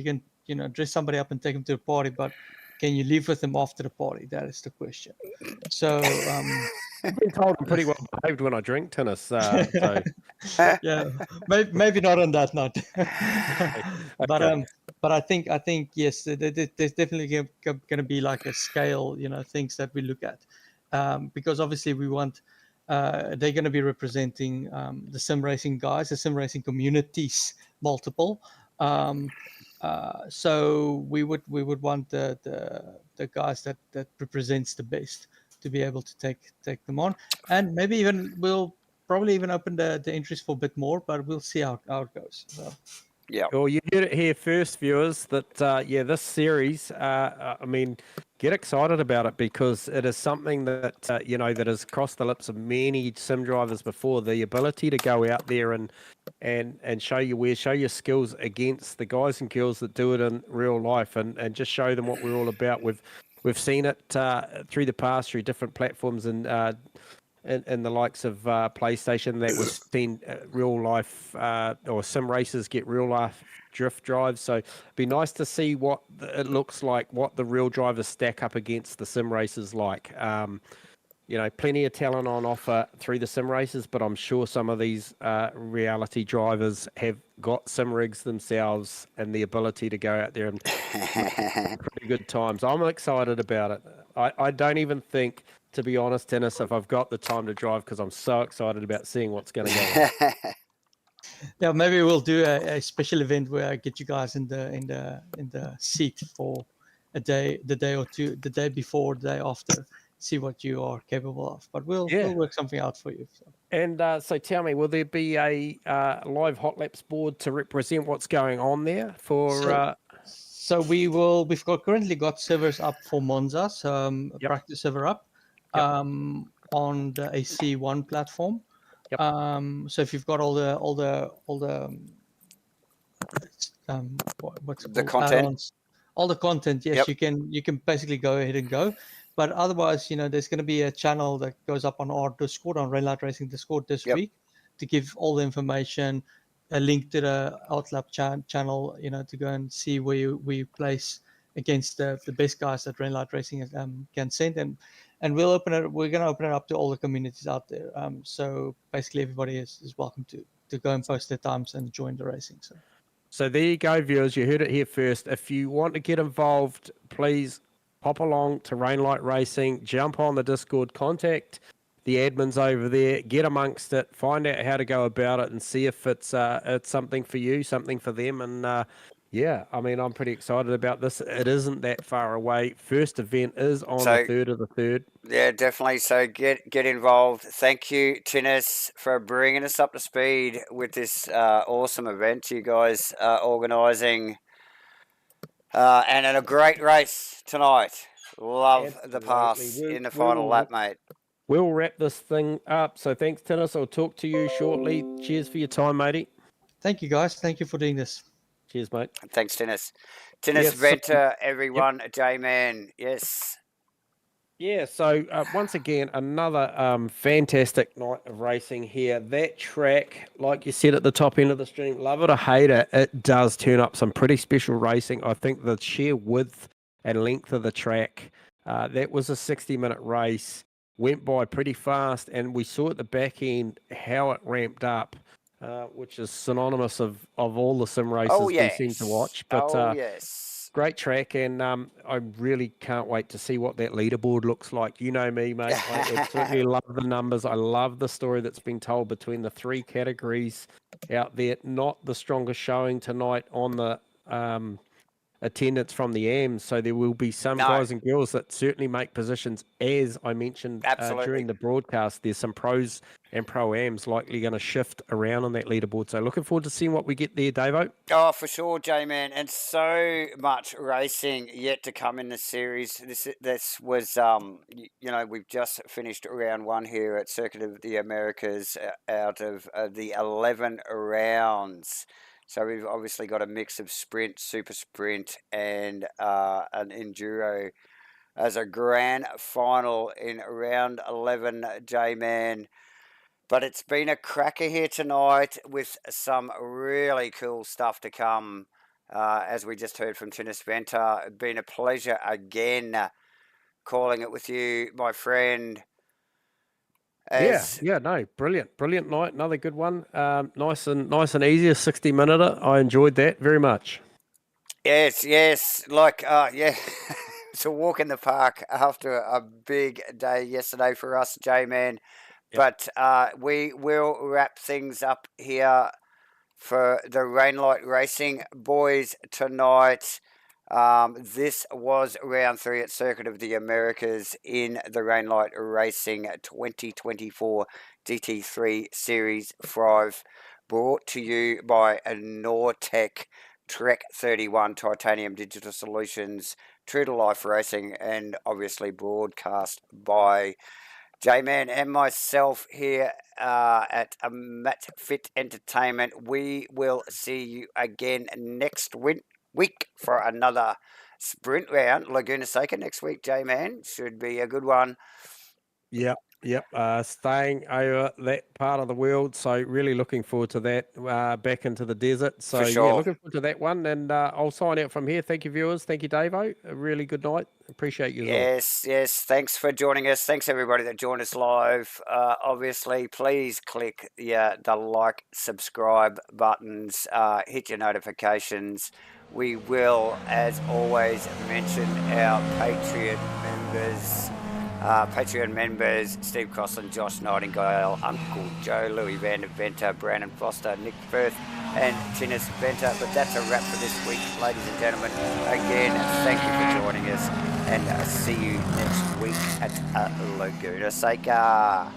dress somebody up and take them to a party, but can you live with them after the party? That is the question. So I've been told I'm pretty well behaved when I drink, Tennis. So. Yeah, maybe not on that note. But I think yes, there's definitely going to be like a scale, things that we look at, because obviously we want they're going to be representing the sim racing guys, the sim racing communities, multiple. So we would want the guys that represents the best to be able to take them on, and maybe even we'll probably even open the interest for a bit more, but we'll see how it goes. So. Yeah. Well, you heard it here first, viewers, that this series, get excited about it, because it is something that that has crossed the lips of many sim drivers before. The ability to go out there and show your skills against the guys and girls that do it in real life, and just show them what we're all about. We've seen it through the past, through different platforms, and the likes of PlayStation, that was seen real life or sim racers get real life drift drives. So it'd be nice to see what it looks like, what the real drivers stack up against the sim racers like. Plenty of talent on offer through the sim races, but I'm sure some of these reality drivers have got sim rigs themselves and the ability to go out there and pretty good times. I'm excited about it. I don't even think, to be honest, Tennis, if I've got the time to drive, because I'm so excited about seeing what's going to go on. Yeah, maybe we'll do a special event where I get you guys in the seat for a day, the day or two, the day before, the day after, see what you are capable of. But we'll work something out for you. So. And so tell me, will there be a live hot laps board to represent what's going on there for? So we've currently got servers up for Monza, so practice server up. Yep. On the AC1 platform. Yep. So if you've got all the what's it The called, content. add-ons, all the content, yes, Yep. you can basically go ahead and go. But otherwise, there's going to be a channel that goes up on our Discord, on Rail Light Racing Discord this Yep. week, to give all the information, a link to the Outlap channel, to go and see where you place against the best guys that Rail Light Racing can send, and we're going to open it up to all the communities out there. So basically everybody is welcome to go and post their times and join the racing. So there you go, viewers. You heard it here first. If you want to get involved, please pop along to Rainlight Racing, jump on the Discord, contact the admins over there, get amongst it, find out how to go about it, and see if it's something for you, something for them. And yeah, I mean, I'm pretty excited about this. It isn't that far away. First event is on the 3rd of the 3rd. Yeah, definitely. So get involved. Thank you, Tinnis, for bringing us up to speed with this awesome event you guys are organising. And a great race tonight. Love the pass in the final lap, mate. We'll wrap this thing up. So thanks, Tinnis. I'll talk to you shortly. Cheers for your time, matey. Thank you, guys. Thank you for doing this. Cheers, mate. Thanks, Tinnis. Tinnis Venter, everyone. Yep. J-Man, yes. Yeah, so once again, another fantastic night of racing here. That track, like you said at the top end of the stream, love it or hate it, it does turn up some pretty special racing. I think the sheer width and length of the track, that was a 60-minute race, went by pretty fast, and we saw at the back end how it ramped up, which is synonymous of all the sim races we seem to watch. But yes. Great track, and I really can't wait to see what that leaderboard looks like. You know me, mate. I absolutely love the numbers. I love the story that's been told between the 3 categories out there. Not the strongest showing tonight on the attendance from the AMs, so there will be some guys and girls that certainly make positions. As I mentioned during the broadcast, there's some pros and pro-ams likely going to shift around on that leaderboard. So looking forward to seeing what we get there, Davo. Oh, for sure, J-Man. And so much racing yet to come in the series. This was, we've just finished round 1 here at Circuit of the Americas out of the 11 rounds. So we've obviously got a mix of sprint, super sprint, and an enduro as a grand final in round 11, J-Man. But it's been a cracker here tonight with some really cool stuff to come, as we just heard from Tinnis Venter. It's been a pleasure again calling it with you, my friend. Brilliant night, another good one. Nice and easy, a 60-minute. I enjoyed that very much. Yes, it's a walk in the park after a big day yesterday for us, J-Man. Yep. But we will wrap things up here for the Rainlight Racing boys tonight. This was round 3 at Circuit of the Americas in the Rainlight Racing 2024 GT3 Series 5, brought to you by Nortec, Trek 31 Titanium Digital Solutions, True to Life Racing, and obviously broadcast by J-Man and myself here at Matt Fit Entertainment. We will see you again next week for another sprint round. Laguna Seca next week, J-Man. Should be a good one. Yep. Staying over that part of the world, so really looking forward to that, back into the desert. So yeah, looking forward to that one, and I'll sign out from here. Thank you, viewers. Thank you, Davo. A really good night. Appreciate you. Yes. Thanks for joining us. Thanks everybody that joined us live. Obviously, please click the like, subscribe buttons. Hit your notifications. We will, as always, mention our Patreon members, Steve Crossland, Josh Nightingale, Uncle Joe, Louis Vander Venter, Brandon Foster, Nick Firth, and Tinnis Venter. But that's a wrap for this week, ladies and gentlemen. Again, thank you for joining us, and see you next week at Laguna Seca.